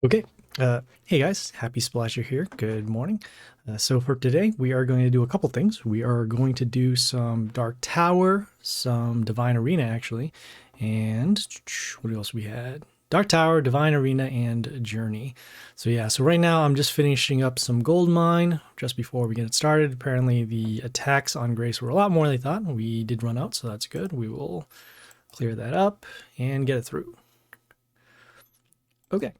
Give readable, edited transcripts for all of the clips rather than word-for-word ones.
Okay, hey guys, happy Splasher here. Good morning. So for today, we are going to do a couple things. We are going to do some Dark Tower, some Divine Arena actually, and what else we had? Dark Tower, Divine Arena, and Journey. So yeah, so right now I'm just finishing up some gold mine just before we get started. Apparently the attacks on Grace were a lot more than I thought. We did run out, so that's good. We will clear that up and get it through. Okay.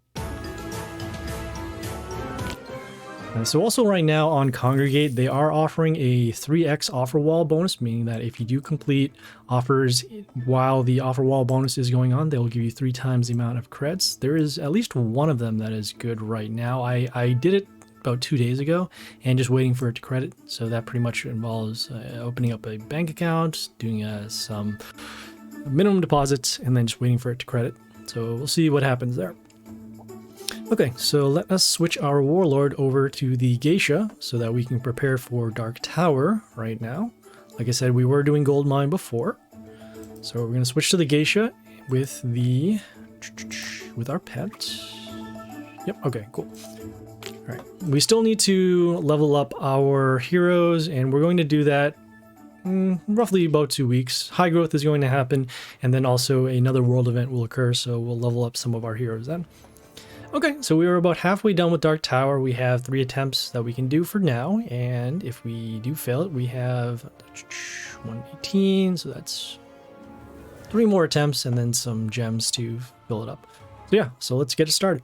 So also right now on Congregate, they are offering a 3x offer wall bonus, meaning that if you do complete offers while the offer wall bonus is going on, they'll give you 3 times the amount of creds. There is at least one of them that is good right now. I did it about 2 days ago and just waiting for it to credit. So that pretty much involves opening up a bank account, doing some minimum deposits, and then just waiting for it to credit. So we'll see what happens there. Okay, so let us switch our Warlord over to the Geisha so that we can prepare for Dark Tower right now. Like I said, we were doing Gold Mine before. So we're going to switch to the Geisha with our pet. Yep, okay, cool. Alright, we still need to level up our heroes, and we're going to do that roughly about 2 weeks. High growth is going to happen, and then also another world event will occur, so we'll level up some of our heroes then. Okay, so we were about halfway done with Dark Tower. We have 3 attempts that we can do for now, and if we do fail it, we have 118, so that's 3 more attempts and then some gems to fill it up. So yeah, so let's get it started.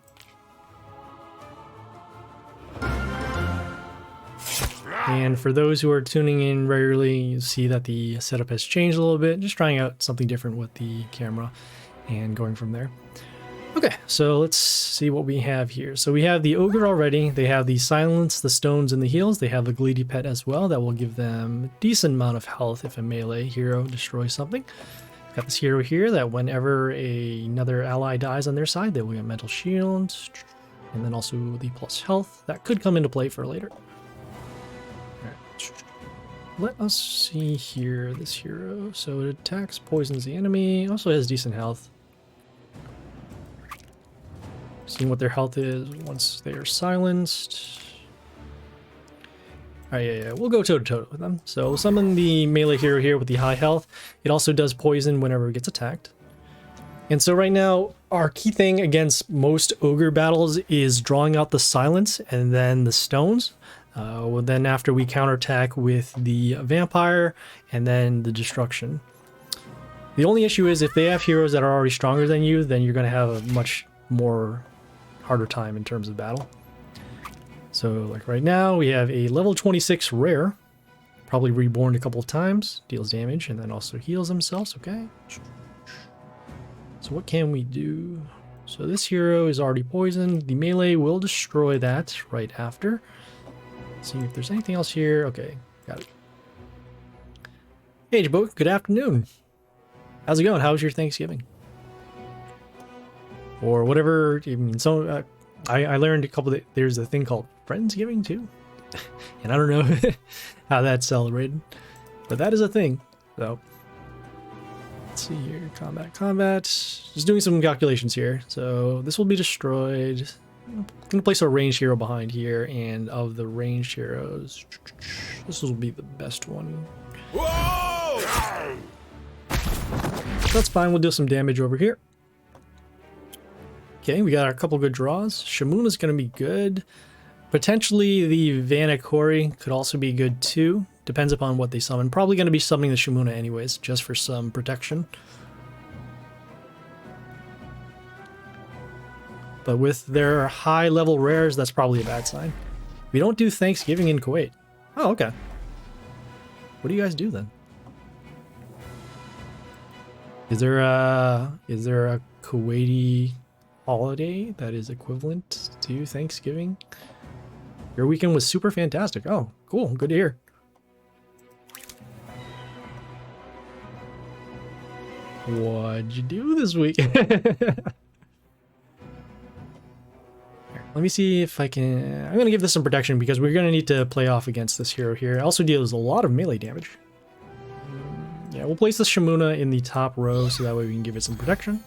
And for those who are tuning in regularly, you see that the setup has changed a little bit, just trying out something different with the camera and going from there. Okay, so let's see what we have here. So we have the Ogre already. They have the Silence, the Stones, and the Heals. They have the Gleedy Pet as well. That will give them a decent amount of health if a melee hero destroys something. Got this hero here that whenever another ally dies on their side, they will get Mental Shield. And then also the plus health. That could come into play for later. Alright. Let us see here, this hero. So it attacks, poisons the enemy. Also has decent health. Seeing what their health is once they are silenced. Alright, yeah, we'll go toe-to-toe with them. So we'll summon the melee hero here with the high health. It also does poison whenever it gets attacked. And so right now, our key thing against most ogre battles is drawing out the silence and then the stones. Then after we counterattack with the vampire and then the destruction. The only issue is if they have heroes that are already stronger than you, then you're going to have a much more harder time in terms of battle. So like right now we have a level 26 rare, probably reborn a couple of times, deals damage and then also heals themselves. Okay, so what can we do? So this hero is already poisoned. The melee will destroy that right after. Seeing if there's anything else here. Okay, got it. Hey Jabo, good afternoon. How's it going? How was your Thanksgiving? Or whatever. I mean, so I learned a couple of there's a thing called Friendsgiving too, and I don't know how that's celebrated, but that is a thing. So let's see here, combat. Just doing some calculations here. So this will be destroyed. I'm gonna place a ranged hero behind here, and of the ranged heroes, this will be the best one. Whoa! That's fine. We'll do some damage over here. Okay, we got a couple good draws. Shamuna's going to be good. Potentially the Vanakori could also be good too. Depends upon what they summon. Probably going to be summoning the Shamuna anyways, just for some protection. But with their high level rares, that's probably a bad sign. We don't do Thanksgiving in Kuwait. Oh, okay. What do you guys do then? Is there a Kuwaiti holiday that is equivalent to Thanksgiving? Your weekend was super fantastic. Oh, cool. Good to hear. What'd you do this week? Let me see if I can... I'm going to give this some protection because we're going to need to play off against this hero here. It also deals a lot of melee damage. Yeah, we'll place the Shamuna in the top row so that way we can give it some protection.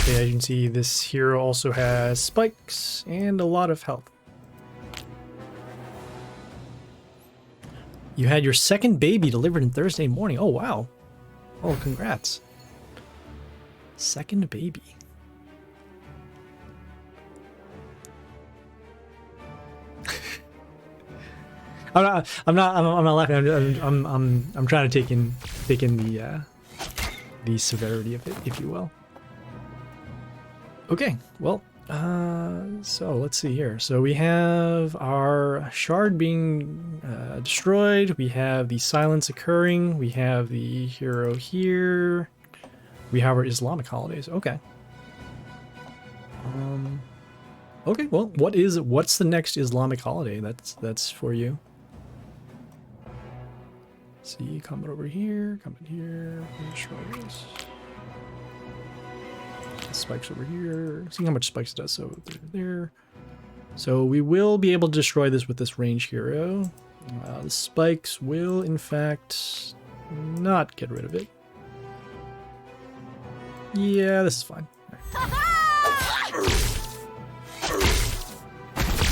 Okay, as you can see, this hero also has spikes and a lot of health. You had your second baby delivered on Thursday morning. Oh, wow. Oh, congrats. Second baby. I'm not laughing. I'm trying to take in the severity of it, if you will. Okay, well, so let's see here. So we have our shard being destroyed. We have the silence occurring. We have the hero here. We have our Islamic holidays. Okay. Okay. Well, what's the next Islamic holiday? That's for you. Let's see, comment over here. Comment here. Destroy this. Spikes over here. See how much spikes does. So there. So we will be able to destroy this with this range hero. The spikes will, in fact, not get rid of it. Yeah, this is fine.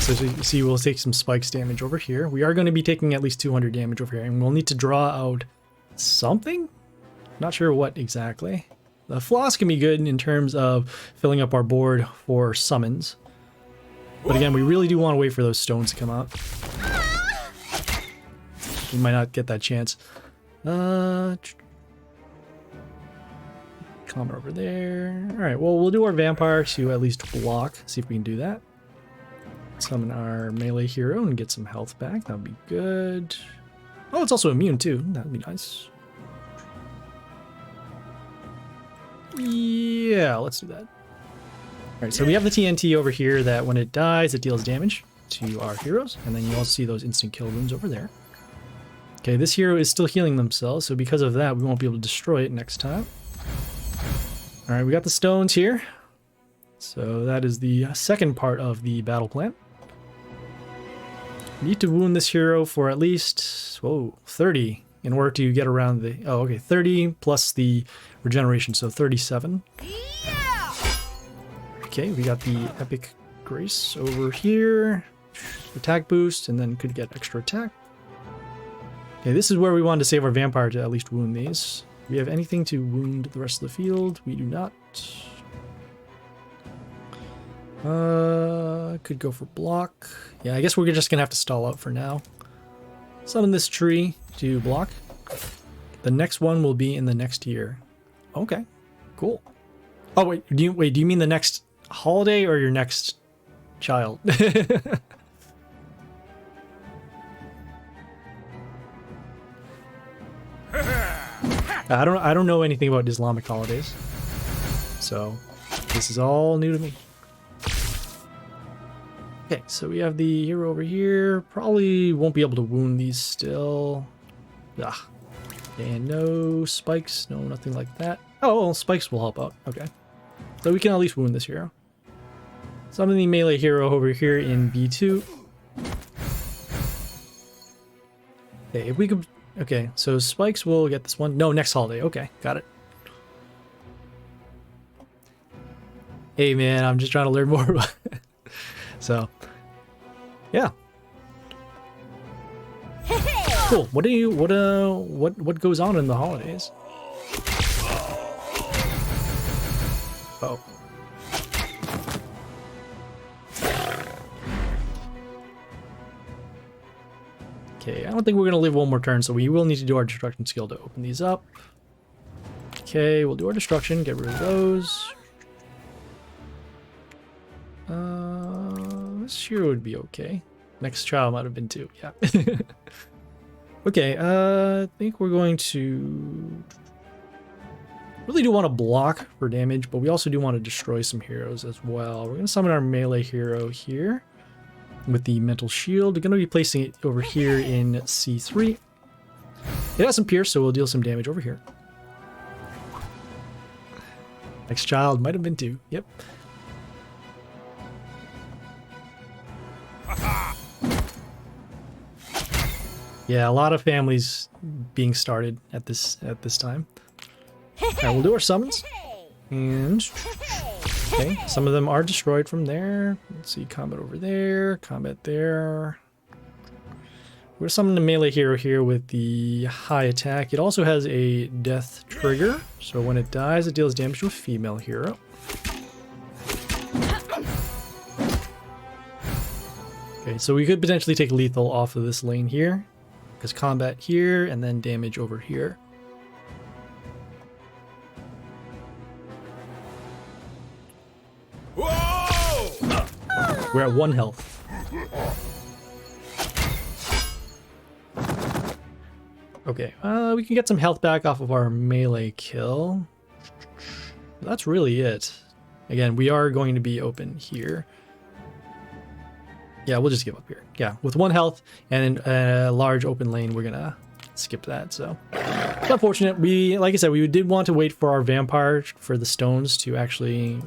So you see, we'll take some spikes damage over here. We are going to be taking at least 200 damage over here, and we'll need to draw out something. Not sure what exactly. The floss can be good in terms of filling up our board for summons. But again, we really do want to wait for those stones to come out. We might not get that chance. Comment over there. Alright, well, we'll do our vampire to at least block. See if we can do that. Summon our melee hero and get some health back. That would be good. Oh, it's also immune too. That would be nice. Yeah, let's do that. Alright, so we have the TNT over here that when it dies, it deals damage to our heroes. And then you also see those instant kill runes over there. Okay, this hero is still healing themselves, so because of that, we won't be able to destroy it next time. Alright, we got the stones here. So that is the second part of the battle plan. We need to wound this hero for at least, 30 in order to get around the... Oh, okay, 30 plus the regeneration, so 37. Yeah! Okay, we got the Epic Grace over here. Attack boost, and then could get extra attack. Okay, this is where we wanted to save our vampire to at least wound these. Do we have anything to wound the rest of the field? We do not. Could go for block. Yeah, I guess we're just gonna have to stall out for now. Summon this tree to block. The next one will be in the next year. Okay, cool. Oh wait, do you mean the next holiday or your next child? I don't know anything about Islamic holidays, so this is all new to me. Okay, so we have the hero over here. Probably won't be able to wound these still. Ah, and no spikes, no nothing like that. Oh, well, spikes will help out. Okay, so we can at least wound this hero. Summon the melee hero over here in B2. Okay, if we could. Okay, so spikes will get this one. No, next holiday. Okay, got it. Hey man, I'm just trying to learn more about it. So, yeah. Cool. What goes on in the holidays? Oh. Okay, I don't think we're gonna live one more turn, so we will need to do our destruction skill to open these up. Okay, we'll do our destruction, get rid of those. This hero would be okay. Next trial might have been too, yeah. Okay, I think we're going to... Really do want to block for damage, but we also do want to destroy some heroes as well. We're going to summon our melee hero here with the mental shield. We're going to be placing it over here in C3. It has some pierce, so we'll deal some damage over here. Next child might have been two, yep. Yeah, a lot of families being started at this time. Alright, we'll do our summons. And okay, some of them are destroyed from there. Let's see, combat over there, combat there. We're summoning the melee hero here with the high attack. It also has a death trigger, so when it dies, it deals damage to a female hero. Okay, so we could potentially take lethal off of this lane here, because combat here and then damage over here. Whoa! We're at 1 health. Okay, we can get some health back off of our melee kill. That's really it. Again, we are going to be open here. Yeah, we'll just give up here. Yeah, with 1 health and a large open lane, we're gonna skip that. So it's unfortunate. Like I said, we did want to wait for our vampire for the stones to actually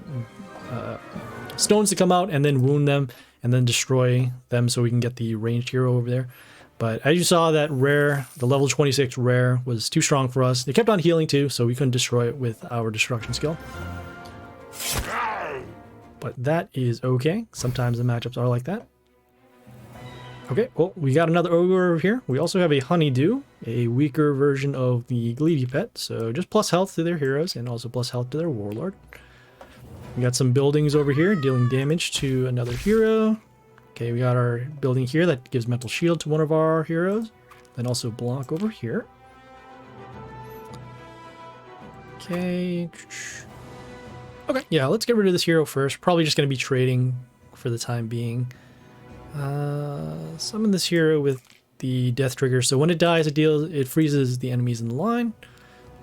stones to come out and then wound them and then destroy them, so we can get the ranged hero over there. But as you saw, that rare, the level 26 rare, was too strong for us. They kept on healing too, so we couldn't destroy it with our destruction skill. But that is okay. Sometimes the matchups are like that. Okay, well, we got another ogre over here. We also have a honeydew, a weaker version of the greedy pet. So just plus health to their heroes and also plus health to their warlord. We got some buildings over here dealing damage to another hero. Okay, we got our building here that gives mental shield to one of our heroes. Then also block over here. Okay. Okay, yeah, let's get rid of this hero first. Probably just going to be trading for the time being. Summon this hero with the death trigger. So when it dies, it freezes the enemies in the line.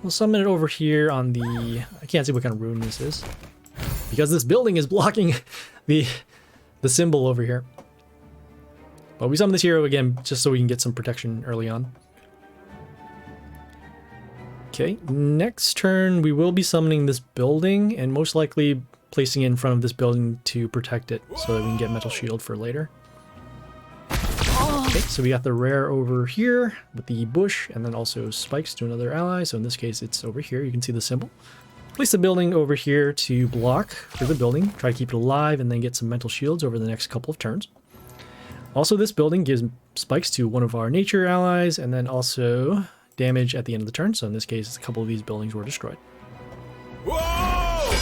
We'll summon it over here on the... I can't see what kind of rune this is, because this building is blocking the symbol over here. But we summon this hero again just so we can get some protection early on. Okay, next turn we will be summoning this building and most likely placing it in front of this building to protect it so that we can get metal shield for later. Okay, so we got the rare over here with the bush and then also spikes to another ally. So in this case it's over here, you can see the symbol. Place the building over here to block for the building, try to keep it alive and then get some mental shields over the next couple of turns. Also, this building gives spikes to one of our nature allies and then also damage at the end of the turn. So in this case, a couple of these buildings were destroyed. Whoa!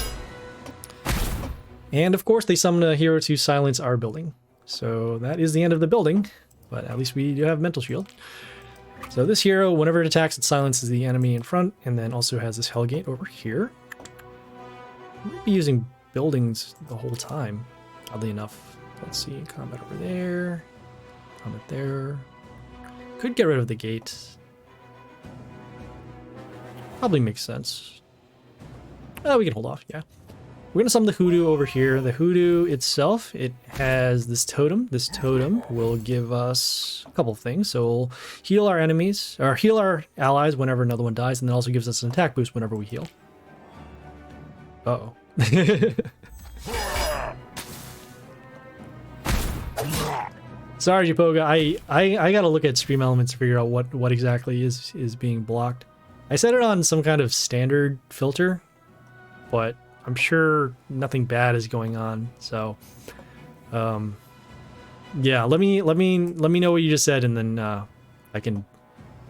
And of course, they summon a hero to silence our building. So that is the end of the building, but at least we do have mental shield. So this hero, whenever it attacks, it silences the enemy in front and then also has this Hellgate over here. We might be using buildings the whole time, oddly enough. Let's see, combat over there, combat there. Could get rid of the gate. Probably makes sense. Oh, we can hold off, yeah. We're gonna summon the hoodoo over here. The hoodoo itself, it has this totem. This totem will give us a couple of things. So we'll heal our enemies, or heal our allies whenever another one dies, and then also gives us an attack boost whenever we heal. Uh-oh. Sorry, Japoga. I gotta look at stream elements to figure out what exactly is being blocked. I set it on some kind of standard filter, but I'm sure nothing bad is going on. So, yeah. Let me know what you just said, and then I can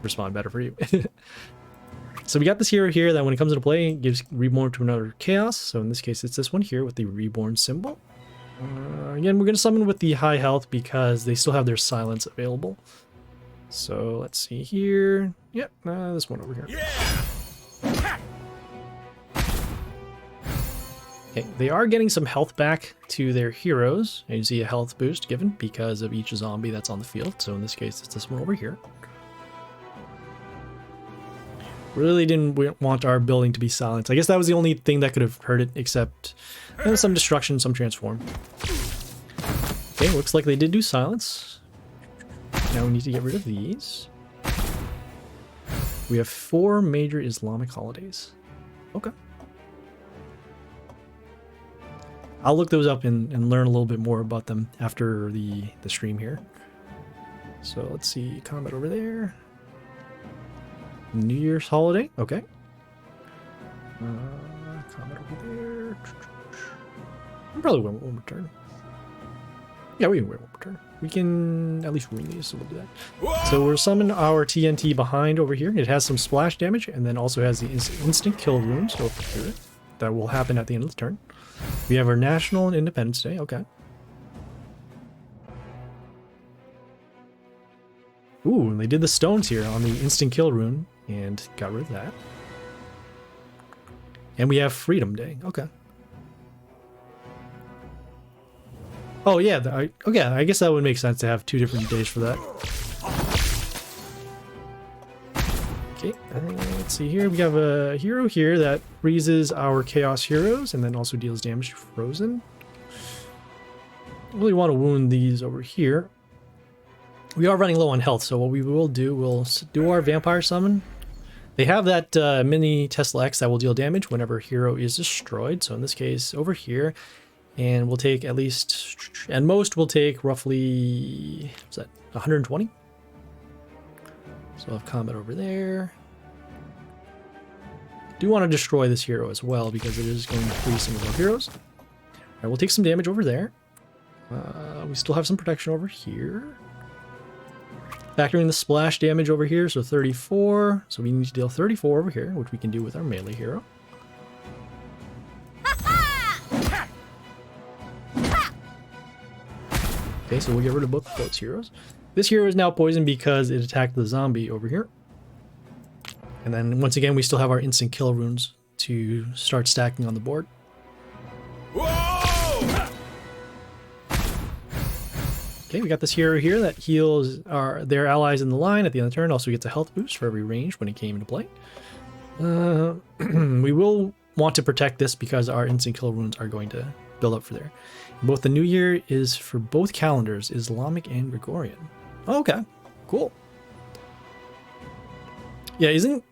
respond better for you. So we got this hero here that when it comes into play, it gives reborn to another chaos. So in this case, it's this one here with the reborn symbol. Again, we're going to summon with the high health because they still have their silence available. So let's see here. Yep, this one over here. Yeah! Okay, they are getting some health back to their heroes. And you see a health boost given because of each zombie that's on the field. So in this case, it's this one over here. Really didn't want our building to be silenced. I guess that was the only thing that could have hurt it, except some destruction, some transform. Okay, looks like they did do silence. Now we need to get rid of these. We have 4 major Islamic holidays. Okay. I'll look those up and learn a little bit more about them after the stream here. So let's see, combat over there. New Year's holiday, okay. Comment over there. We probably win one more turn. Yeah, we can win one more turn. We can at least win these, so we'll do that. So we'll summon our TNT behind over here. It has some splash damage and then also has the instant kill runes over here. That will happen at the end of the turn. We have our National and Independence Day. Okay. Ooh, and they did the stones here on the instant kill rune and got rid of that. And we have Freedom Day. Okay. Oh yeah, okay. I guess that would make sense to have 2 different days for that. Okay, let's see here. We have a hero here that freezes our Chaos heroes and then also deals damage to Frozen. I really want to wound these over here. We are running low on health, so what we will do, we'll do our Vampire Summon. They have that mini Tesla X that will deal damage whenever a hero is destroyed. So in this case, over here, and we'll take at least, and most will take roughly, what's that, 120? So I'll have combat over there. Do want to destroy this hero as well because it is going to freeze some of our heroes. All right, we'll take some damage over there. We still have some protection over here. Factoring the splash damage over here, so 34. So we need to deal 34 over here, which we can do with our melee hero. Okay, so we'll get rid of both those heroes. This hero is now poisoned because it attacked the zombie over here. And then once again, we still have our instant kill runes to start stacking on the board. Okay, we got this hero here that heals their allies in the line at the end of the turn. Also gets a health boost for every range when it came into play. We will want to protect this because our instant kill runes are going to build up for there. Both the new year is for both calendars, Islamic and Gregorian. Oh, okay, cool. Yeah, isn't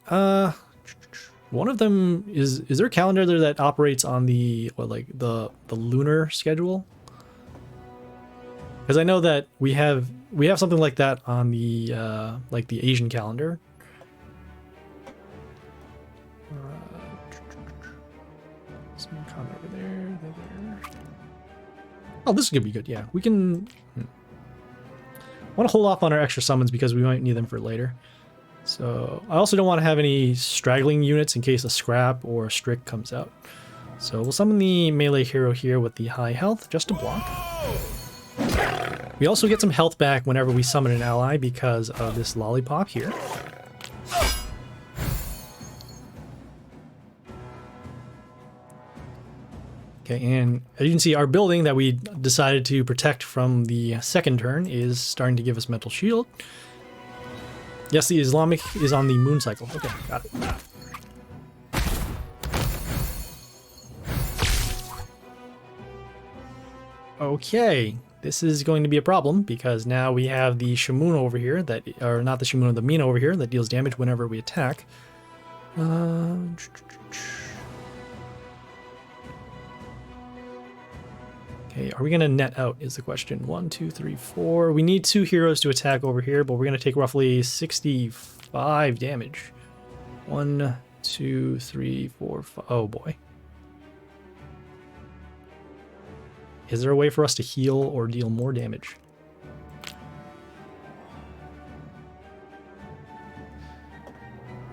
one of them is there a calendar there that operates on the the lunar schedule? Because I know that we have something like that on the like the Asian calendar. Some comment over there. Oh, this is gonna be good. Yeah, we can. I want to hold off on our extra summons because we might need them for later. So I also don't want to have any straggling units in case a scrap or a strict comes out. So we'll summon the melee hero here with the high health just to block. We also get some health back whenever we summon an ally because of this lollipop here. Okay, and as you can see, our building that we decided to protect from the second turn is starting to give us mental shield. Yes, the Islamic is on the moon cycle. Okay, got it. Okay, this is going to be a problem because now we have the Shimuna over here that, or not the Shimuna, the Mina over here that deals damage whenever we attack. Okay, are we going to net out is the question. 1, 2, 3, 4. We need 2 heroes to attack over here, but we're going to take roughly 65 damage. 1, 2, 3, 4, 5. Oh boy. Is there a way for us to heal or deal more damage?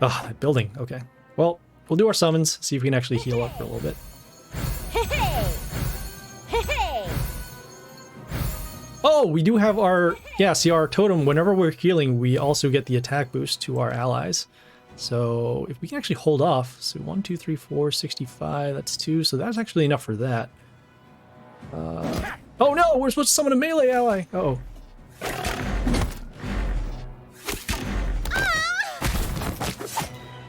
Ah, that building. Okay. Well, we'll do our summons, see if we can actually heal up for a little bit. Oh, we do have our, yeah, see our totem, whenever we're healing, we also get the attack boost to our allies. So if we can actually hold off, so 1, 2, 3, 4, 65, that's 2, so that's actually enough for that. Oh no, we're supposed to summon a melee ally. Uh-oh.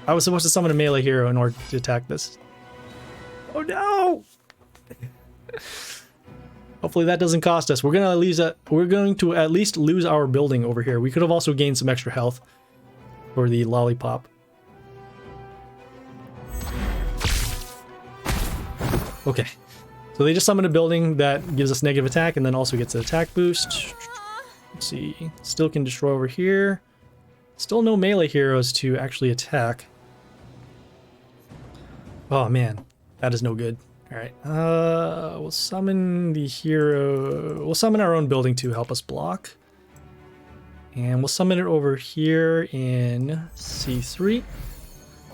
I was supposed to summon a melee hero in order to attack this. Oh no! Hopefully that doesn't cost us. We're going to at least lose our building over here. We could have also gained some extra health for the lollipop. Okay. So they just summoned a building that gives us negative attack and then also gets an attack boost. Let's see. Still can destroy over here. Still no melee heroes to actually attack. Oh man. That is no good. All right. We'll summon the hero. We'll summon our own building to help us block. And we'll summon it over here in C3.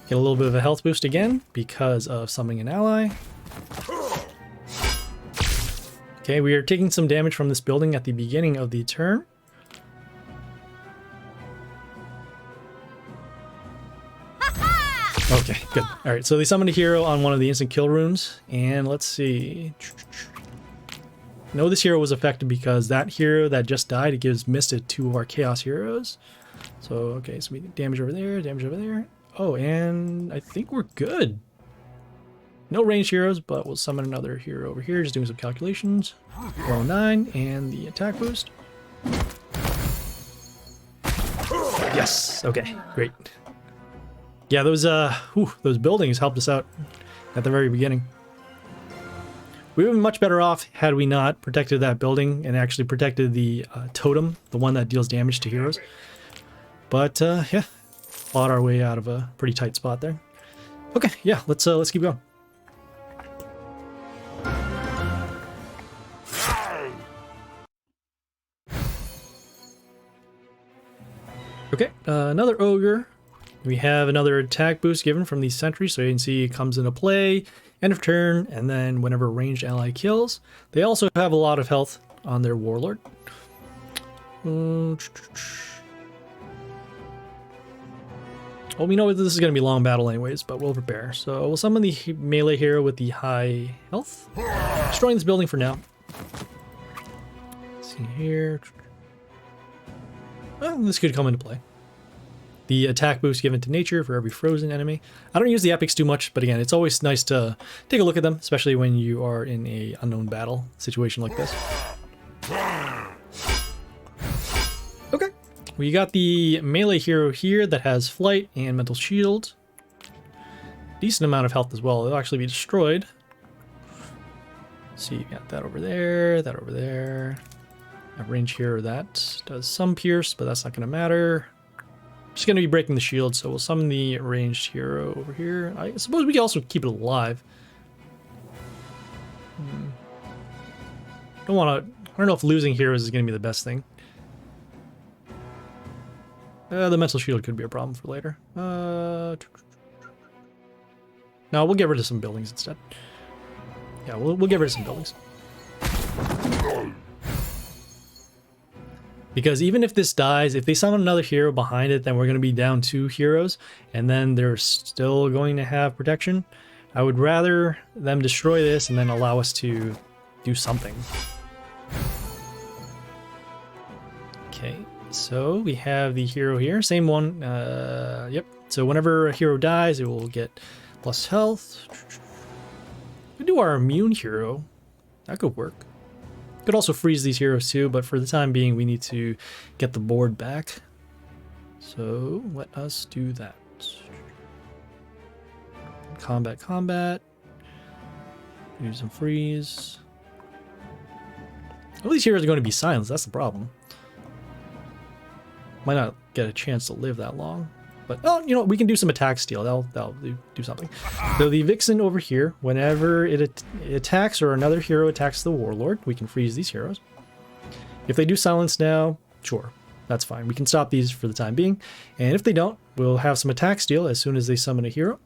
Get a little bit of a health boost again because of summoning an ally. Okay, we are taking some damage from this building at the beginning of the turn. Okay, good. All right, so they summoned a hero on one of the instant kill runes, and let's see. No, this hero was affected because that hero that just died, it gives mist to 2 of our chaos heroes. So, okay, so we get damage over there, damage over there. Oh, and I think we're good. No ranged heroes, but we'll summon another hero over here, just doing some calculations. 109, and the attack boost. Yes, okay, great. Yeah, those buildings helped us out at the very beginning. We would have been much better off had we not protected that building and actually protected the totem, the one that deals damage to heroes. But yeah, fought our way out of a pretty tight spot there. Okay, yeah, let's keep going. Okay, another ogre. We have another attack boost given from the sentry, so you can see it comes into play, end of turn, and then whenever a ranged ally kills. They also have a lot of health on their warlord. Well, we know this is going to be a long battle anyways, but we'll prepare. So we'll summon the melee hero with the high health. Destroying this building for now. Let's see here. Well, this could come into play. The attack boost given to nature for every frozen enemy. I don't use the epics too much, but again, it's always nice to take a look at them, especially when you are in a unknown battle situation like this. Okay, we got the melee hero here that has flight and mental shield. Decent amount of health as well. It'll actually be destroyed. So you got that over there, that over there. A range hero that does some pierce, but that's not going to matter. Just going to be breaking the shield, so we'll summon the ranged hero over here. I suppose we can also keep it alive. I don't know if losing heroes is going to be the best thing. The mental shield could be a problem for later. No, we'll get rid of some buildings instead. Yeah, we'll get rid of some buildings. Because even if this dies, if they summon another hero behind it, then we're going to be down 2 heroes, and then they're still going to have protection. I would rather them destroy this and then allow us to do something. Okay, so we have the hero here. Same one. Yep. So whenever a hero dies, it will get plus health. We do our immune hero. That could work. Could also freeze these heroes too, but for the time being, we need to get the board back. So let us do that. Combat. Do some freeze. All these heroes are going to be silenced. That's the problem. Might not get a chance to live that long. But, oh, you know, we can do some attack steal. That'll do something. So the Vixen over here, whenever it attacks or another hero attacks the Warlord, we can freeze these heroes. If they do silence now, sure, that's fine. We can stop these for the time being. And if they don't, we'll have some attack steal as soon as they summon a hero.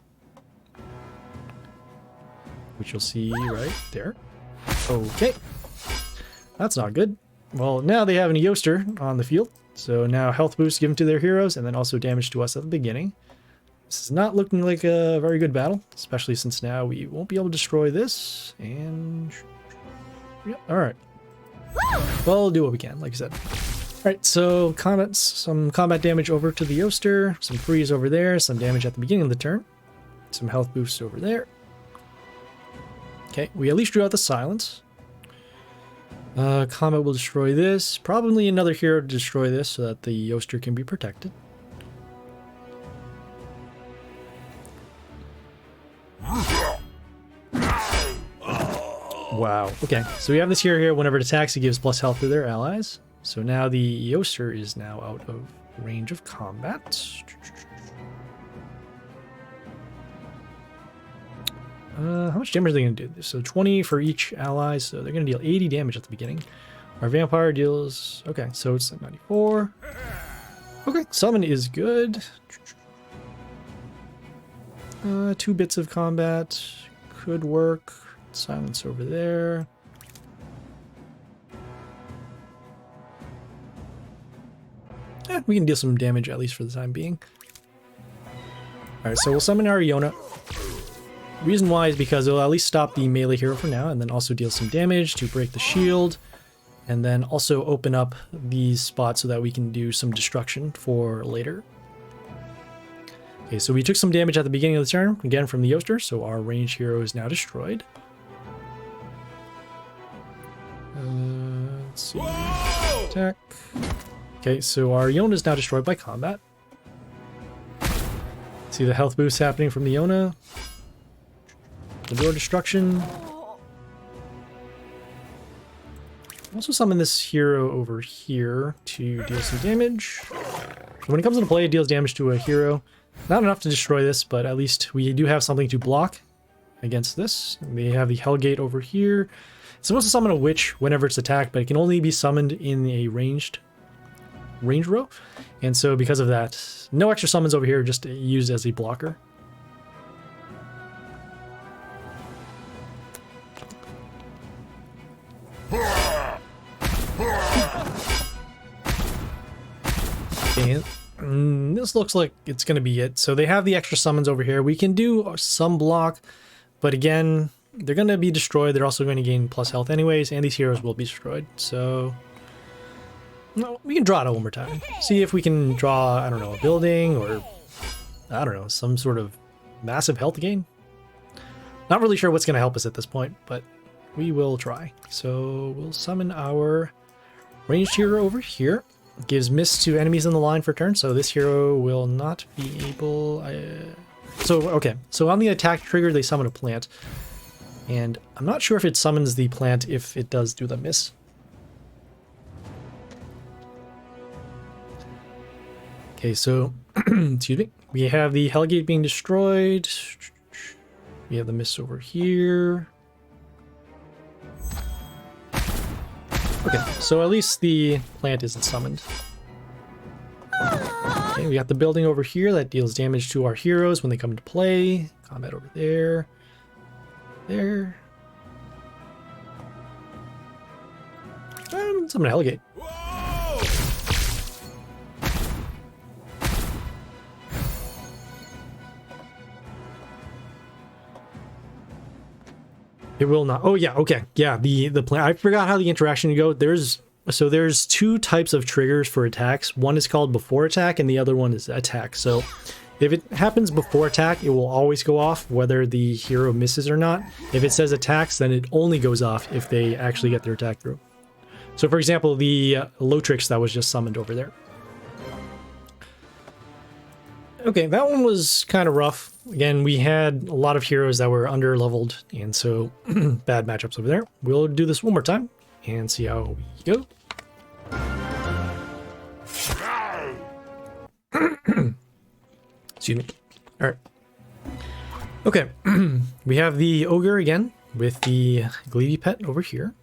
Which you'll see right there. Okay. That's not good. Well, now they have an Yoster on the field. So now health boost given to their heroes, and then also damage to us at the beginning. This is not looking like a very good battle, especially since now we won't be able to destroy this. And yeah, all right. Well, we'll do what we can, like I said. All right, so some combat damage over to the Yoster, some freeze over there, some damage at the beginning of the turn, some health boosts over there. Okay, we at least drew out the silence. Comet will destroy this. Probably another hero to destroy this so that the Yoster can be protected. Wow. Okay, so we have this hero here. Whenever it attacks, it gives plus health to their allies. So now the Yoster is now out of range of combat. How much damage are they going to do? So 20 for each ally, so they're going to deal 80 damage at the beginning. Our vampire deals... Okay, so it's 94. Okay, summon is good. 2 bits of combat could work. Silence over there. We can deal some damage at least for the time being. Alright, so we'll summon our Iona. Reason why is because it'll at least stop the melee hero for now, and then also deal some damage to break the shield, and then also open up these spots so that we can do some destruction for later. Okay, so we took some damage at the beginning of the turn, again from the Yoster, so our ranged hero is now destroyed. Let's see. Attack. Okay, so our Iona is now destroyed by combat. See the health boost happening from the Iona. The door destruction. Also summon this hero over here to deal some damage. When it comes into play, it deals damage to a hero. Not enough to destroy this, but at least we do have something to block against this. We have the Hellgate over here. It's supposed to summon a witch whenever it's attacked, but it can only be summoned in a ranged row. And so because of that, no extra summons over here, just used as a blocker. And this looks like it's going to be it. So they have the extra summons over here. We can do some block, but again, they're going to be destroyed. They're also going to gain plus health anyways, and these heroes will be destroyed. So no, we can draw it out one more time. See if we can draw, I don't know, a building or, I don't know, some sort of massive health gain. Not really sure what's going to help us at this point, but we will try. So we'll summon our ranged hero over here. Gives miss to enemies in the line for turn, so this hero will not be able... Okay, so on the attack trigger, they summon a plant. And I'm not sure if it summons the plant if it does do the miss. Okay, so, excuse me. We have the Hellgate being destroyed. We have the miss over here. Okay, so at least the plant isn't summoned. Okay, we got the building over here that deals damage to our heroes when they come into play. Combat over there. There. Summon a Hellgate. It will not. Oh yeah, okay. Yeah, the plan. I forgot how the interaction go. There's 2 types of triggers for attacks. One is called before attack and the other one is attack. So if it happens before attack, it will always go off whether the hero misses or not. If it says attacks, then it only goes off if they actually get their attack through. So for example, the Lotrix that was just summoned over there. Okay, that one was kind of rough. Again, we had a lot of heroes that were under-leveled, and so bad matchups over there. We'll do this one more time and see how we go. Excuse me. All right. Okay, we have the Ogre again with the Gleedy Pet over here.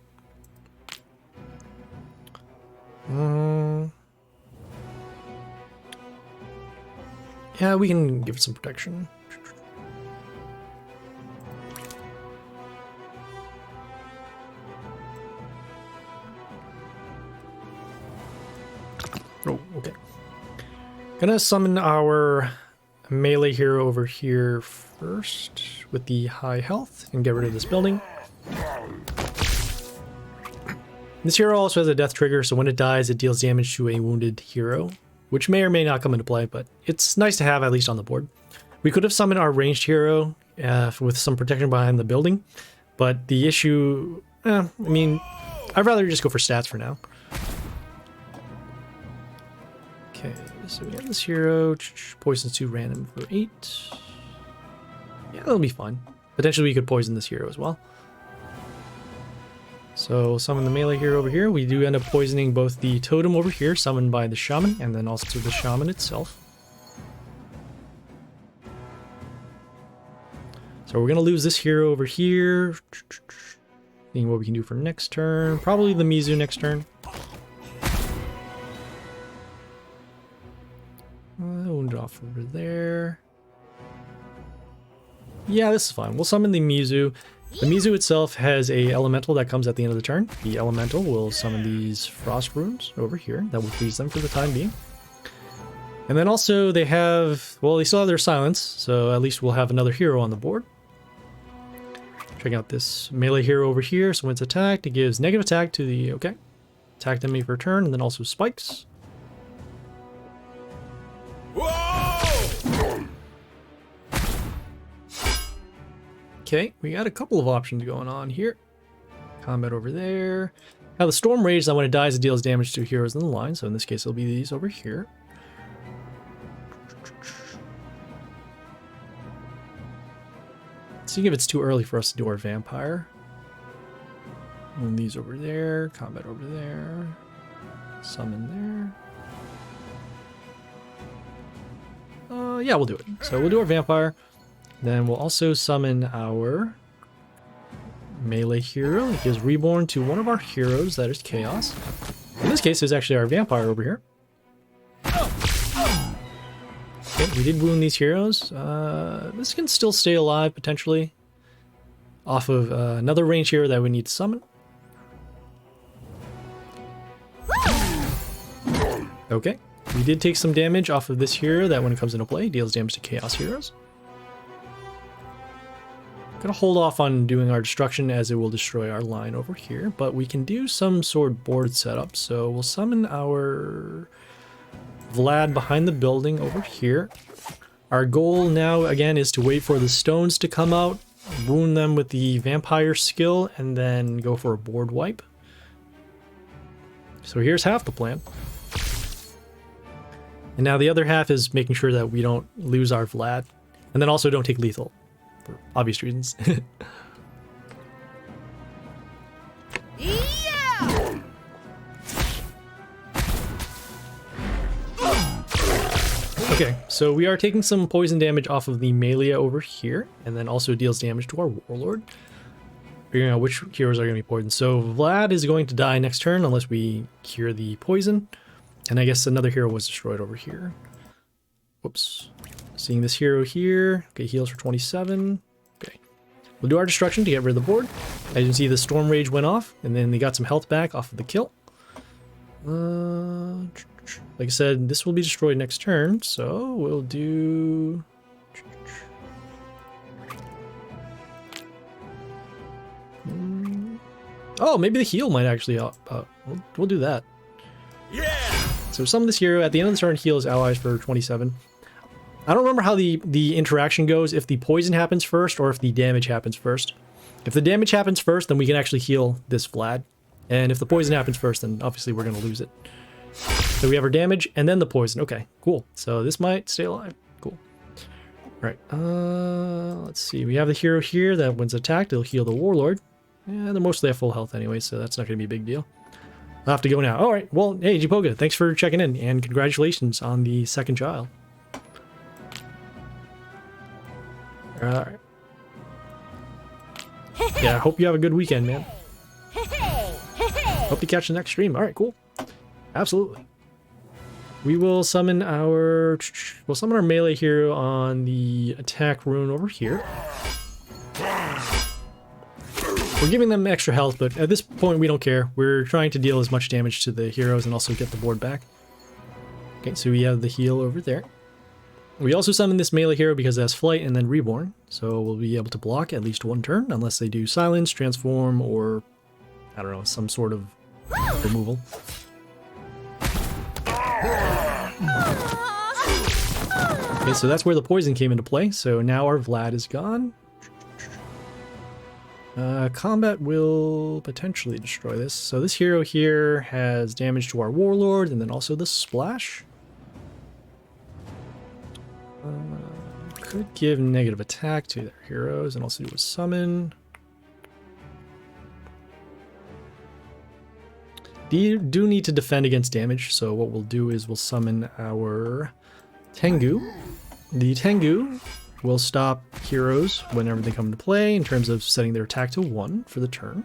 Yeah, we can give it some protection. Oh, okay. Gonna summon our melee hero over here first with the high health and get rid of this building. This hero also has a death trigger, so when it dies, it deals damage to a wounded hero, which may or may not come into play, but it's nice to have at least on the board. We could have summoned our ranged hero with some protection behind the building, but the issue, I mean, I'd rather just go for stats for now. Okay, so we have this hero, poisons 2 random for 8. Yeah, that'll be fun. Potentially we could poison this hero as well. So summon the melee hero over here. We do end up poisoning both the totem over here, summoned by the shaman, and then also the shaman itself. So So we're going to lose this hero over here. Seeing what we can do for next turn. Probably the Mizu next turn. Wound off over there. Yeah, this is fine. We'll summon the Mizu. The Mizu itself has a elemental that comes at the end of the turn. The elemental will summon these frost runes over here. That will freeze them for the time being. And then also they have, well, they still have their silence, so at least we'll have another hero on the board. Check out this melee hero over here. So when it's attacked, it gives negative attack to the, okay, attacked enemy for a turn, and then also spikes. Whoa! Okay, we got a couple of options going on here. Combat over there. Now the Storm Rage, that when it dies, it deals damage to heroes in the line. So in this case, it'll be these over here. Seeing if it's too early for us to do our Vampire. And these over there. Combat over there. Summon there. Yeah, we'll do it. So we'll do our Vampire. Then we'll also summon our melee hero. It gives Reborn to one of our heroes, that is Chaos. In this case, it's actually our Vampire over here. Okay, we did wound these heroes. This can still stay alive, potentially. Off of another range hero that we need to summon. Okay, we did take some damage off of this hero that when it comes into play, deals damage to Chaos heroes. Gonna hold off on doing our destruction as it will destroy our line over here, but we can do some sort of board setup. So we'll summon our Vlad behind the building over here. Our goal now again is to wait for the stones to come out, wound them with the vampire skill, and then go for a board wipe. So here's half the plan. And now the other half is making sure that we don't lose our Vlad, and then also don't take lethal. For obvious reasons. Yeah! Okay, so we are taking some poison damage off of the Melia over here, and then also deals damage to our Warlord. Figuring out which heroes are going to be poisoned. So Vlad is going to die next turn unless we cure the poison. And I guess another hero was destroyed over here. Whoops. Seeing this hero here. Okay, heals for 27. Okay. We'll do our destruction to get rid of the board. As you can see, the Storm Rage went off, and then they got some health back off of the kill. Like I said, this will be destroyed next turn, so we'll do... Oh, maybe the heal might actually help. We'll do that. Yeah! So summon this hero. At the end of the turn, heals allies for 27. I don't remember how the interaction goes, if the poison happens first or if the damage happens first. If the damage happens first, then we can actually heal this Vlad. And if the poison happens first, then obviously we're going to lose it. So we have our damage and then the poison. Okay, cool. So this might stay alive. Cool. All right. Let's see. We have the hero here that when it's attacked, it'll heal the Warlord. Yeah, they're mostly at full health anyway, so that's not going to be a big deal. I'll have to go now. All right. Well, hey, Jipoga, thanks for checking in, and congratulations on the second child. All right. Yeah, I hope you have a good weekend, man. Hope you catch the next stream. All right, cool. Absolutely. We will summon our... We'll summon our melee hero on the attack rune over here. We're giving them extra health, but at this point we don't care. We're trying to deal as much damage to the heroes and also get the board back. Okay, so we have the heal over there. We also summon this melee hero because it has Flight and then Reborn, so we'll be able to block at least one turn, unless they do Silence, Transform, or, I don't know, some sort of removal. Okay, so that's where the poison came into play, so now our Vlad is gone. Combat will potentially destroy this. So this hero here has damage to our Warlord, and then also the Splash. Could give negative attack to their heroes and also do a summon. You do need to defend against damage, so what we'll do is we'll summon our Tengu. The Tengu will stop heroes whenever they come into play in terms of setting their attack to 1 for the turn.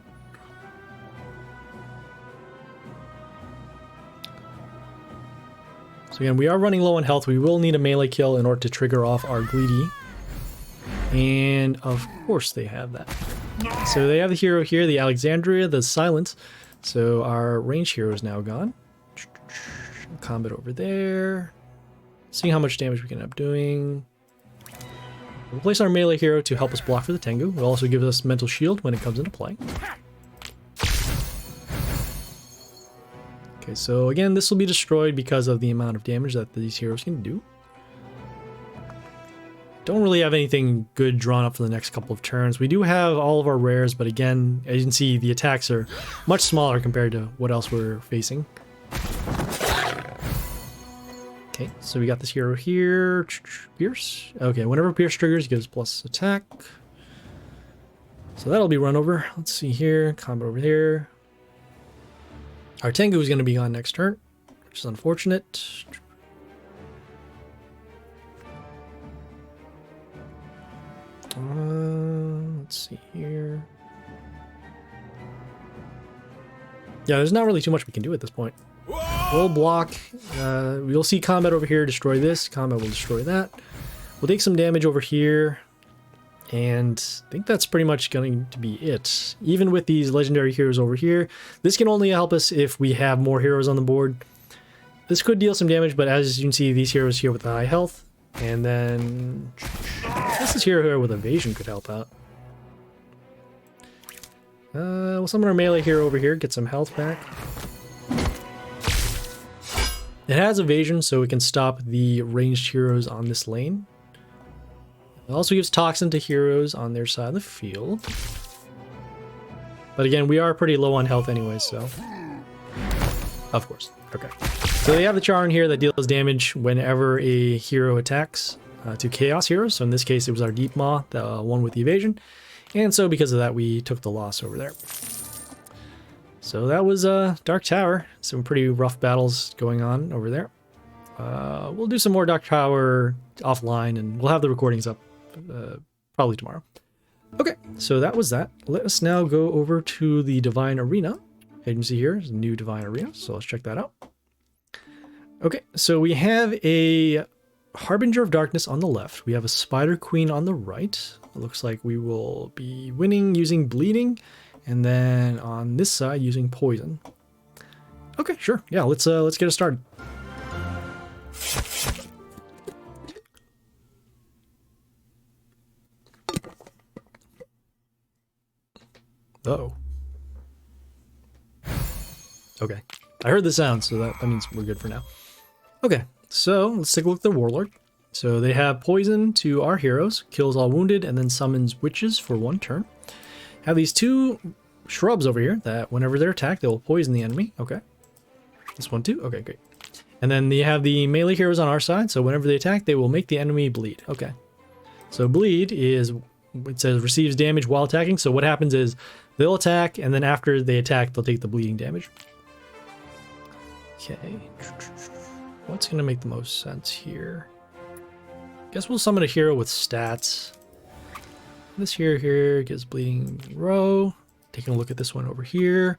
So again, we are running low on health. We will need a melee kill in order to trigger off our greedy. And of course they have that. So they have the hero here, the Alexandria, the Silence. So our range hero is now gone. Combat over there. Seeing how much damage we can end up doing. We'll place our melee hero to help us block for the Tengu. It will also give us mental shield when it comes into play. Okay, so again, this will be destroyed because of the amount of damage that these heroes can do. Don't really have anything good drawn up for the next couple of turns. We do have all of our rares, but again, as you can see, the attacks are much smaller compared to what else we're facing. Okay, so we got this hero here. Pierce. Okay, whenever Pierce triggers, it gives plus attack. So that'll be run over. Let's see here. Combat over here. Our Tengu is going to be on next turn, which is unfortunate. Let's see here. Yeah, there's not really too much we can do at this point. We'll block. We'll see combat over here destroy this. Combat will destroy that. We'll take some damage over here. And I think that's pretty much going to be it. Even with these legendary heroes over here, this can only help us if we have more heroes on the board. This could deal some damage, but as you can see, these heroes here with the high health. And then this hero here with evasion could help out. We'll summon our melee hero over here, get some health back. It has evasion, so it can stop the ranged heroes on this lane. It also gives Toxin to heroes on their side of the field. But again, we are pretty low on health anyway, so... Of course. Okay. So they have the Char in here that deals damage whenever a hero attacks to Chaos heroes. So in this case, it was our Deep Maw, the one with the evasion. And so because of that, we took the loss over there. So that was Dark Tower. Some pretty rough battles going on over there. We'll do some more Dark Tower offline, and we'll have the recordings up probably tomorrow. Okay, so that was that. Let us now go over to the Divine Arena. As you can see here is a new Divine Arena, so let's check that out. Okay, so we have a Harbinger of Darkness on the left. We have a Spider Queen on the right. It looks like we will be winning using Bleeding, and then on this side using Poison. Okay, sure. Yeah, let's get it started. Uh-oh. Okay. I heard the sound, so that means we're good for now. Okay, so let's take a look at the Warlord. So they have Poison to our heroes, kills all wounded, and then summons Witches for 1 turn. Have these 2 shrubs over here that whenever they're attacked, they will poison the enemy. Okay. This one too? Okay, great. And then you have the melee heroes on our side, so whenever they attack, they will make the enemy bleed. Okay. So bleed is, it says receives damage while attacking, so what happens is they'll attack, and then after they attack, they'll take the bleeding damage. Okay. What's going to make the most sense here? Guess we'll summon a hero with stats. This hero here gives bleeding row. Taking a look at this one over here.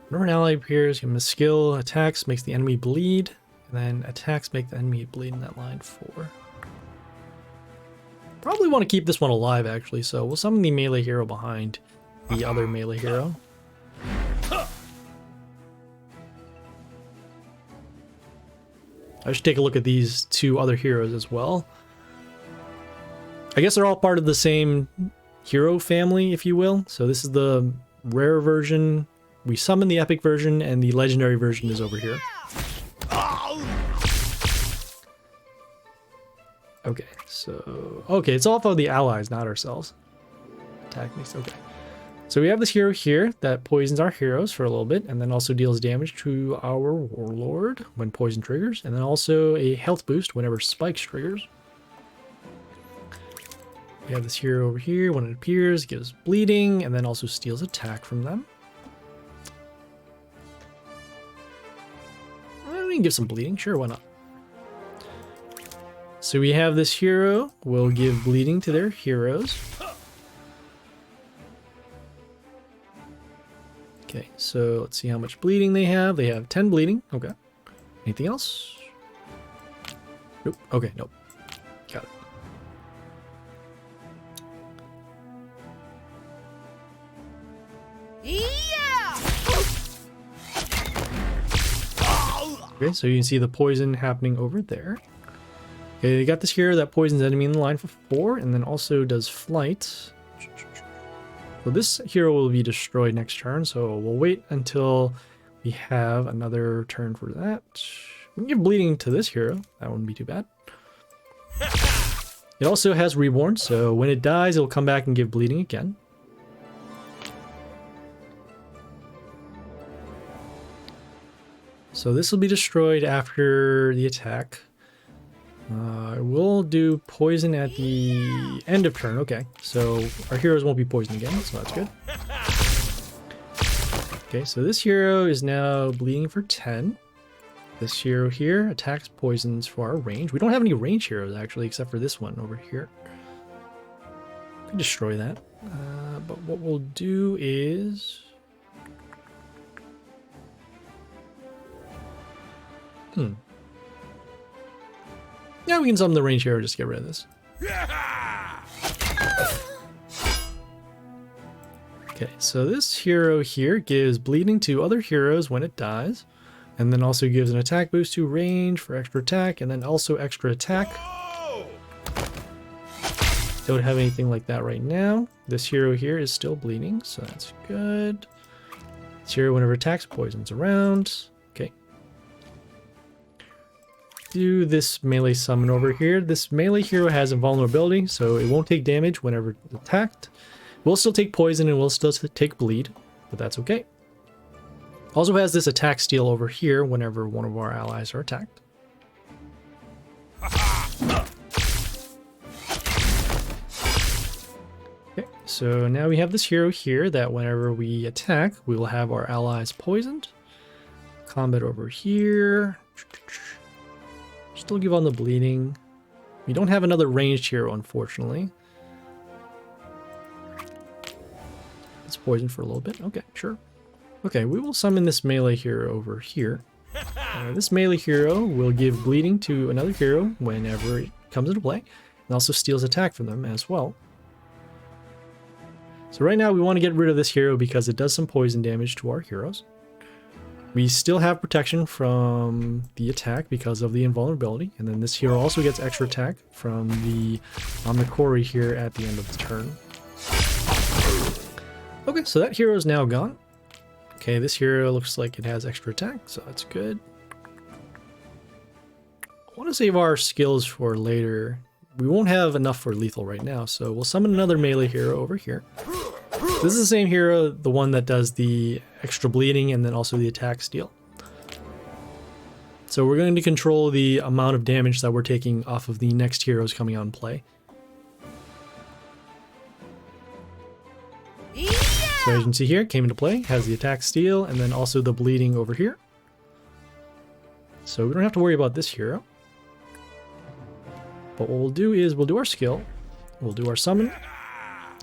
Whenever an ally appears, give him a skill. Attacks makes the enemy bleed. And then attacks make the enemy bleed in that line 4. Probably want to keep this one alive, actually. So we'll summon the melee hero behind the other melee hero. I should take a look at these 2 other heroes as well. I guess they're all part of the same hero family, if you will. So this is the rare version. We summon the epic version, and the legendary version is over here. Okay, so... Okay, it's off of the allies, not ourselves. Attack me, okay. So we have this hero here that poisons our heroes for a little bit, and then also deals damage to our Warlord when poison triggers, and then also a health boost whenever Spikes triggers. We have this hero over here. When it appears, it gives bleeding, and then also steals attack from them. We can give some bleeding, sure, why not? so we have this hero will give bleeding to their heroes. Okay, so let's see how much bleeding they have. They have 10 bleeding. Okay. Anything else? Nope. Okay, nope. Got it. Okay, so you can see the poison happening over there. Okay, they got this hero that poisons enemy in the line for 4, and then also does flight. So this hero will be destroyed next turn, so we'll wait until we have another turn for that. We can give bleeding to this hero. That wouldn't be too bad. It also has Reborn, so when it dies, it'll come back and give bleeding again. So this will be destroyed after the attack. We'll do poison at the end of turn. Okay, so our heroes won't be poisoned again, so that's good. Okay, so this hero is now bleeding for 10. This hero here attacks poisons for our range. We don't have any range heroes, actually, except for this one over here. We can destroy that. But what we'll do is... Yeah, we can summon the range hero just to get rid of this. Okay, so this hero here gives bleeding to other heroes when it dies, and then also gives an attack boost to range for extra attack, and then also extra attack. Don't have anything like that right now. This hero here is still bleeding, so that's good. This hero, whenever attacks, poisons around. Okay. Do this melee summon over here. This melee hero has invulnerability, so it won't take damage whenever attacked. We'll still take poison and we'll still take bleed, but that's okay. Also has this attack steal over here whenever one of our allies are attacked. Okay, so now we have this hero here that whenever we attack, we will have our allies poisoned. Combat over here. Still give on the bleeding. We don't have another ranged hero, unfortunately. It's poisoned for a little bit. Okay, sure. Okay, we will summon this melee hero over here. This melee hero will give bleeding to another hero whenever it comes into play, and also steals attack from them as well. So right now we want to get rid of this hero because it does some poison damage to our heroes. We still have protection from the attack because of the invulnerability, and then this hero also gets extra attack from the Omnicore here at the end of the turn. Okay, so that hero is now gone. Okay, this hero looks like it has extra attack, so that's good. I want to save our skills for later. We won't have enough for lethal right now, so we'll summon another melee hero over here. This is the same hero, the one that does the extra bleeding and then also the attack steal. So we're going to control the amount of damage that we're taking off of the next heroes coming on play. So as you can see here, it came into play, has the attack steal, and then also the bleeding over here. So we don't have to worry about this hero. But what we'll do is we'll do our skill, we'll do our summon.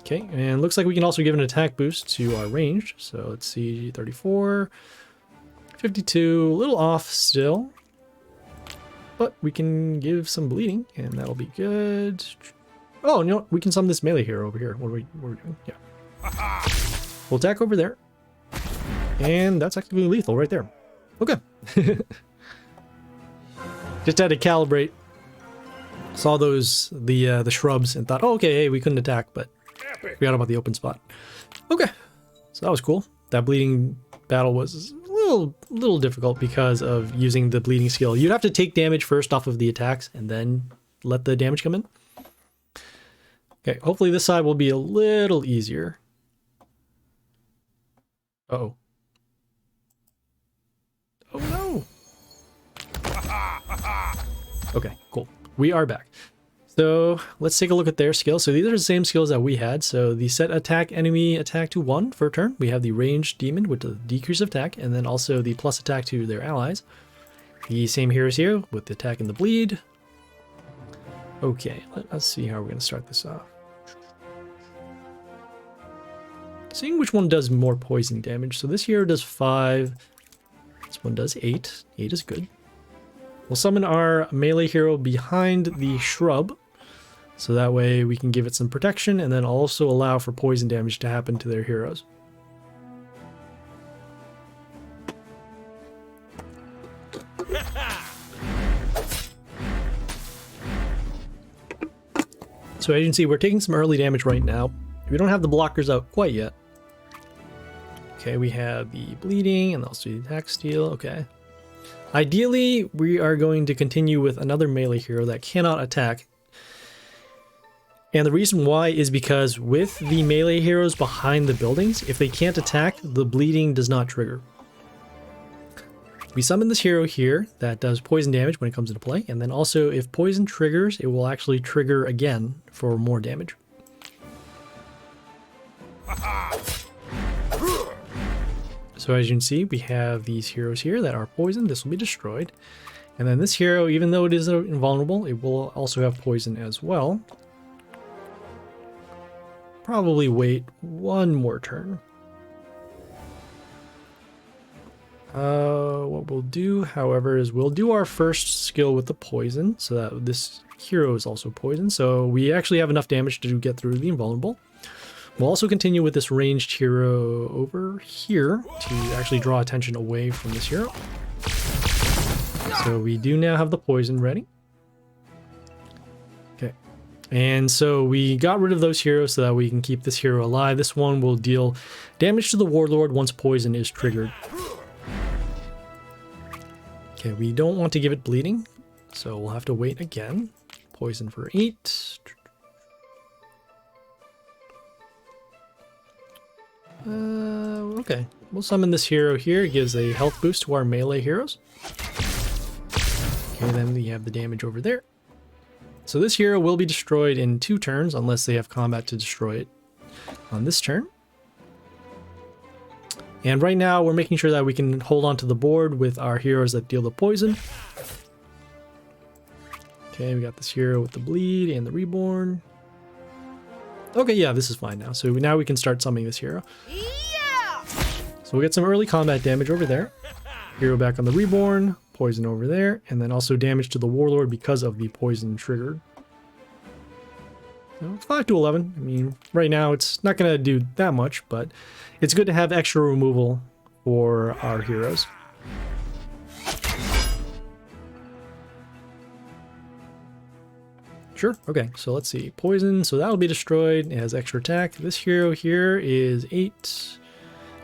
Okay, and looks like we can also give an attack boost to our range. So let's see, 34, 52, a little off still. But we can give some bleeding, and that'll be good. Oh, you know what? We can summon this melee hero over here. What are we doing? Yeah. We'll attack over there. And that's actually lethal right there. Okay. Just had to calibrate. Saw those, the shrubs, and thought, oh, okay, hey, we couldn't attack, but forgot about the open spot. Okay, so that was cool. That bleeding battle was a little difficult because of using the bleeding skill. You'd have to take damage first off of the attacks and then let the damage come in. Okay, hopefully this side will be a little easier. Uh-oh. Oh no! Okay, cool. We are back. So let's take a look at their skills. So these are the same skills that we had. So the set attack enemy attack to 1 for a turn. We have the ranged demon with the decrease of attack, and then also the plus attack to their allies. The same heroes here with the attack and the bleed. Okay, let's see how we're going to start this off. Seeing which one does more poison damage. So this hero does 5. This one does 8. 8 is good. We'll summon our melee hero behind the shrub. So that way we can give it some protection and then also allow for poison damage to happen to their heroes. So as you can see, we're taking some early damage right now. We don't have the blockers out quite yet. Okay, we have the bleeding and also the attack steal. Okay. Ideally, we are going to continue with another melee hero that cannot attack. And the reason why is because with the melee heroes behind the buildings, if they can't attack, the bleeding does not trigger. We summon this hero here that does poison damage when it comes into play, and then also if poison triggers, it will actually trigger again for more damage. So as you can see, we have these heroes here that are poisoned. This will be destroyed. And then this hero, even though it is invulnerable, it will also have poison as well. Probably wait one more turn. What we'll do, however, is we'll do our first skill with the poison, so that this hero is also poisoned. So we actually have enough damage to get through the invulnerable. We'll also continue with this ranged hero over here to actually draw attention away from this hero. So we do now have the poison ready. Okay. And so we got rid of those heroes so that we can keep this hero alive. This one will deal damage to the warlord once poison is triggered. Okay, we don't want to give it bleeding, so we'll have to wait again. Poison for 8. Okay, we'll summon this hero here. It gives a health boost to our melee heroes. Okay, then we have the damage over there. So this hero will be destroyed in 2 turns unless they have combat to destroy it on this turn. And right now we're making sure that we can hold on to the board with our heroes that deal the poison. Okay, we got this hero with the bleed and the reborn. Okay, yeah, this is fine now. So now we can start summoning this hero. Yeah! So we'll get some early combat damage over there. Hero back on the reborn, poison over there, and then also damage to the warlord because of the poison triggered. So 5 to 11. I mean, right now it's not going to do that much, but it's good to have extra removal for our heroes. Sure, okay, so let's see. Poison, so that'll be destroyed. It has extra attack. This hero here is 8.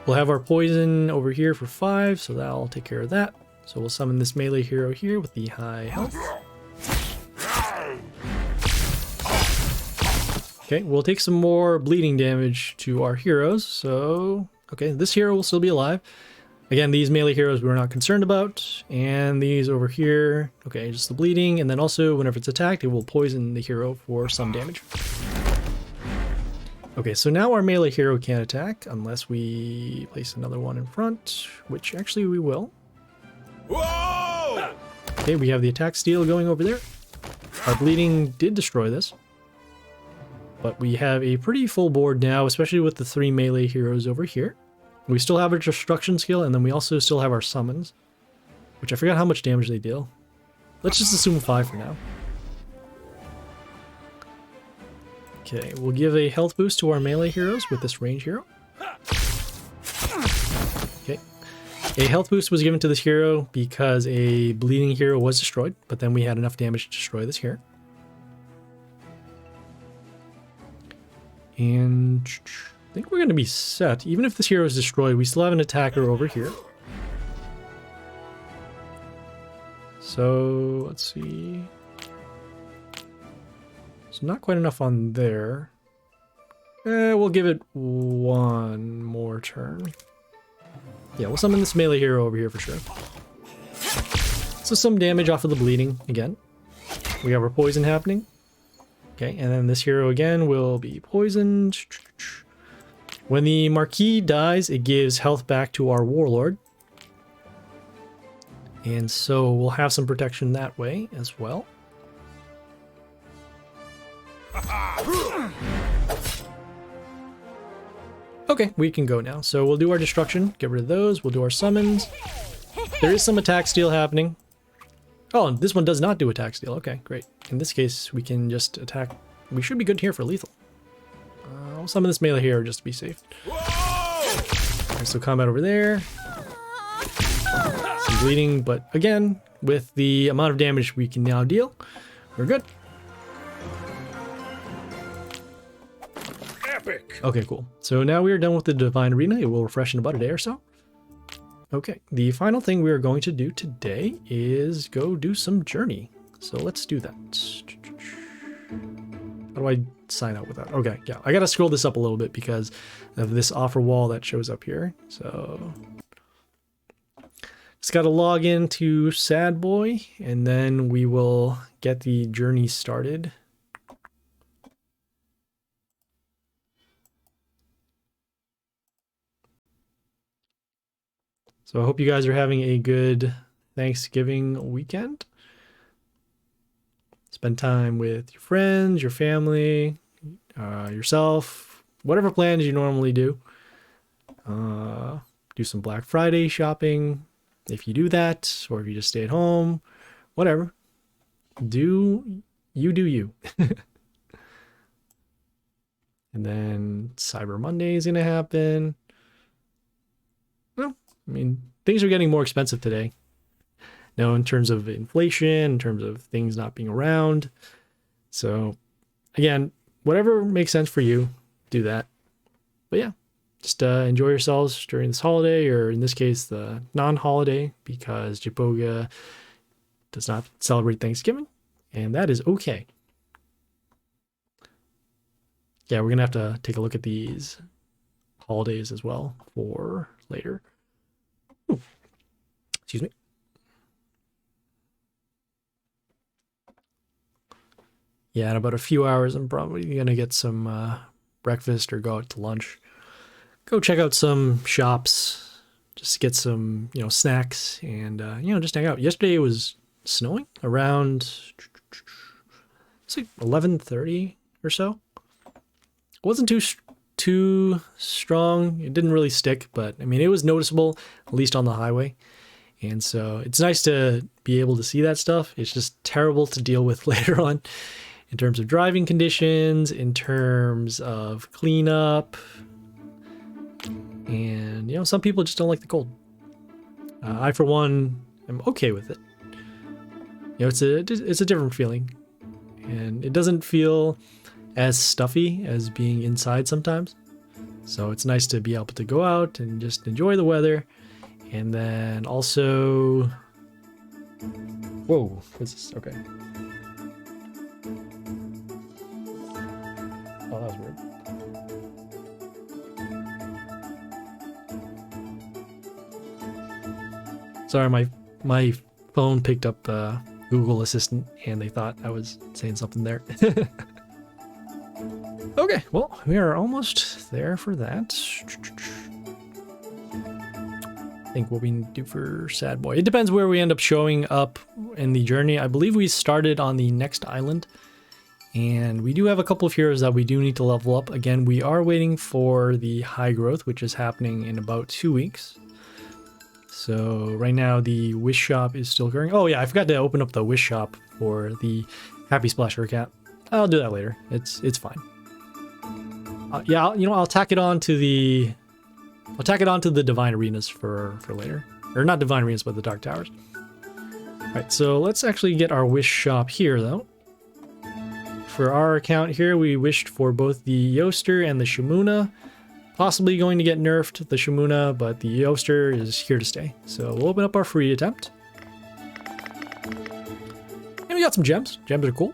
We'll have our poison over here for 5, so that'll take care of that. So we'll summon this melee hero here with the high health. Okay, we'll take some more bleeding damage to our heroes. So, okay, this hero will still be alive. Again, these melee heroes we're not concerned about. And these over here, okay, just the bleeding. And then also, whenever it's attacked, it will poison the hero for some damage. Okay, so now our melee hero can't attack unless we place another one in front, which actually we will. Whoa! Okay, we have the attack steal going over there. Our bleeding did destroy this. But we have a pretty full board now, especially with the 3 melee heroes over here. We still have our destruction skill, and then we also still have our summons, which I forgot how much damage they deal. Let's just assume 5 for now. Okay, we'll give a health boost to our melee heroes with this range hero. Okay. A health boost was given to this hero because a bleeding hero was destroyed, but then we had enough damage to destroy this here. And I think we're going to be set. Even if this hero is destroyed, we still have an attacker over here. So, let's see. So not quite enough on there. We'll give it one more turn. Yeah, we'll summon this melee hero over here for sure. So some damage off of the bleeding again. We have our poison happening. Okay, and then this hero again will be poisoned. When the Marquis dies, it gives health back to our Warlord. And so we'll have some protection that way as well. Okay, we can go now. So we'll do our destruction, get rid of those, we'll do our summons. There is some attack steal happening. Oh, and this one does not do attack steal. Okay, great. In this case, we can just attack. We should be good here for lethal. I'll summon this melee here just to be safe. Alright, so combat over there. Some bleeding, but again, with the amount of damage we can now deal, we're good. Epic. Okay, cool. So now we are done with the Divine Arena. It will refresh in about a day or so. Okay, the final thing we are going to do today is go do some journey. So let's do that. How do I sign out with that? Okay, yeah, I gotta scroll this up a little bit because of this offer wall that shows up here. So just gotta log into Sad Boy and then we will get the journey started. So I hope you guys are having a good Thanksgiving weekend. Spend time with your friends, your family, yourself, whatever plans you normally do. Do some Black Friday shopping if you do that, or if you just stay at home, whatever. Do you. And then Cyber Monday is going to happen. Well, I mean, things are getting more expensive today. Now, in terms of inflation, in terms of things not being around. So, again, whatever makes sense for you, do that. But yeah, just enjoy yourselves during this holiday, or in this case, the non-holiday, because Japoga does not celebrate Thanksgiving, and that is okay. Yeah, we're going to have to take a look at these holidays as well for later. Ooh. Excuse me. Yeah, in about a few hours, I'm probably going to get some breakfast or go out to lunch. Go check out some shops, just to get some, snacks and, just hang out. Yesterday it was snowing around, it's like 11:30 or so. It wasn't too strong. It didn't really stick, but, I mean, it was noticeable, at least on the highway. And so it's nice to be able to see that stuff. It's just terrible to deal with later on. In terms of driving conditions, in terms of cleanup, and some people just don't like the cold. I, for one, am okay with it. It's a different feeling, and it doesn't feel as stuffy as being inside sometimes. So it's nice to be able to go out and just enjoy the weather, and then also, whoa, what's this? Okay. Oh, that was weird. Sorry, my phone picked up Google Assistant and they thought I was saying something there. Okay, well, we are almost there for that. I think what we do for Sad Boy. It depends where we end up showing up in the journey. I believe we started on the next island. And we do have a couple of heroes that we do need to level up. Again, we are waiting for the high growth, which is happening in about 2 weeks. So right now the wish shop is still going. Oh yeah, I forgot to open up the wish shop for the Happy Splasher Cat. I'll do that later. It's fine. Yeah, I'll tack it on to the Divine Arenas for later. Or not Divine Arenas, but the Dark Towers. Alright, so let's actually get our wish shop here though. For our account here, we wished for both the Yoster and the Shimuna. Possibly going to get nerfed, the Shimuna, but the Yoster is here to stay. So we'll open up our free attempt. And we got some gems. Gems are cool.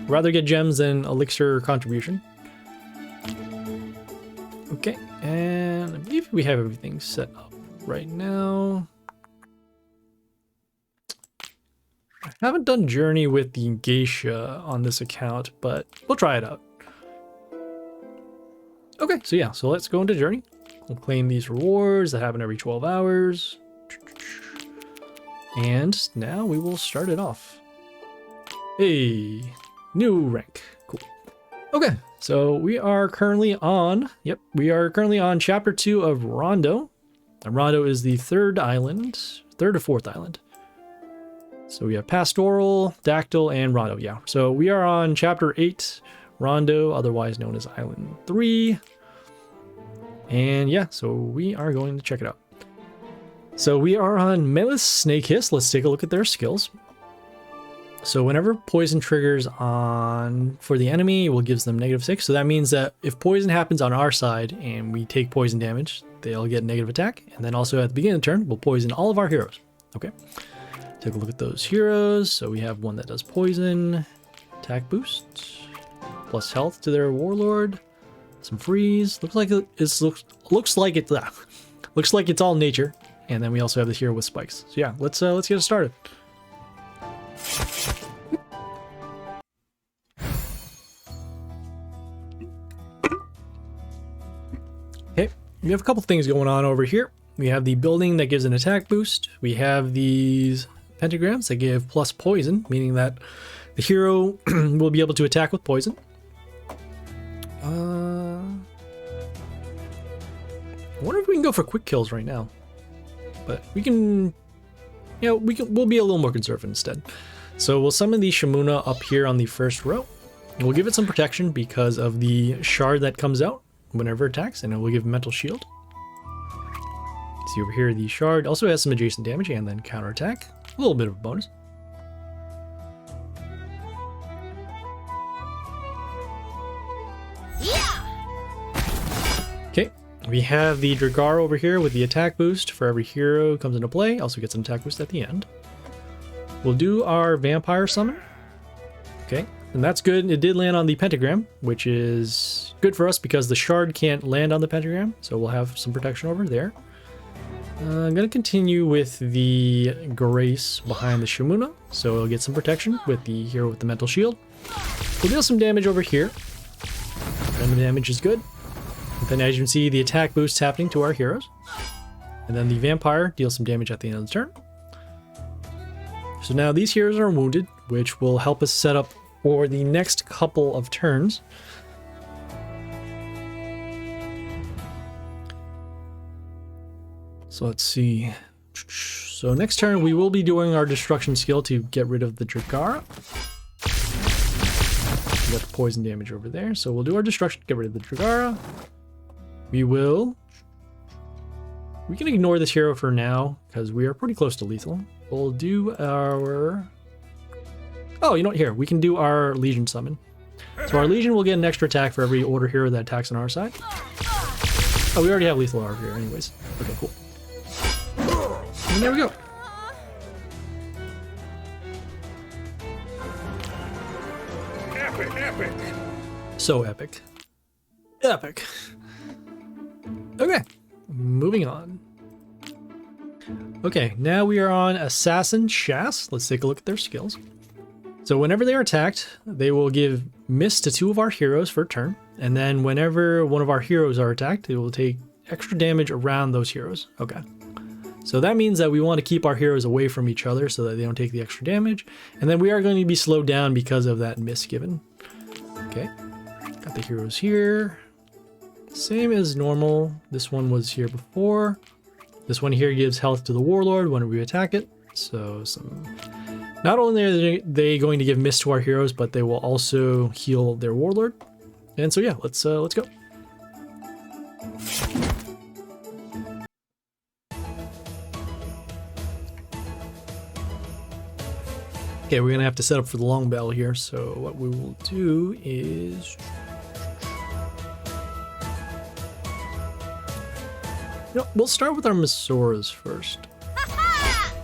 Rather get gems than elixir contribution. Okay, and I believe we have everything set up right now. I haven't done Journey with the Geisha on this account, but we'll try it out. Okay, so yeah, so let's go into Journey. We'll claim these rewards that happen every 12 hours. And now we will start it off. Hey, new rank. Cool. Okay, so we are currently on, chapter 2 of Rondo. And Rondo is the third or fourth island. So we have Pastoral, Dactyl, and Rondo, yeah. So we are on chapter 8, Rondo, otherwise known as Island 3. And yeah, so we are going to check it out. So we are on Melis Snake Hiss. Let's take a look at their skills. So whenever poison triggers on for the enemy, it will give them -6. So that means that if poison happens on our side and we take poison damage, they'll get negative attack. And then also at the beginning of the turn, we'll poison all of our heroes. Okay. Take a look at those heroes. So we have one that does poison, attack boost, plus health to their warlord, some freeze. Looks like it's all nature. And then we also have this hero with spikes. So yeah, let's get it started. Okay, we have a couple things going on over here. We have the building that gives an attack boost. We have these pentagrams that give plus poison, meaning that the hero will be able to attack with poison. I wonder if we can go for quick kills right now. But we can, we'll be a little more conservative instead. So we'll summon the Shamuna up here on the first row. We'll give it some protection because of the shard that comes out whenever it attacks, and it will give mental shield. See over here, the shard also has some adjacent damage and then counterattack. A little bit of a bonus. Okay, we have the Dragar over here with the attack boost for every hero comes into play. Also gets an attack boost at the end. We'll do our vampire summon. Okay, and that's good. It did land on the pentagram, which is good for us because the shard can't land on the pentagram. So we'll have some protection over there. I'm going to continue with the Grace behind the Shamuna. So it'll get some protection with the hero with the mental shield. We'll deal some damage over here. And the damage is good. And then as you can see, the attack boost happening to our heroes. And then the vampire deals some damage at the end of the turn. So now these heroes are wounded, which will help us set up for the next couple of turns. So let's see. So next turn we will be doing our destruction skill to get rid of the Dragara. We got the poison damage over there, so we'll do our destruction to get rid of the Dragara. We can ignore this hero for now because we are pretty close to lethal. We'll do our... Oh, you know what? Here, we can do our Legion summon. So our Legion will get an extra attack for every order hero that attacks on our side. Oh, we already have lethal armor here anyways. Okay, cool. And there we go. Epic, epic. So epic. Epic. Okay, moving on. Okay, now we are on Assassin Shass. Let's take a look at their skills. So whenever they are attacked, they will give miss to 2 of our heroes for a turn. And then whenever one of our heroes are attacked, it will take extra damage around those heroes. Okay. So that means that we want to keep our heroes away from each other so that they don't take the extra damage. And then we are going to be slowed down because of that miss given. Okay. Got the heroes here. Same as normal. This one was here before. This one here gives health to the warlord when we attack it. So not only are they going to give miss to our heroes, but they will also heal their warlord. And so yeah, let's go. Okay, we're gonna have to set up for the long battle here. So what we will do is, we'll start with our Masoras first.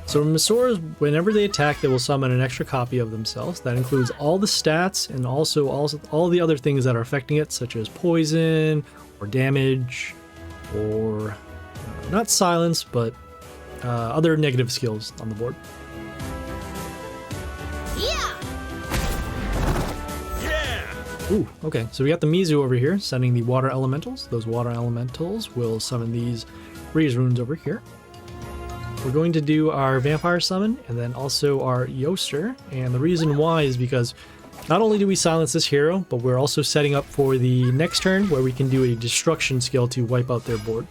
So Masoras, whenever they attack, they will summon an extra copy of themselves. That includes all the stats and also all the other things that are affecting it, such as poison or damage or not silence, but other negative skills on the board. Ooh, okay, so we got the Mizu over here, sending the water elementals. Those water elementals will summon these freeze runes over here. We're going to do our vampire summon and then also our Yoster. And the reason why is because Not only do we silence this hero, but we're also setting up for the next turn where we can do a destruction skill to wipe out their board.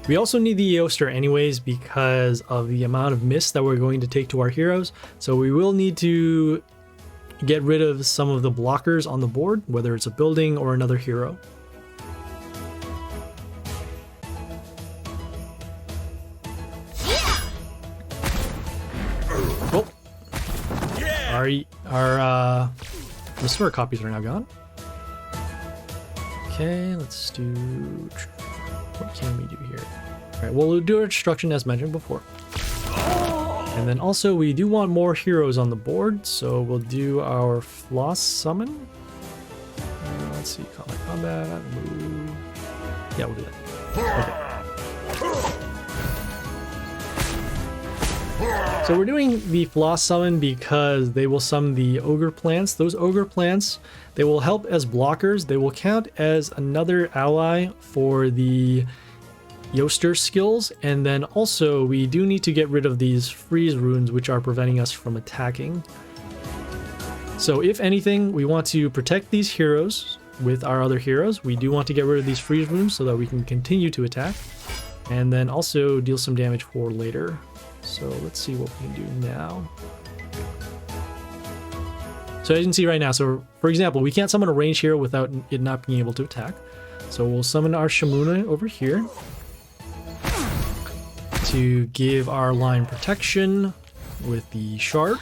We also need the Yoster anyways because of the amount of miss that we're going to take to our heroes. So we will need to get rid of some of the blockers on the board, whether it's a building or another hero. Oh. Our Restore copies are now gone. Okay, let's do... What can we do here? Alright, well, we'll do our destruction as mentioned before. And then also we do want more heroes on the board, so we'll do our Floss Summon. Let's see, combat, move. Yeah, we'll do that. Okay. So we're doing the Floss Summon because they will summon the Ogre Plants. Those Ogre Plants, they will help as blockers. They will count as another ally for the Yoster skills, and then also we do need to get rid of these freeze runes which are preventing us from attacking. So if anything, we want to protect these heroes with our other heroes. We do want to get rid of these freeze runes so that we can continue to attack, and then also deal some damage for later. So let's see what we can do now. So as you can see right now, so for example, we can't summon a ranged hero without it not being able to attack. So we'll summon our Shamuna over here to give our line protection with the shard.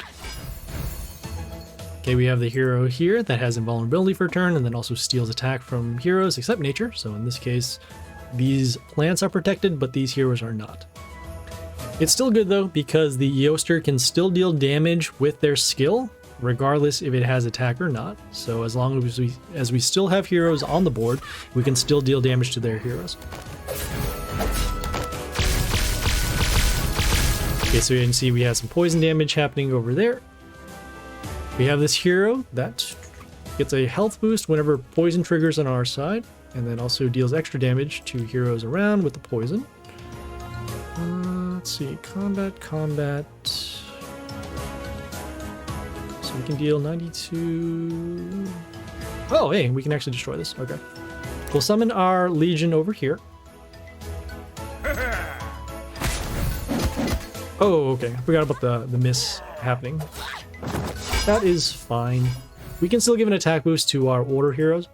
Okay, we have the hero here that has invulnerability for a turn and then also steals attack from heroes except nature. So in this case, these plants are protected, but these heroes are not. It's still good though, because the Yoster can still deal damage with their skill, regardless if it has attack or not. So as long as we still have heroes on the board, we can still deal damage to their heroes. Okay, so you can see we have some poison damage happening over there. We have this hero that gets a health boost whenever poison triggers on our side, and then also deals extra damage to heroes around with the poison. Let's see, combat. So we can deal 92... Oh, hey, we can actually destroy this. Okay. We'll summon our Legion over here. Oh, okay. I forgot about the miss happening. That is fine. We can still give an attack boost to our Order heroes.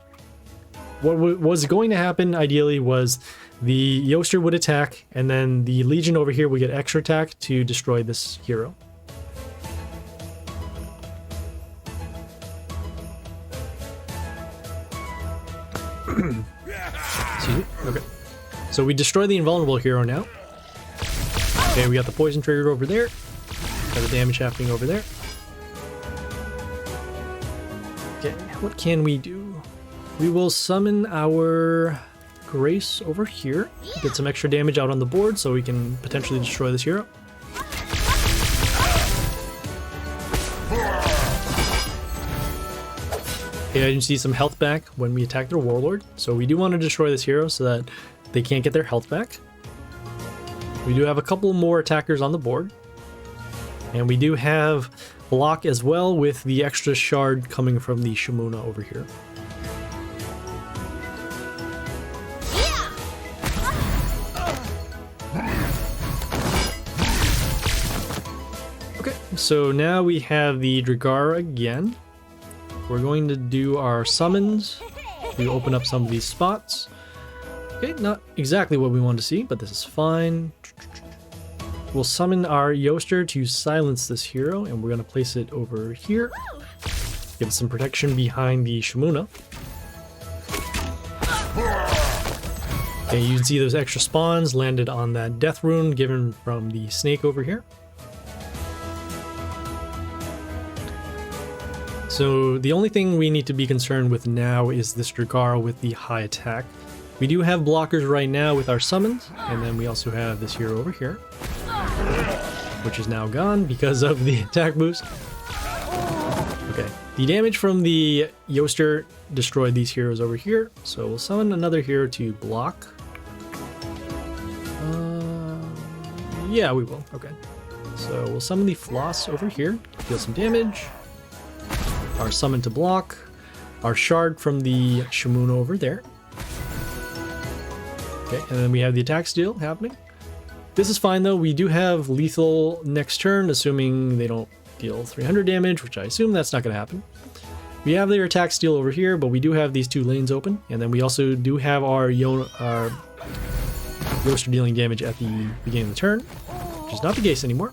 What was going to happen, ideally, was the Yoster would attack, and then the Legion over here would get extra attack to destroy this hero. Excuse me. Okay. So we destroy the invulnerable hero now. Okay, we got the poison triggered over there. Got the damage happening over there. Okay, what can we do? We will summon our Grace over here. Get some extra damage out on the board so we can potentially destroy this hero. Okay, I can see some health back when we attack their Warlord. So we do want to destroy this hero so that they can't get their health back. We do have a couple more attackers on the board. And we do have block as well with the extra shard coming from the Shamuna over here. Okay, so now we have the Dragar again. We're going to do our summons. We open up some of these spots. Okay, not exactly what we want to see, but this is fine. We'll summon our Yoster to silence this hero, and we're going to place it over here. Give it some protection behind the Shamuna. Okay, you can see those extra spawns landed on that death rune given from the snake over here. So the only thing we need to be concerned with now is this Dragar with the high attack. We do have blockers right now with our summons, and then we also have this hero over here, which is now gone because of the attack boost. Okay, the damage from the Yoster destroyed these heroes over here, so we'll summon another hero to block. Yeah, we will. Okay. So we'll summon the Floss over here, deal some damage. Our summon to block. Our shard from the Shimuna over there. Okay, and then we have the attack steal happening. This is fine though, we do have lethal next turn, assuming they don't deal 300 damage, which I assume that's not going to happen. We have their attack steal over here, but we do have these two lanes open, and then we also do have our Yoaster dealing damage at the beginning of the turn, which is not the case anymore.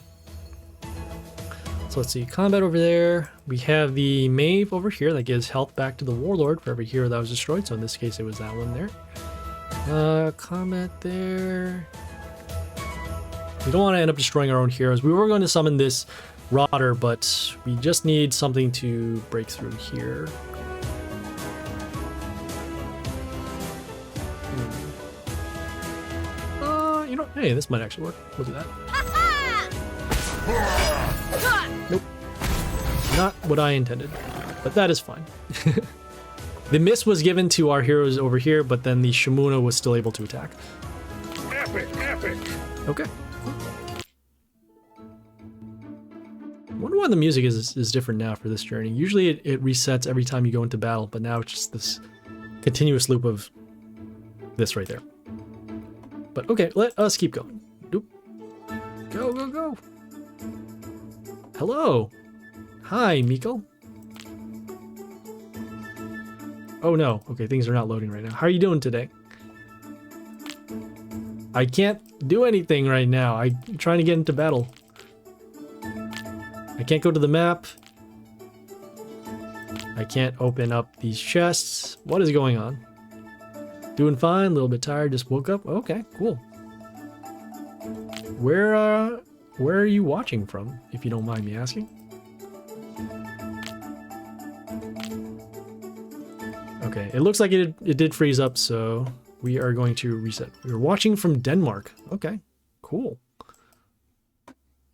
So let's see, combat over there. We have the Mave over here that gives health back to the Warlord for every hero that was destroyed, so in this case it was that one there. Combat there. We don't want to end up destroying our own heroes. We were going to summon this Rotter, but we just need something to break through here. You know, hey, this might actually work. We'll do that. Nope. Not what I intended, but that is fine. The miss was given to our heroes over here, but then the Shimuna was still able to attack. Epic, epic. Okay. I wonder why the music is different now for this journey. Usually it resets every time you go into battle, but now it's just this continuous loop of this right there. But okay, let us keep going. Doop. Go, go, go. Hello. Hi, Miko. Oh no. Okay, things are not loading right now. How are you doing today? I can't do anything right now. I'm trying to get into battle. I can't go to the map. I can't open up these chests. What is going on? Doing fine, a little bit tired, just woke up. Okay, cool. Where are you watching from, if you don't mind me asking? Okay, it looks like it did freeze up, so we are going to reset. We're watching from Denmark. Okay, cool.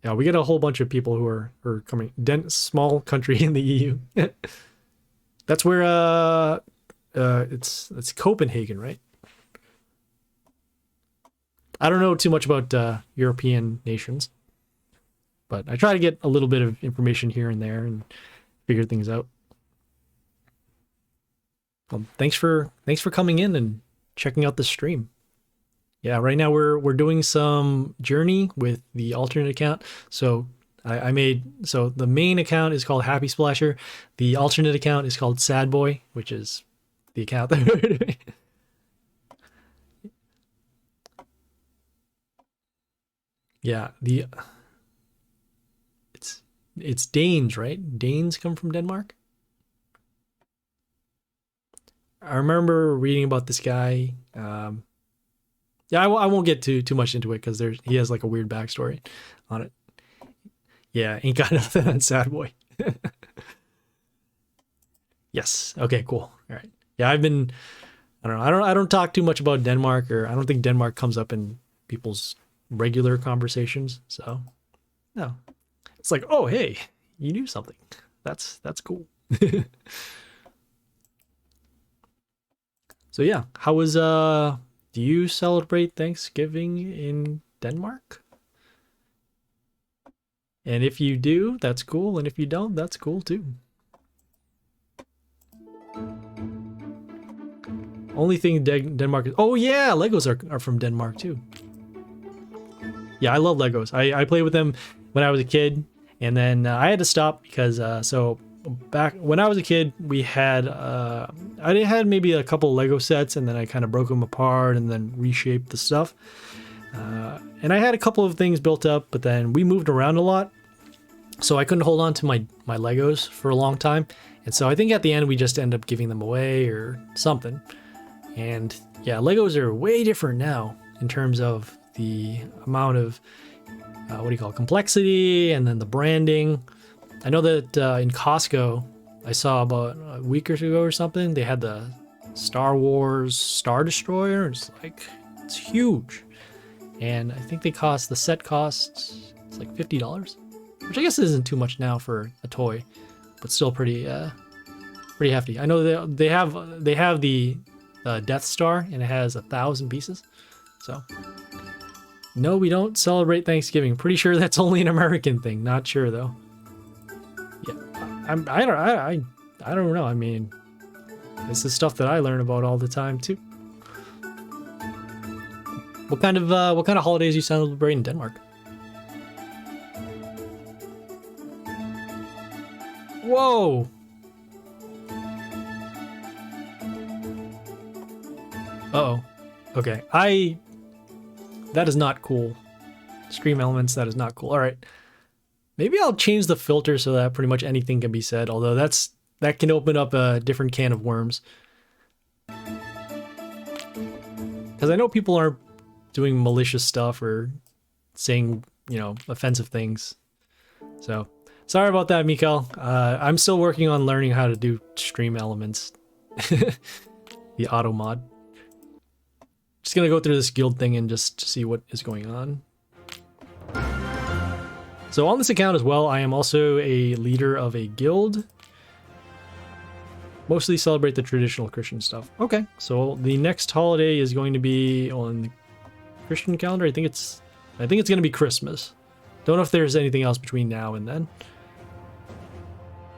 Yeah, we get a whole bunch of people who are coming. Small country in the EU. That's where it's Copenhagen, right? I don't know too much about European nations, but I try to get a little bit of information here and there and figure things out. Well, thanks for coming in and checking out the stream. Yeah, right now we're doing some journey with the alternate account. So so the main account is called Happy Splasher. The alternate account is called Sad Boy, which is the account that we're doing. Yeah, it's Danes, right? Danes come from Denmark. I remember reading about this guy. Yeah, I won't get too much into it because he has like a weird backstory on it. Yeah, ain't got nothing on Sad Boy. Yes. Okay. Cool. All right. Yeah, I don't know. I don't talk too much about Denmark, or I don't think Denmark comes up in people's regular conversations. So, no, it's like, oh hey, you knew something. That's cool. So yeah, how was do you celebrate Thanksgiving in Denmark? And if you do, that's cool. And if you don't, that's cool too. Only thing Denmark is... Oh yeah, Legos are from Denmark too. Yeah, I love Legos. I played with them when I was a kid. And then I had to stop because... so back when I was a kid, we had... I had maybe a couple Lego sets, and then I kind of broke them apart and then reshaped the stuff. And I had a couple of things built up, but then we moved around a lot. So I couldn't hold on to my Legos for a long time. And so I think at the end we just end up giving them away or something. And yeah, Legos are way different now in terms of the amount of, complexity, and then the branding. I know that in Costco, I saw about a week or two ago or something, they had the Star Wars Star Destroyer. It's huge. And I think the set costs, it's like $50, which I guess isn't too much now for a toy, but still pretty hefty. I know they have the Death Star, and it has 1,000 pieces. So No, we don't celebrate Thanksgiving. Pretty sure that's only an American thing. Not sure though. Yeah, I don't know. I mean, this is stuff that I learn about all the time too. What kind of holidays you celebrate in Denmark? Whoa! Uh-oh. Okay, that is not cool. Stream elements, that is not cool. All right. Maybe I'll change the filter so that pretty much anything can be said, although that can open up a different can of worms. Because I know people aren't doing malicious stuff or saying, you know, offensive things. So, sorry about that, Mikael. I'm still working on learning how to do stream elements. The auto mod. Just gonna go through this guild thing and just see what is going on. So on this account as well, I am also a leader of a guild. Mostly celebrate the traditional Christian stuff. Okay, so the next holiday is going to be on the Christian calendar. I think it's gonna be Christmas. Don't know if there's anything else between now and then.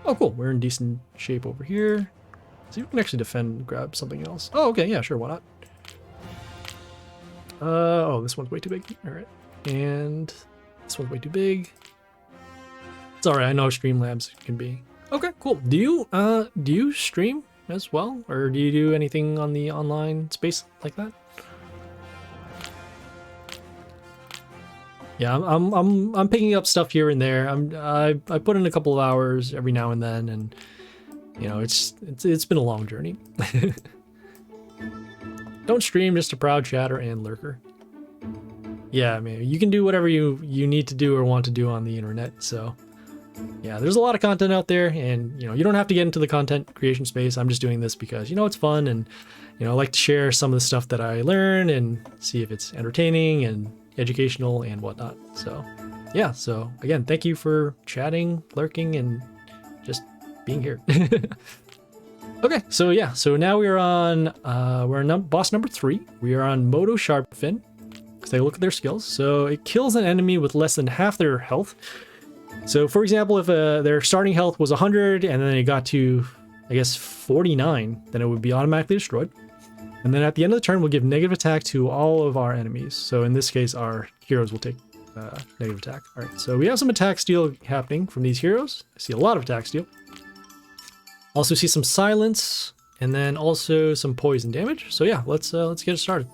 Oh, cool. We're in decent shape over here. See if we can actually defend and grab something else. Oh, okay. Yeah, sure. Why not? Oh, this one's way too big. All right. And this one's way too big. It's all right. I know Streamlabs can be. Okay, cool. Do you stream as well? Or do you do anything on the online space like that? Yeah, I'm picking up stuff here and there. I put in a couple of hours every now and then, and you know, it's been a long journey. Don't stream, just a proud chatter and lurker. Yeah, I mean, you can do whatever you need to do or want to do on the internet. So yeah, there's a lot of content out there, and you know, you don't have to get into the content creation space. I'm just doing this because, you know, it's fun, and you know, I like to share some of the stuff that I learn and see if it's entertaining and educational and whatnot. So yeah, so again, thank you for chatting, lurking, and just being here. Okay, so yeah, so now we're on boss number 3. We are on Moto Sharpfin. Let's take a look at their skills. So it kills an enemy with less than half their health. So for example, if their starting health was 100 and then it got to, I guess, 49, then it would be automatically destroyed. And then at the end of the turn, we'll give negative attack to all of our enemies. So in this case, our heroes will take negative attack. All right, so we have some attack steal happening from these heroes. I see a lot of attack steal. Also see some silence, and then also some poison damage. So yeah, let's get it started.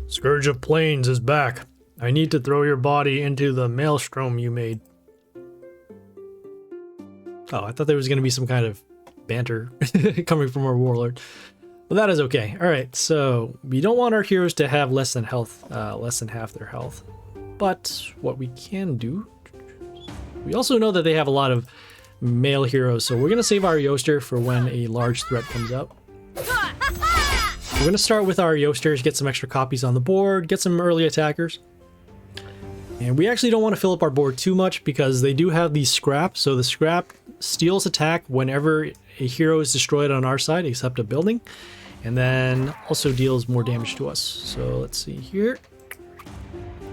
Scourge of Plains is back. I need to throw your body into the maelstrom you made. Oh, I thought there was going to be some kind of banter coming from our warlord. Well, that is okay. All right, so we don't want our heroes to have less than half their health. But what we can do, we also know that they have a lot of male heroes, so we're going to save our Yoster for when a large threat comes up. We're going to start with our Yosters, get some extra copies on the board, get some early attackers. And we actually don't want to fill up our board too much because they do have these scrap, so the scrap steals attack whenever a hero is destroyed on our side except a building, and then also deals more damage to us. So let's see here.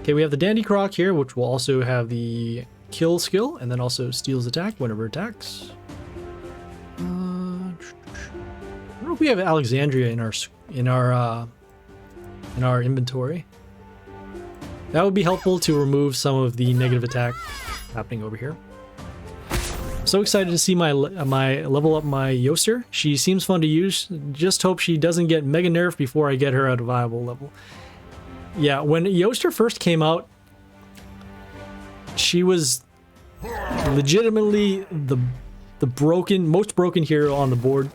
Okay, we have the Dandy Croc here, which will also have the kill skill, and then also steals attack whenever it attacks. I don't know if we have Alexandria in our inventory. That would be helpful to remove some of the negative attack happening over here. I'm so excited to see my level up my Yoster. She seems fun to use. Just hope she doesn't get mega nerfed before I get her at a viable level. Yeah, when Yoster first came out, she was legitimately the most broken hero on the board,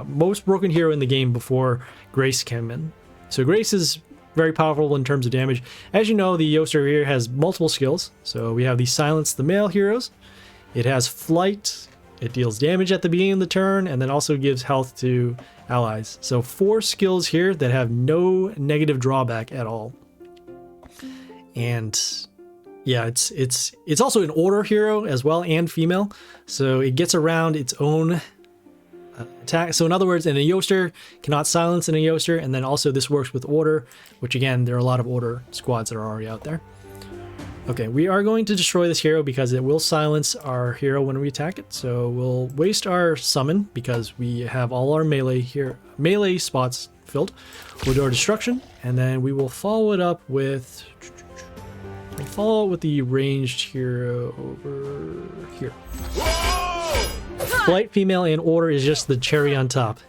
most broken hero in the game before Grace came in. So Grace is very powerful in terms of damage. As you know, the Yoster here has multiple skills. So we have the Silence the male heroes. It has Flight. It deals damage at the beginning of the turn, and then also gives health to allies. So 4 skills here that have no negative drawback at all. And yeah, it's also an order hero as well, and female, so it gets around its own attack. So in other words, an Yoster cannot silence an Yoster, and then also this works with Order, which again, there are a lot of Order squads that are already out there. Okay, we are going to destroy this hero because it will silence our hero when we attack it. So we'll waste our summon because we have all our melee spots filled. We'll do our destruction, and then we will follow it up with the ranged hero over here. Flight, female, and Order is just the cherry on top.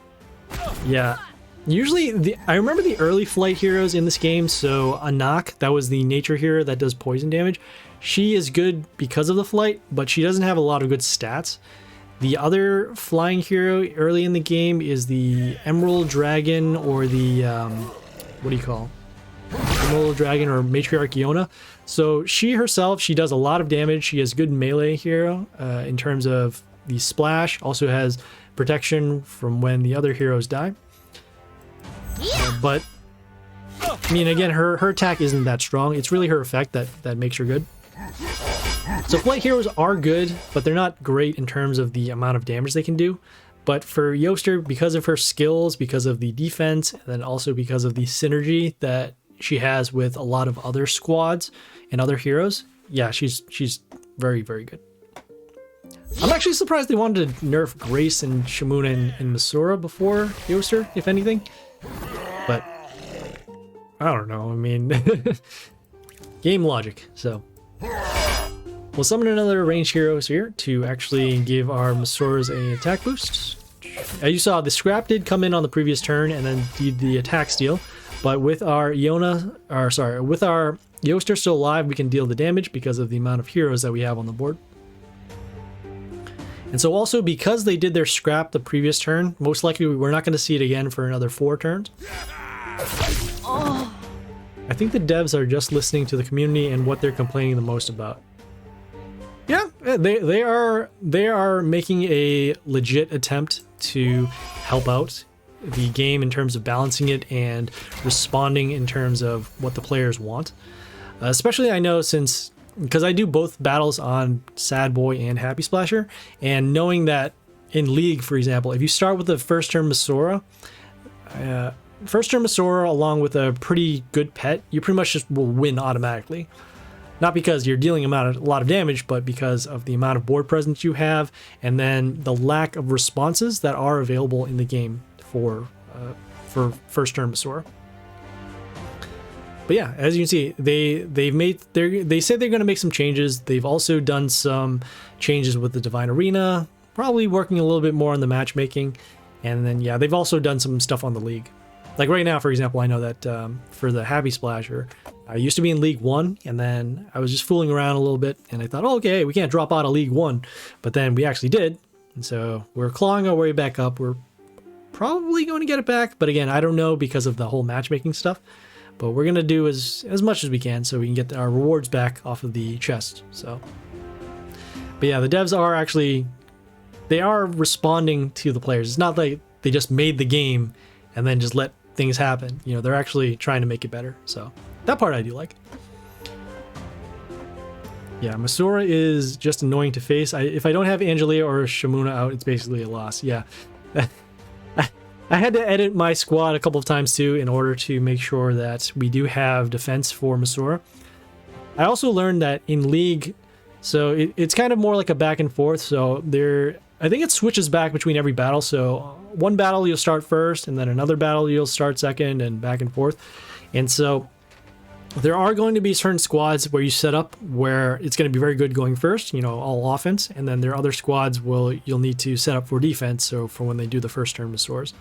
Yeah. Usually, I remember the early flight heroes in this game, so Anak, that was the nature hero that does poison damage. She is good because of the flight, but she doesn't have a lot of good stats. The other flying hero early in the game is the Emerald Dragon, or the, what do you call it? Emerald Dragon or Matriarch Iona. So she herself, she does a lot of damage. She has good melee hero in terms of the splash. Also has protection from when the other heroes die. But I mean, again, her attack isn't that strong. It's really her effect that makes her good. So flight heroes are good, but they're not great in terms of the amount of damage they can do. But for Yoster, because of her skills, because of the defense, and then also because of the synergy that she has with a lot of other squads and other heroes, yeah, she's very, very good. I'm actually surprised they wanted to nerf Grace and Shamuna and Masura before Yoster, if anything. But I don't know. I mean, game logic. So we'll summon another ranged heroes here to actually give our Masuras an attack boost. As you saw, the scrap did come in on the previous turn and then did the attack steal. But with our with our Yoster still alive, we can deal the damage because of the amount of heroes that we have on the board. And so also, because they did their scrap the previous turn, most likely we're not going to see it again for another 4 turns. I think the devs are just listening to the community and what they're complaining the most about. Yeah, they are making a legit attempt to help out the game in terms of balancing it and responding in terms of what the players want. Especially, I know, because I do both battles on Sad Boy and Happy Splasher, and knowing that in League, for example, if you start with the first turn Masura, along with a pretty good pet, you pretty much just will win automatically. Not because you're dealing a lot of damage, but because of the amount of board presence you have, and then the lack of responses that are available in the game for first turn Masura. But yeah, as you can see, they said they're going to make some changes. They've also done some changes with the Divine Arena, probably working a little bit more on the matchmaking. And then yeah, they've also done some stuff on the League. Like right now, for example, I know that for the Happy Splasher, I used to be in League 1, and then I was just fooling around a little bit, and I thought, oh, okay, we can't drop out of League 1. But then we actually did, and so we're clawing our way back up. We're probably going to get it back, but again, I don't know because of the whole matchmaking stuff. But we're going to do as much as we can so we can get our rewards back off of the chest. So, but yeah, the devs are responding to the players. It's not like they just made the game and then just let things happen. You know, they're actually trying to make it better. So that part I do like. Yeah, Masura is just annoying to face. If I don't have Angelia or Shamuna out, it's basically a loss. Yeah. I had to edit my squad a couple of times too in order to make sure that we do have defense for Masura. I also learned that in League, so it's kind of more like a back and forth. So I think it switches back between every battle. So one battle you'll start first, and then another battle you'll start second, and back and forth. And so there are going to be certain squads where you set up where it's going to be very good going first, you know, all offense, and then there are other squads you'll need to set up for defense. So for when they do the first turn Masuras.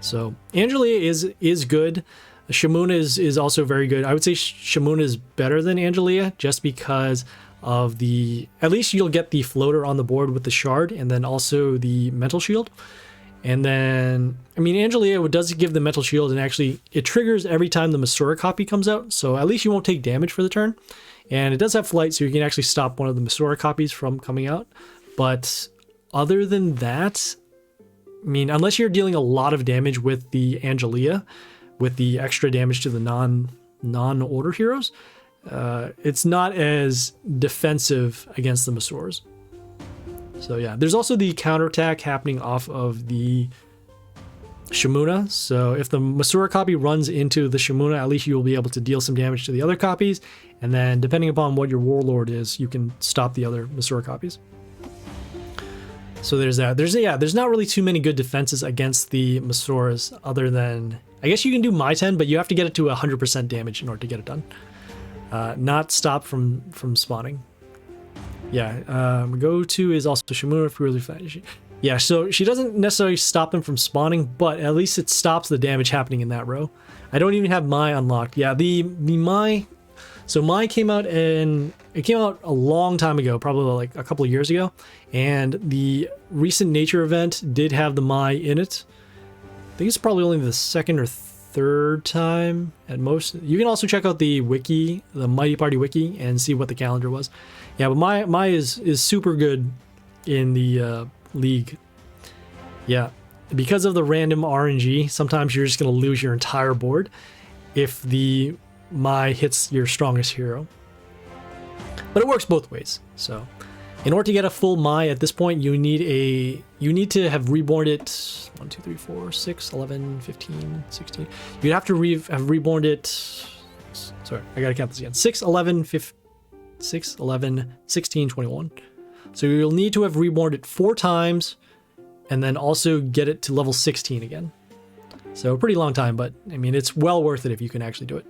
So Angelia is good. Shamuna is also very good. I would say Shamuna is better than Angelia just because of at least you'll get the floater on the board with the shard, and then also the mental shield. And then, I mean, Angelia does give the mental shield, and actually it triggers every time the Masura copy comes out. So at least you won't take damage for the turn. And it does have flight, so you can actually stop one of the Masura copies from coming out. But other than that, I mean, unless you're dealing a lot of damage with the Angelia, with the extra damage to the non-order heroes, it's not as defensive against the Masuras. So yeah, there's also the counterattack happening off of the Shimuna. So if the Masura copy runs into the Shimuna, at least you'll be able to deal some damage to the other copies. And then depending upon what your Warlord is, you can stop the other Masura copies. So there's that. There's not really too many good defenses against the Masuras other than, I guess you can do My 10, but you have to get it to 100% damage in order to get it done. Not stop from spawning. Yeah, go-to is also Shimuna for really fast. Yeah, so she doesn't necessarily stop them from spawning, but at least it stops the damage happening in that row. I don't even have Mai unlocked. Yeah, the Mai... So Mai came out a long time ago, probably like a couple of years ago, and the recent nature event did have the Mai in it. I think it's probably only the second or third time at most. You can also check out the wiki, the Mighty Party wiki, and see what the calendar was. Yeah, but Mai is super good in the league. Yeah, because of the random RNG, sometimes you're just going to lose your entire board if the Mai hits your strongest hero. But it works both ways. So in order to get a full Mai at this point, you need to have reborn it 1, 2, 3, 4, 6, 11, 15, 16. You'd have to have reborn it. Sorry, I gotta count this again. 6, 11, 16, 21. So you'll need to have reborn it 4 times and then also get it to level 16 again. So a pretty long time, but I mean, it's well worth it if you can actually do it.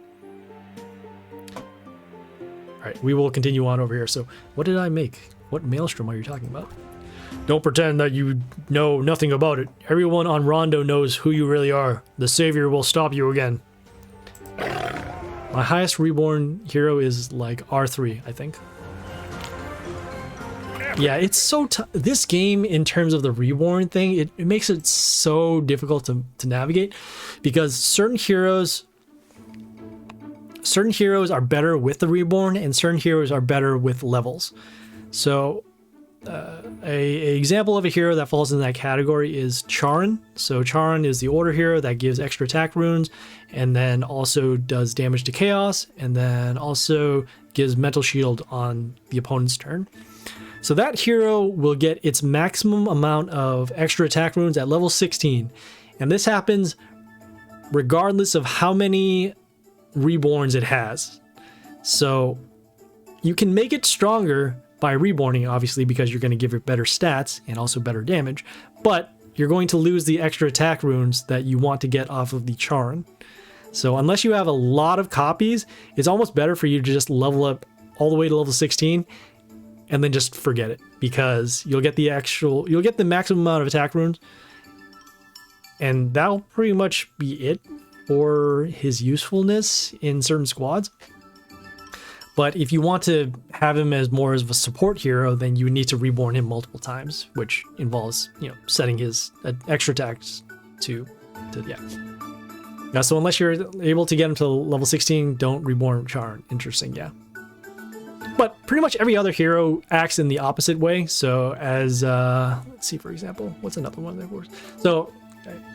All right, we will continue on over here. So what did I make? What maelstrom are you talking about? Don't pretend that you know nothing about it. Everyone on Rondo knows who you really are. The savior will stop you again. My highest reborn hero is like R3, I think. Yeah, it's so this game, in terms of the reborn thing, it makes it so difficult to navigate, because certain heroes are better with the reborn and certain heroes are better with levels. So a example of a hero that falls in that category is Charon. So Charon is the order hero that gives extra attack runes and then also does damage to chaos and then also gives mental shield on the opponent's turn. So that hero will get its maximum amount of extra attack runes at level 16. And this happens regardless of how many reborns it has. So you can make it stronger by reborning, obviously, because you're going to give it better stats and also better damage, but you're going to lose the extra attack runes that you want to get off of the Charon. So unless you have a lot of copies, it's almost better for you to just level up all the way to level 16 and then just forget it, because you'll get the maximum amount of attack runes, and that'll pretty much be it for his usefulness in certain squads. But if you want to have him as more of a support hero, then you need to reborn him multiple times, which involves, setting his extra attacks to yeah. So unless you're able to get him to level 16, don't reborn Charon. Interesting, yeah. But pretty much every other hero acts in the opposite way. So as let's see, for example, what's another one that works? So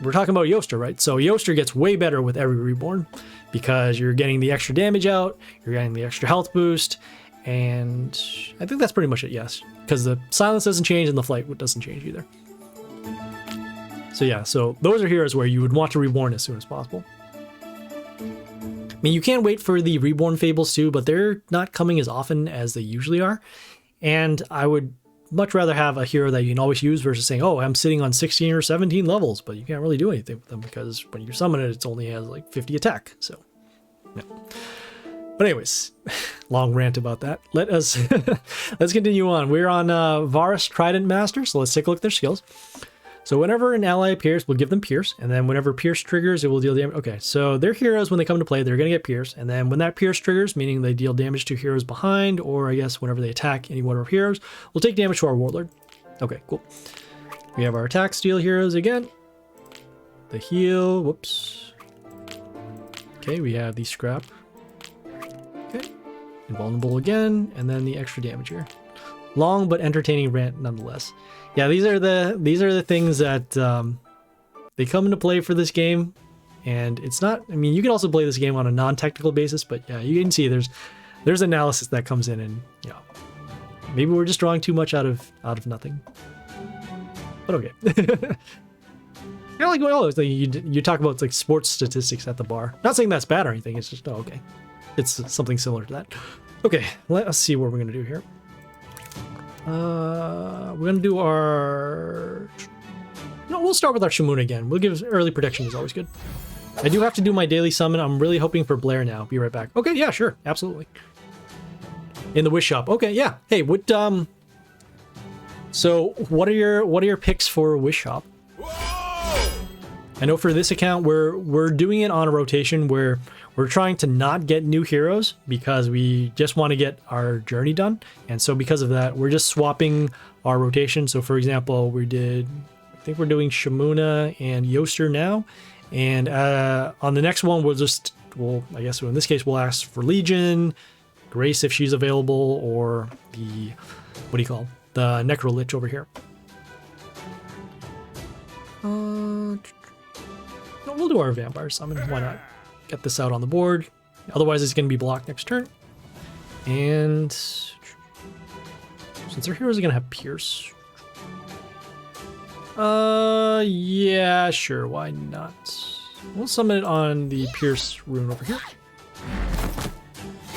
we're talking about Yoster, right? So Yoster gets way better with every reborn because you're getting the extra damage out, you're getting the extra health boost, and I think that's pretty much it, yes. Because the silence doesn't change and the flight doesn't change either. So yeah, so those are heroes where you would want to reborn as soon as possible. I mean, you can wait for the reborn fables too, but they're not coming as often as they usually are. And I would much rather have a hero that you can always use versus saying, oh, I'm sitting on 16 or 17 levels, but you can't really do anything with them because when you summon it, it only has like 50 attack. So, yeah. But anyways, long rant about that. Let's continue on. We're on Varas Trident Master, so let's take a look at their skills. So whenever an ally appears, we'll give them Pierce, and then whenever Pierce triggers, it will deal damage. Okay, so their heroes, when they come to play, they're going to get Pierce, and then when that Pierce triggers, meaning they deal damage to heroes behind, or I guess whenever they attack any one of our heroes, we'll take damage to our Warlord. Okay, cool. We have our attack steal heroes again. The heal, whoops. Okay, we have the scrap. Okay, invulnerable again, and then the extra damage here. Long but entertaining rant nonetheless. Yeah, these are the things that they come into play for this game, and it's not. I mean, you can also play this game on a non-technical basis, but yeah, you can see there's analysis that comes in, and Maybe we're just drawing too much out of nothing. But okay. You know, like, well, you talk about like sports statistics at the bar. Not saying that's bad or anything. It's just, oh, okay. It's something similar to that. Okay, let's see what we're gonna do here. We're gonna do our... No, we'll start with our Shamuna again. We'll give early protection is always good. I do have to do my daily summon. I'm really hoping for Blair now. Be right back. Okay, yeah, sure, absolutely. In the wish shop. Okay, yeah. Hey, what so what are your picks for wish shop? I know for this account we're doing it on a rotation where we're trying to not get new heroes because we just want to get our journey done. And so because of that, we're just swapping our rotation. So for example, I think we're doing Shamuna and Yoster now. And on the next one, I guess in this case, we'll ask for Legion, Grace if she's available, or the, what do you call it? The Necro Lich over here. No, we'll do our Vampire Summon. Why not? Get this out on the board. Otherwise, it's going to be blocked next turn. And since our heroes are going to have Pierce. Yeah, sure. Why not? We'll summon it on the Pierce rune over here.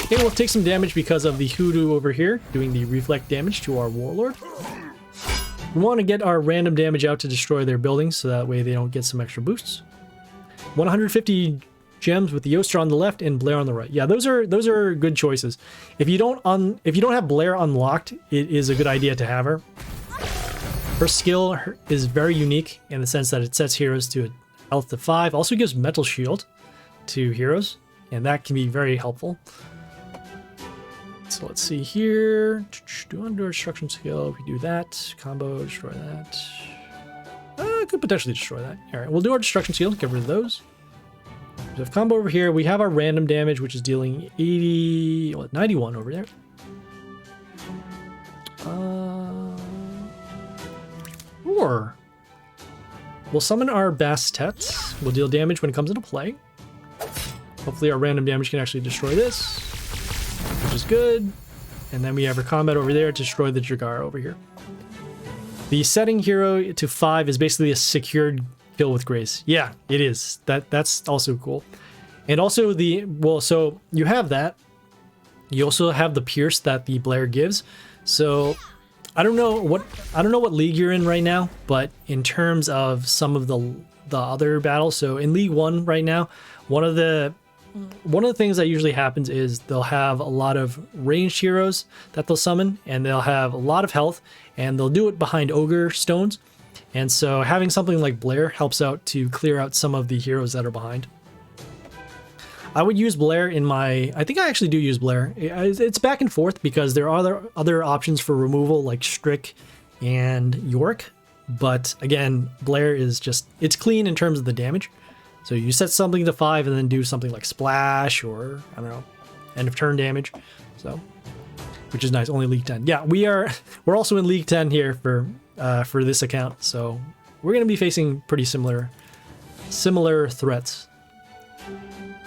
Okay, we'll take some damage because of the Hoodoo over here, doing the reflect damage to our Warlord. We want to get our random damage out to destroy their buildings, so that way they don't get some extra boosts. 150 gems with the Yoster on the left and Blair on the right. Yeah, those are good choices. If you don't have Blair unlocked, it is a good idea to have her. Her skill is very unique in the sense that it sets heroes to health to 5. Also gives Metal Shield to heroes, and that can be very helpful. So let's see here. Do under destruction skill. If we do that, combo, destroy that. Could potentially destroy that. All right, we'll do our destruction skill. Get rid of those. We have combo over here. We have our random damage, which is dealing 91 over there. Or we'll summon our Bastet. We'll deal damage when it comes into play. Hopefully our random damage can actually destroy this, which is good. And then we have our combat over there to destroy the Jagara over here. The setting hero to 5 is basically a secured kill with Grace. Yeah, it is. That's also cool. And also so you have that. You also have the Pierce that the Blair gives. So I don't know what league you're in right now, but in terms of some of the other battles, so in League 1 right now, one of the things that usually happens is they'll have a lot of ranged heroes that they'll summon, and they'll have a lot of health, and they'll do it behind ogre stones. And so having something like Blair helps out to clear out some of the heroes that are behind. I would use Blair in my... I think I actually do use Blair. It's back and forth because there are other options for removal like Strick and York. But again, Blair is just... It's clean in terms of the damage. So you set something to 5 and then do something like Splash or, I don't know, end of turn damage. So, which is nice. Only League 10. Yeah, we're also in League 10 here for this account. So we're going to be facing pretty similar threats.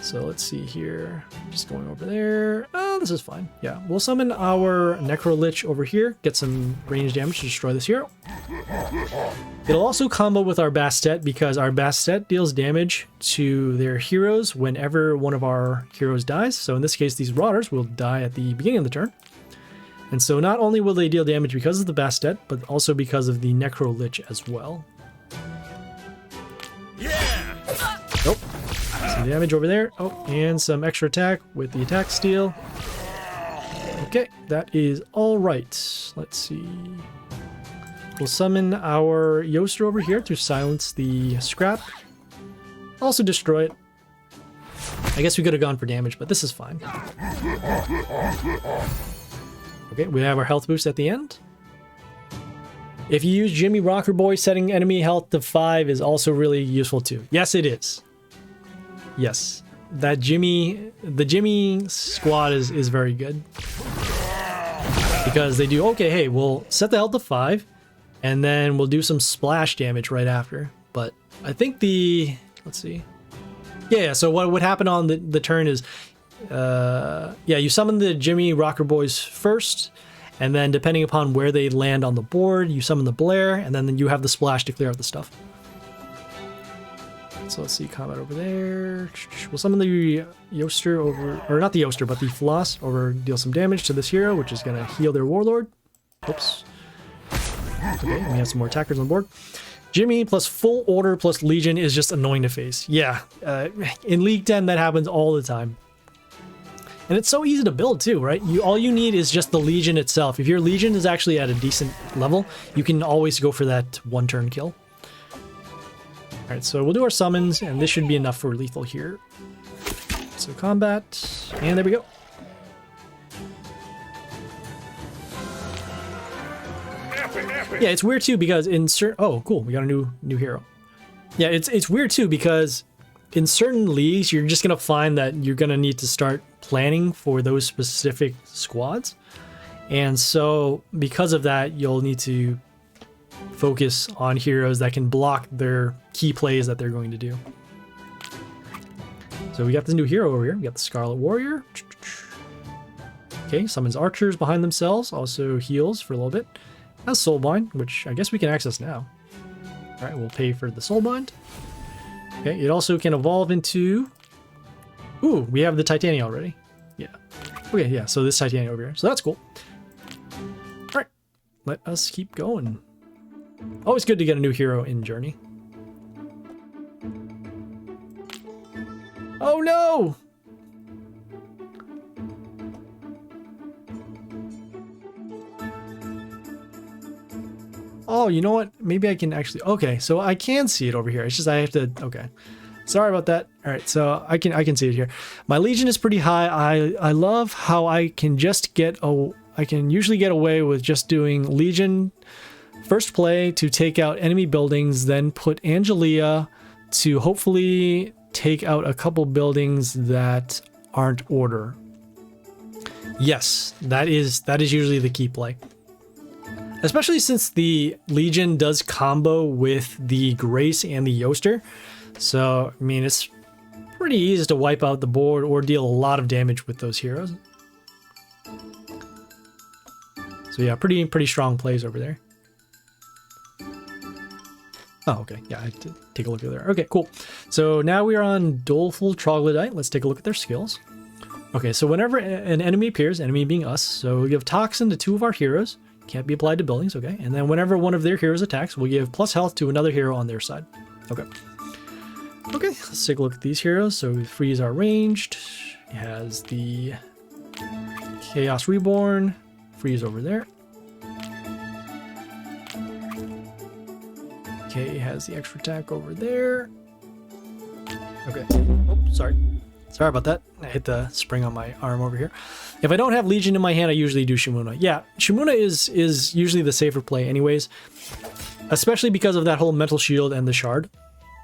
So let's see here. Just going over there. Oh, this is fine. Yeah, we'll summon our Necro Lich over here. Get some range damage to destroy this hero. It'll also combo with our Bastet because our Bastet deals damage to their heroes whenever one of our heroes dies. So in this case, these Rotters will die at the beginning of the turn. And so not only will they deal damage because of the Bastet, but also because of the Necro Lich as well. Yeah! Nope. Some damage over there. Oh, and some extra attack with the attack steal. Okay, that is all right. Let's see. We'll summon our Yoster over here to silence the scrap. Also destroy it. I guess we could have gone for damage, but this is fine. Okay, we have our health boost at the end. If you use Jimmy Rocker Boy, setting enemy health to 5 is also really useful too. Yes, it is. Yes, the Jimmy squad is very good. Because they do, okay, hey, we'll set the health to 5, and then we'll do some splash damage right after. But I think let's see. Yeah, so what would happen on the turn is, yeah, you summon the Jimmy Rocker Boys first, And then depending upon where they land on the board, you summon the Blare, and then you have the splash to clear out the stuff. So let's see, combat over there. We'll summon the Yoster over, or not the Yoster, but the Floss over, deal some damage to this hero, which is going to heal their Warlord. Oops. Okay, we have some more attackers on board. Jimmy plus full order plus Legion is just annoying to face. Yeah, in League 10 that happens all the time. And it's so easy to build too, right? All you need is just the Legion itself. If your Legion is actually at a decent level, you can always go for that one-turn kill. Alright, so we'll do our summons, and this should be enough for lethal here. So combat, and there we go. Yeah, it's weird too because in certain... Oh, cool, we got a new hero. Yeah, it's weird too because in certain leagues, you're just going to find that you're going to need to start planning for those specific squads. And so because of that, you'll need to focus on heroes that can block their key plays that they're going to do. So we got this new hero over here. We got the Scarlet Warrior. Okay, summons archers behind themselves. Also heals for a little bit. Has Soulbind, which I guess we can access now. Alright, we'll pay for the Soulbind. Okay, it also can evolve into... Ooh, we have the Titania already. Yeah. Okay, yeah, so this Titania over here. So that's cool. Alright, let us keep going. Always good to get a new hero in Journey. Oh no! Oh, you know what? Maybe I can actually... Okay, so I can see it over here. It's just I have to... Okay. Sorry about that. All right, so I can see it here. My Legion is pretty high. I love how I can just get... I can usually get away with just doing Legion first play to take out enemy buildings, then put Angelia to hopefully take out a couple buildings that aren't order. Yes, that is usually the key play. Especially since the Legion does combo with the Grace and the Yoster. So, I mean, it's pretty easy to wipe out the board or deal a lot of damage with those heroes. So yeah, pretty strong plays over there. Oh, okay. Yeah, I did take a look at there. Okay, cool. So now we are on Doleful Troglodyte. Let's take a look at their skills. Okay, so whenever an enemy appears, enemy being us, so we give Toxin to 2 of our heroes. Can't be applied to buildings, okay? And then whenever one of their heroes attacks, we'll give plus health to another hero on their side. Okay. Okay, let's take a look at these heroes. So Freeze are ranged. It has the Chaos Reborn. Freeze over there. Okay, it has the extra attack over there. Okay. Oh, sorry. Sorry about that. I hit the spring on my arm over here. If I don't have Legion in my hand, I usually do Shimuna. Yeah, Shimuna is usually the safer play anyways. Especially because of that whole Mental Shield and the Shard.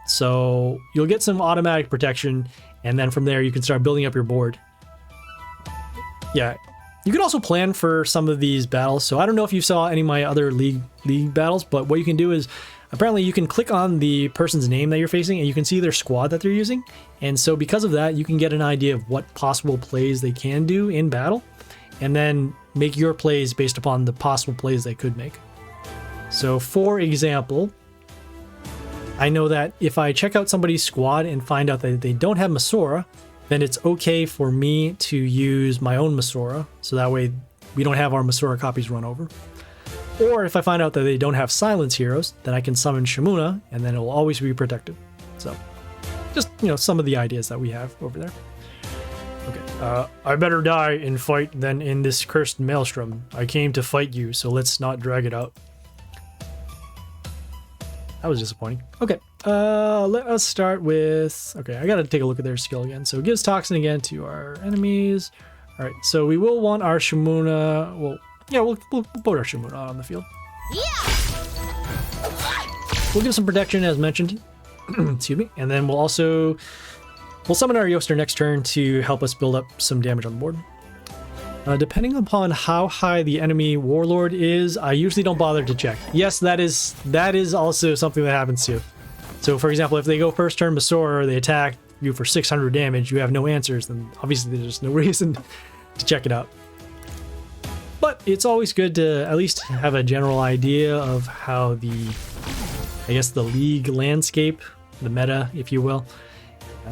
So you'll get some automatic protection, and then from there you can start building up your board. Yeah, you can also plan for some of these battles. So I don't know if you saw any of my other league battles, but what you can do is apparently you can click on the person's name that you're facing and you can see their squad that they're using. And so because of that, you can get an idea of what possible plays they can do in battle and then make your plays based upon the possible plays they could make. So for example, I know that if I check out somebody's squad and find out that they don't have Masora, then it's okay for me to use my own Masora. So that way we don't have our Masora copies run over. Or if I find out that they don't have silence heroes, then I can summon Shimuna, and then it will always be protected. So, just, you know, some of the ideas that we have over there. Okay, I better die in fight than in this cursed maelstrom. I came to fight you, so let's not drag it out. That was disappointing. Okay, let us start with... Okay, I gotta take a look at their skill again. So it gives Toxin again to our enemies. Alright, so we will want our Shimuna... Well, yeah, we'll put our Shimuna out on the field. Yeah. We'll give some protection as mentioned. Excuse me. And then we'll summon our Yoster next turn to help us build up some damage on the board. Depending upon how high the enemy warlord is, I usually don't bother to check. Yes, that is also something that happens too. So for example, if they go first turn Masora, they attack you for 600 damage, you have no answers, then obviously there's no reason to check it out. But it's always good to at least have a general idea of how the, I guess, the league landscape, the meta, if you will,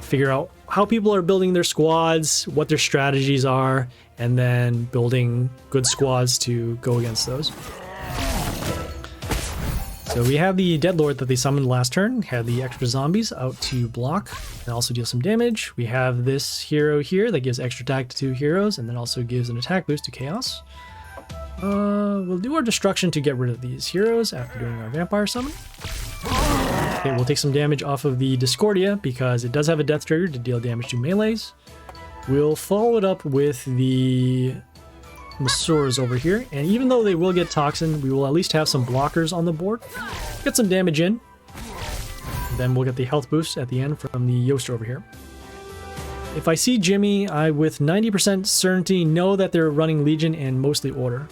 figure out how people are building their squads, what their strategies are, and then building good squads to go against those. So we have the Deadlord that they summoned last turn, had the extra zombies out to block and also deal some damage. We have this hero here that gives extra attack to 2 heroes and then also gives an attack boost to Chaos. We'll do our destruction to get rid of these heroes after doing our vampire summon. Okay, we'll take some damage off of the Discordia because it does have a death trigger to deal damage to melees. We'll follow it up with the Masaurs over here, and even though they will get Toxin, we will at least have some blockers on the board. Get some damage in. Then we'll get the health boost at the end from the Yoster over here. If I see Jimmy, I with 90% certainty know that they're running Legion and mostly Order.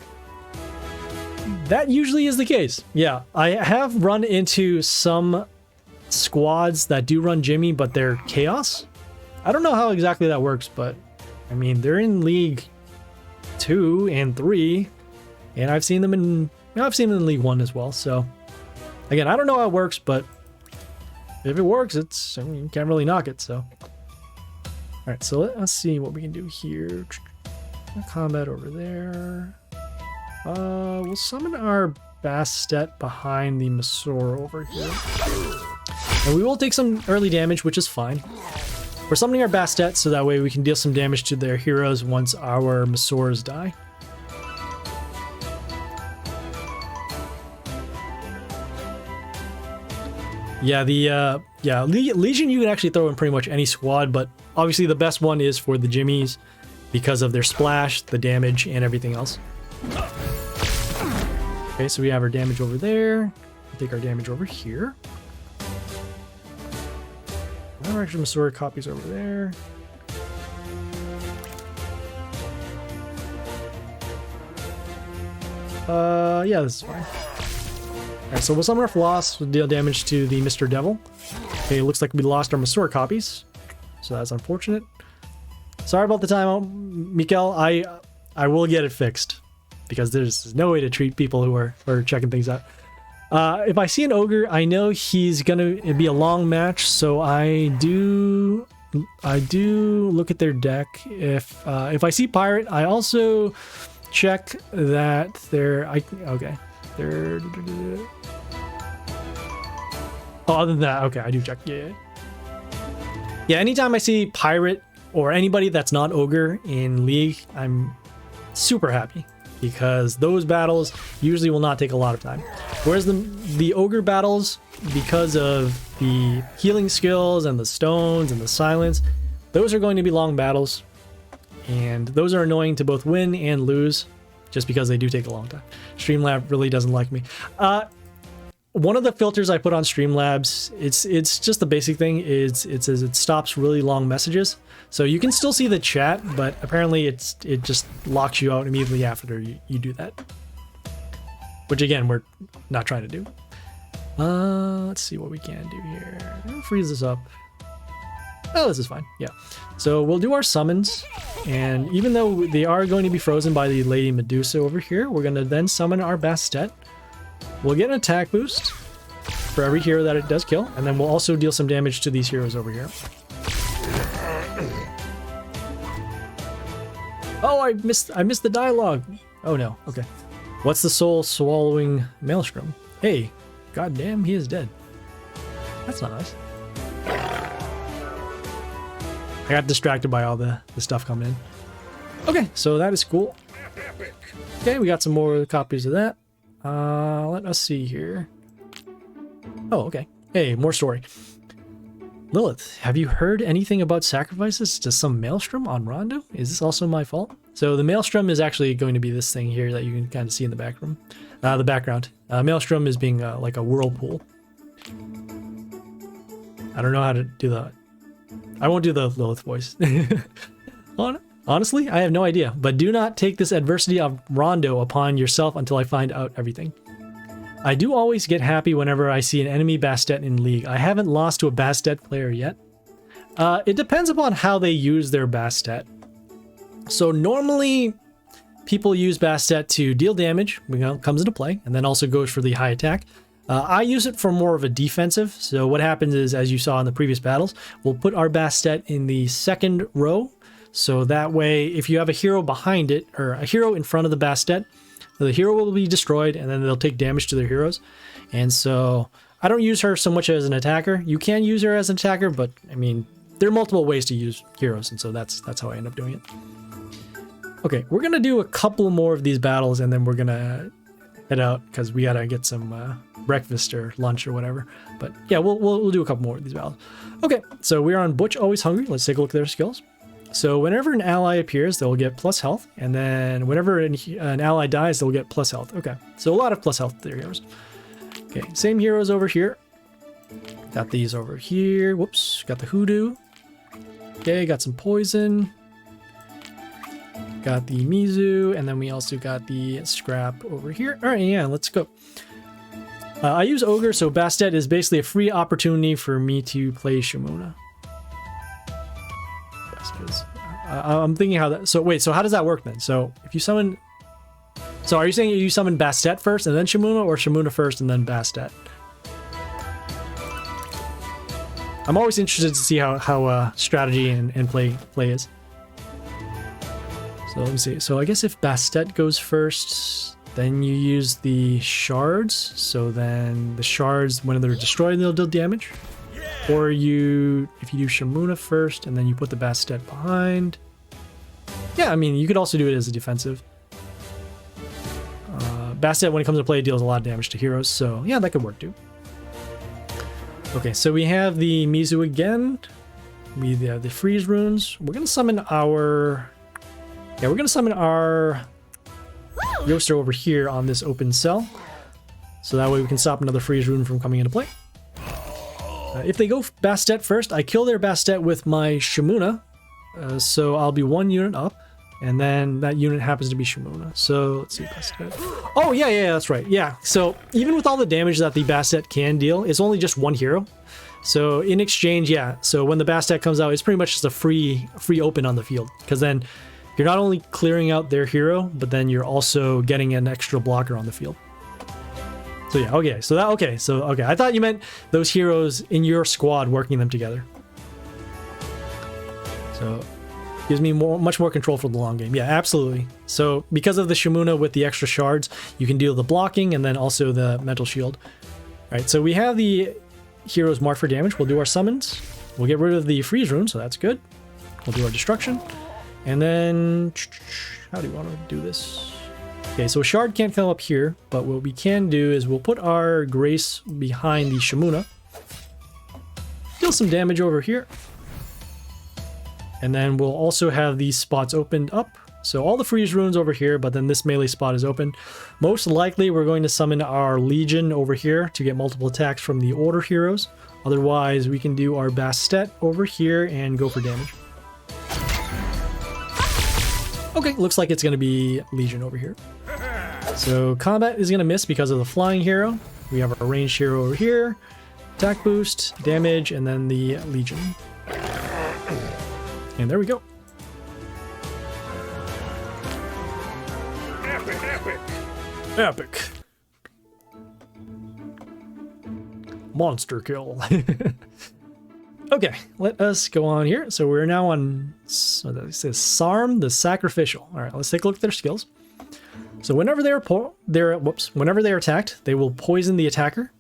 That usually is the case. Yeah, I have run into some squads that do run Jimmy, but they're Chaos. I don't know how exactly that works, but I mean, they're in League 2 and 3, and I've seen them in League 1 as well. So again, I don't know how it works, but if it works, I mean, you can't really knock it. So all right, so let's see what we can do here. Combat over there. We'll summon our Bastet behind the Masaur over here, and we will take some early damage, which is fine. We're summoning our Bastet so that way we can deal some damage to their heroes once our Masaurs die. Yeah, Legion you can actually throw in pretty much any squad, but obviously the best one is for the Jimmies because of their splash, the damage, and everything else. Okay, so we have our damage over there. We'll take our damage over here. Our extra Masaur copies over there. Yeah, this is fine. Alright, so we'll summon our Floss, we'll deal damage to the Mr. Devil. Okay, it looks like we lost our Masaur copies, so that's unfortunate. Sorry about the timeout, Mikkel. I will get it fixed, because there's no way to treat people who are checking things out. If I see an ogre, I know he's gonna be a long match, so I do look at their deck. If I see pirate, I also check that they're okay. They're other than that, okay, I do check. Yeah. Anytime I see pirate or anybody that's not ogre in League, I'm super happy, because those battles usually will not take a lot of time. Whereas the ogre battles, because of the healing skills and the stones and the silence, those are going to be long battles. And those are annoying to both win and lose, just because they do take a long time. Streamlab really doesn't like me. One of the filters I put on Streamlabs, it's just the basic thing, is it says it stops really long messages. So you can still see the chat, but apparently it just locks you out immediately after you do that. Which again, we're not trying to do. Let's see what we can do here. Freeze this up. Oh, this is fine. Yeah. So we'll do our summons, and even though they are going to be frozen by the Lady Medusa over here, we're going to then summon our Bastet. We'll get an attack boost for every hero that it does kill, and then we'll also deal some damage to these heroes over here. Oh, I missed the dialogue. Oh no. Okay. What's the soul swallowing maelstrom? Hey, goddamn, he is dead. That's not nice. I got distracted by all the stuff coming in. Okay, so that is cool. Okay, we got some more copies of that. Let us see here. Oh, okay. Hey, more story. Lilith, have you heard anything about sacrifices to some maelstrom on Rondo? Is this also my fault? So the maelstrom is actually going to be this thing here that you can kind of see in the background. Maelstrom is being like a whirlpool. I don't know how to do that. I won't do the Lilith voice. Honestly, I have no idea, but do not take this adversity of Rondo upon yourself until I find out everything. I do always get happy whenever I see an enemy Bastet in League. I haven't lost to a Bastet player yet. It depends upon how they use their Bastet. So normally, people use Bastet to deal damage, comes into play, and then also goes for the high attack. I use it for more of a defensive. So what happens is, as you saw in the previous battles, we'll put our Bastet in the second row. So that way, if you have a hero behind it, or a hero in front of the Bastet, the hero will be destroyed, and then they'll take damage to their heroes. And so I don't use her so much as an attacker. You can use her as an attacker, but I mean, there are multiple ways to use heroes, and so that's how I end up doing it. Okay, we're gonna do a couple more of these battles, and then we're gonna head out because we gotta get some breakfast or lunch or whatever. But yeah, we'll do a couple more of these battles. Okay, so we're on Butch Always Hungry. Let's take a look at their skills. So whenever an ally appears, they'll get plus health, and then whenever an ally dies, they'll get plus health. Okay, so a lot of plus health to their heroes. Okay, same heroes over here. Got these over here. Whoops, got the hoodoo. Okay, got some poison. Got the Mizu, and then we also got the scrap over here. All right, yeah, let's go. I use Ogre, so Bastet is basically a free opportunity for me to play Shimuna. I'm thinking how that... So wait, so how does that work then? So if you summon... So are you saying you summon Bastet first and then Shimuna, or Shimuna first and then Bastet? I'm always interested to see how strategy and play is. So let me see. So I guess if Bastet goes first, then you use the shards. So then the shards, when they're destroyed, they'll deal damage. Or if you do Shimuna first and then you put the Bastet behind. Yeah, I mean, you could also do it as a defensive. Bastet, when it comes to play, deals a lot of damage to heroes. So yeah, that could work too. Okay, so we have the Mizu again. We have the freeze runes. We're gonna summon our... Yeah, we're gonna summon our Yoster over here on this open cell. So that way we can stop another freeze rune from coming into play. If they go Bastet first, I kill their Bastet with my Shimuna. So I'll be 1 unit up. And then that unit happens to be Shimuna. So let's see, Bastet. Oh, yeah, that's right. Yeah, so even with all the damage that the Bastet can deal, it's only just 1 hero. So in exchange, yeah. So when the Bastet comes out, it's pretty much just a free open on the field. Because then you're not only clearing out their hero, but then you're also getting an extra blocker on the field. So yeah, okay. So I thought you meant those heroes in your squad working them together. So gives me much more control for the long game. Yeah, absolutely. So because of the Shimuna with the extra shards, you can deal the blocking and then also the mental shield. All right, so we have the heroes marked for damage. We'll do our summons. We'll get rid of the freeze rune, so that's good. We'll do our destruction. And then, how do you want to do this? Okay, so a shard can't come up here, but what we can do is we'll put our Grace behind the Shimuna. Deal some damage over here. And then we'll also have these spots opened up. So all the freeze runes over here, but then this melee spot is open. Most likely we're going to summon our Legion over here to get multiple attacks from the Order heroes. Otherwise, we can do our Bastet over here and go for damage. Okay, looks like it's going to be Legion over here. So combat is going to miss because of the flying hero. We have our ranged hero over here. Attack boost, damage, and then the Legion. And there we go. Epic. Monster kill. Okay, let us go on here. So we're now on, so that says Sarm, the Sacrificial. All right, let's take a look at their skills. So whenever whenever they're attacked, they will poison the attacker.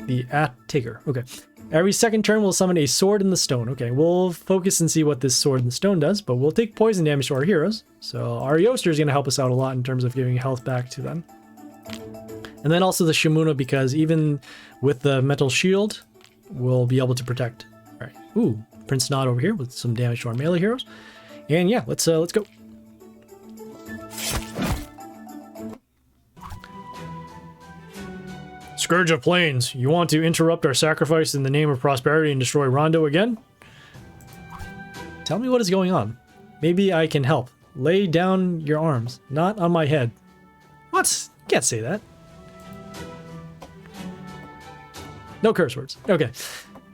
The taker. Okay. Every second turn, we'll summon a sword in the stone. Okay, we'll focus and see what this sword in the stone does, but we'll take poison damage to our heroes. So our Yoster is going to help us out a lot in terms of giving health back to them. And then also the Shimuna, because even with the metal shield, we'll be able to protect. All right. Ooh, Prince Nod over here with some damage to our melee heroes. And yeah, let's go. Scourge of Plains, you want to interrupt our sacrifice in the name of prosperity and destroy Rondo again? Tell me what is going on. Maybe I can help. Lay down your arms, not on my head. What? You can't say that. No curse words. Okay.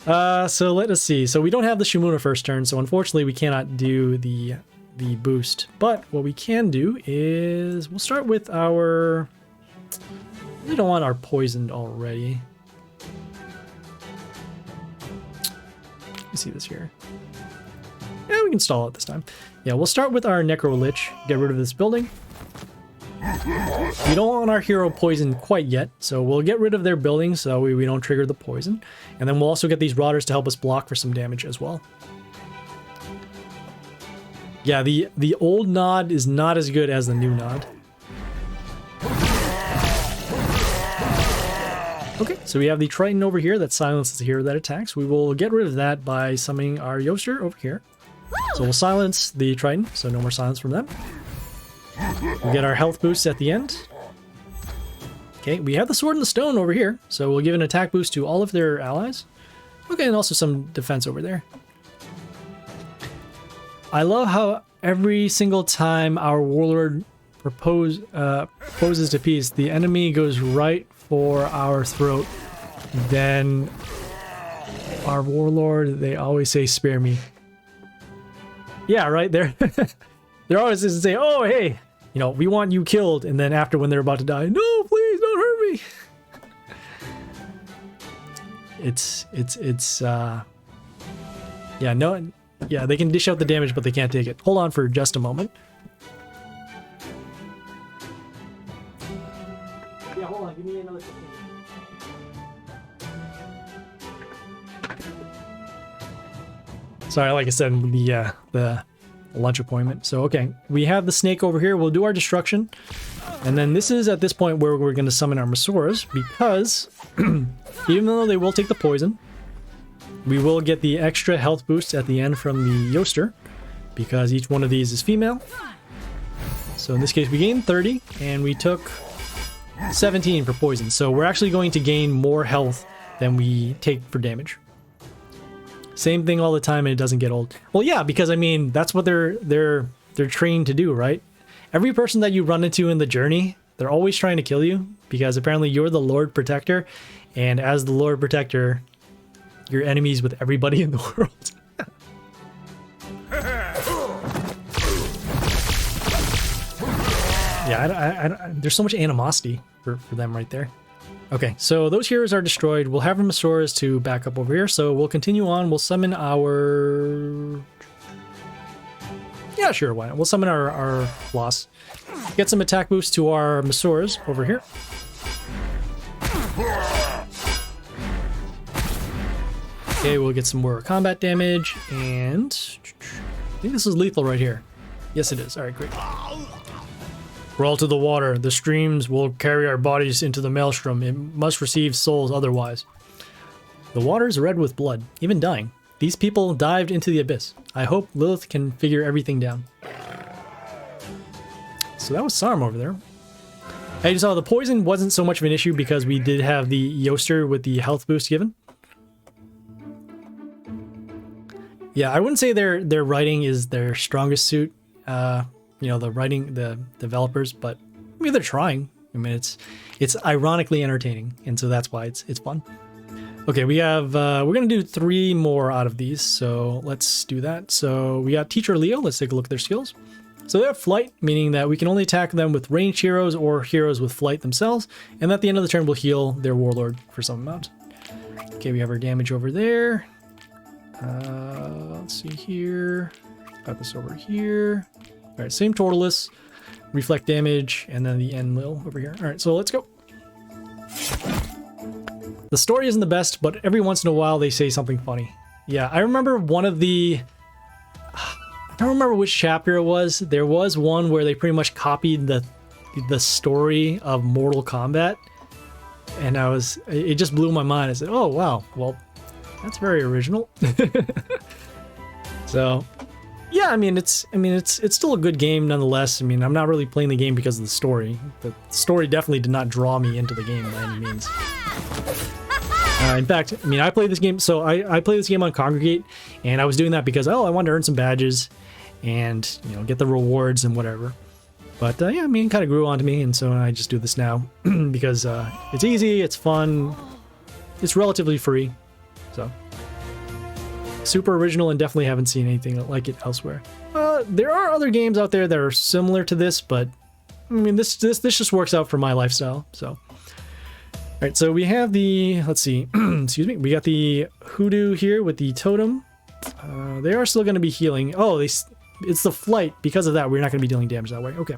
So let us see. So we don't have the Shimuna first turn, so unfortunately we cannot do the the boost. But what we can do is we'll start with our... We don't want our poisoned already. Let me see this here. Yeah, we can stall it this time. Yeah, we'll start with our Necro Lich. Get rid of this building. We don't want our hero poisoned quite yet, so we'll get rid of their building so we don't trigger the poison. And then we'll also get these Rotters to help us block for some damage as well. Yeah, the old Nod is not as good as the new Nod. Okay, so we have the Trident over here that silences the hero that attacks. We will get rid of that by summoning our Yoster over here. So we'll silence the Trident, so no more silence from them. We'll get our health boosts at the end. Okay, we have the Sword and the Stone over here, so we'll give an attack boost to all of their allies. Okay, and also some defense over there. I love how every single time our Warlord proposes to peace, the enemy goes right for our throat. Then our Warlord, they always say, "Spare me." Yeah, right there. They're always just say, "Oh, hey, you know, we want you killed," and then after when they're about to die, "No, please don't hurt me." Yeah, they can dish out the damage, but they can't take it. Hold on for just a moment. Yeah, hold on, give me another 15 minutes. Sorry, like I said, the lunch appointment. So, okay, we have the snake over here. We'll do our destruction. And then this is at this point where we're going to summon our Masoras, because even though they will take the poison, we will get the extra health boost at the end from the Yoster, because each one of these is female. So in this case, we gained 30, and we took 17 for poison. So we're actually going to gain more health than we take for damage. Same thing all the time, and it doesn't get old. Well, yeah, because I mean that's what they're trained to do, right? Every person that you run into in the journey, they're always trying to kill you, because apparently you're the Lord Protector, and as the Lord Protector, you're enemies with everybody in the world. Yeah, there's so much animosity for them right there. Okay, so those heroes are destroyed. We'll have our Masoras to back up over here, so we'll continue on. We'll summon our... Yeah, sure, why not? We'll summon our Floss. Get some attack boost to our Masoras over here. Okay, we'll get some more combat damage, and I think this is lethal right here. Yes, it is. All right, great. Crawl to the water. The streams will carry our bodies into the maelstrom. It must receive souls otherwise. The water is red with blood, even dying. These people dived into the abyss. I hope Lilith can figure everything down. So that was Sarm over there. As you saw, the poison wasn't so much of an issue because we did have the Yoster with the health boost given. Yeah, I wouldn't say their writing is their strongest suit. You know, the writing, the developers, but I mean, they're trying. I mean, it's ironically entertaining, and so that's why it's fun. Okay, we have we're gonna do 3 more out of these, so let's do that. So we got Teacher Leo. Let's take a look at their skills. So they have flight, meaning that we can only attack them with ranged heroes or heroes with flight themselves, and at the end of the turn we'll heal their warlord for some amount. Okay, we have our damage over there. Let's see here. Got this over here. All right, same Tortoise, reflect damage, and then the Enlil over here. All right, so let's go. The story isn't the best, but every once in a while they say something funny. Yeah, I remember one of the... I don't remember which chapter it was. There was one where they pretty much copied the story of Mortal Kombat, and it just blew my mind. I said, "Oh wow, well, that's very original." So. Yeah, I mean it's still a good game nonetheless. I mean, I'm not really playing the game because of the story. The story definitely did not draw me into the game by any means. In fact, I mean, I played this game, so I played this game on Congregate, and I was doing that because, oh, I wanted to earn some badges and, you know, get the rewards and whatever. But yeah, I mean, it kind of grew onto me, and so I just do this now because it's easy, it's fun, it's relatively free, so. Super original, and definitely haven't seen anything like it elsewhere. there are other games out there that are similar to this, but I mean, this just works out for my lifestyle. So, all right, so we have the, let's see, excuse me, we got the hoodoo here with the totem. They are still going to be healing. Oh, it's the flight. Because of that, we're not going to be dealing damage that way. Okay.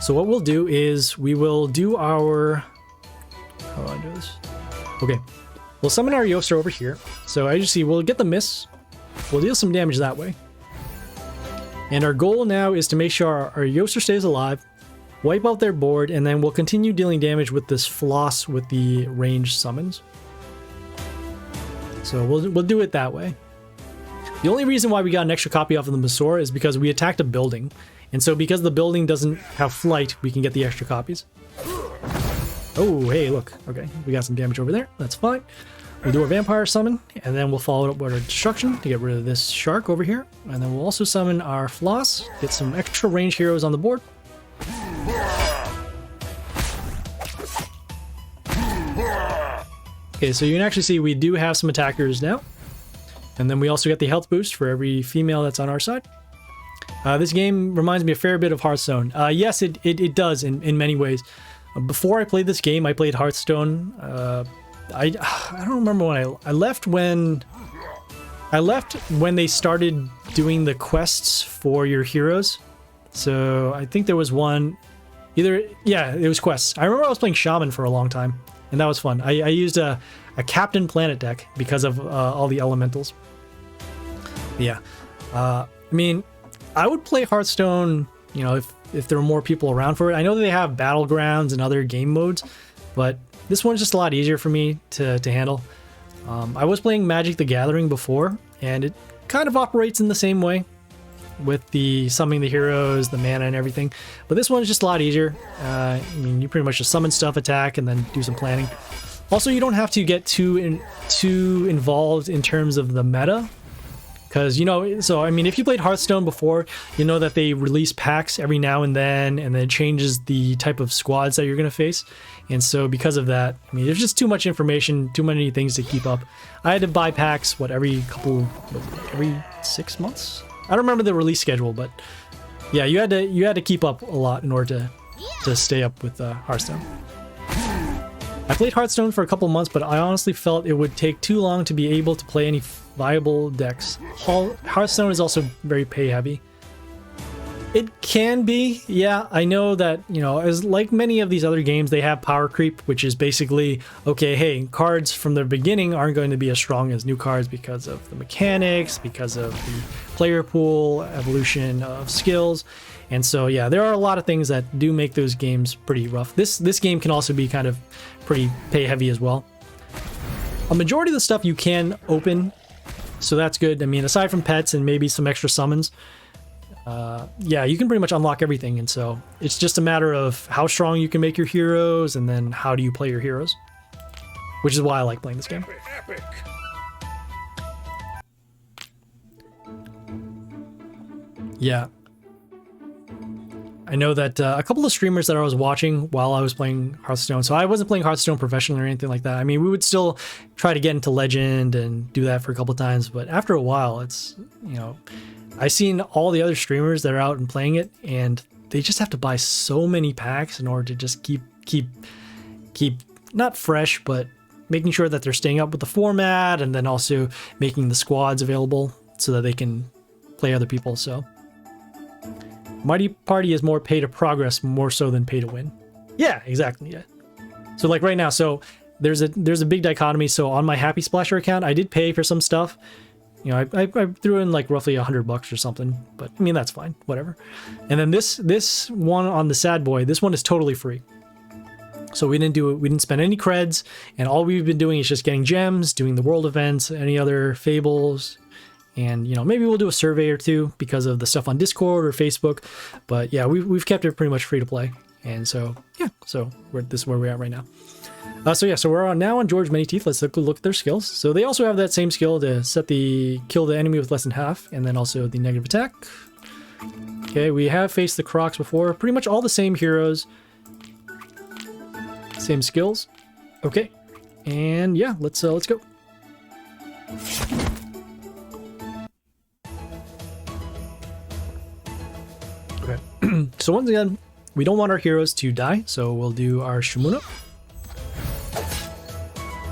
So what we'll do is we will do our, how do I do this? Okay, we'll summon our Yoster over here. So as you see, we'll get the miss. We'll deal some damage that way. And our goal now is to make sure our Yoster stays alive, wipe out their board, and then we'll continue dealing damage with this floss with the ranged summons. So we'll do it that way. The only reason why we got an extra copy off of the Masora is because we attacked a building. And so because the building doesn't have flight, we can get the extra copies. Oh, hey, look. Okay, we got some damage over there. That's fine. We'll do our vampire summon, and then we'll follow it up with our destruction to get rid of this shark over here. And then we'll also summon our floss, get some extra range heroes on the board. Okay, so you can actually see we do have some attackers now. And then we also get the health boost for every female that's on our side. This game reminds me a fair bit of Hearthstone. Yes, it does in many ways. Before I played this game, I played Hearthstone. I don't remember when I left when they started doing the quests for your heroes. So I think there was one, it was quests. I remember I was playing Shaman for a long time, and that was fun. I used a Captain Planet deck because of all the elementals. Yeah, I mean, I would play Hearthstone, you know, if there were more people around for it. I know that they have battlegrounds and other game modes, but this one's just a lot easier for me to handle. I was playing Magic the Gathering before, and it kind of operates in the same way with the summoning the heroes, the mana and everything. But this one's just a lot easier. I mean, you pretty much just summon stuff, attack, and then do some planning. Also, you don't have to get too involved in terms of the meta. Because, you know, so, I mean, if you played Hearthstone before, you know that they release packs every now and then it changes the type of squads that you're going to face. And so because of that, I mean, there's just too much information, too many things to keep up. I had to buy packs, every 6 months? I don't remember the release schedule, but yeah, you had to keep up a lot in order to stay up with Hearthstone. I played Hearthstone for a couple months, but I honestly felt it would take too long to be able to play any viable decks. Hearthstone is also very pay heavy. It can be, yeah. I know that, you know, as like many of these other games, they have power creep, which is basically, okay, hey, cards from the beginning aren't going to be as strong as new cards because of the mechanics, because of the player pool, evolution of skills. And so, yeah, there are a lot of things that do make those games pretty rough. This game can also be kind of pretty pay heavy as well. A majority of the stuff you can open, so that's good. I mean, aside from pets and maybe some extra summons, yeah, you can pretty much unlock everything. And so it's just a matter of how strong you can make your heroes, and then how do you play your heroes, which is why I like playing this game. Epic. Yeah. I know that a couple of streamers that I was watching while I was playing Hearthstone, so I wasn't playing Hearthstone professionally or anything like that. I mean, we would still try to get into Legend and do that for a couple of times, but after a while, it's, you know, I've seen all the other streamers that are out and playing it, and they just have to buy so many packs in order to just keep not fresh, but making sure that they're staying up with the format, and then also making the squads available so that they can play other people. So Mighty Party is more pay to progress, more so than pay to win. Yeah, exactly. Yeah. So like right now, so there's a big dichotomy. So on my Happy Splasher account, I did pay for some stuff. You know, I threw in like roughly $100 or something, but I mean, that's fine, whatever. And then this one on the Sad Boy, this one is totally free. So we didn't spend any creds, and all we've been doing is just getting gems, doing the world events, any other fables. And, you know, maybe we'll do a survey or two because of the stuff on Discord or Facebook. But yeah, we've kept it pretty much free to play. And so, yeah, so this is where we're at right now. So we're now on George Many Teeth. Let's look at their skills. So they also have that same skill to kill the enemy with less than half, and then also the negative attack. Okay, we have faced the Crocs before. Pretty much all the same heroes. Same skills. Okay. And yeah, let's go. So once again, we don't want our heroes to die, so we'll do our Shimuna.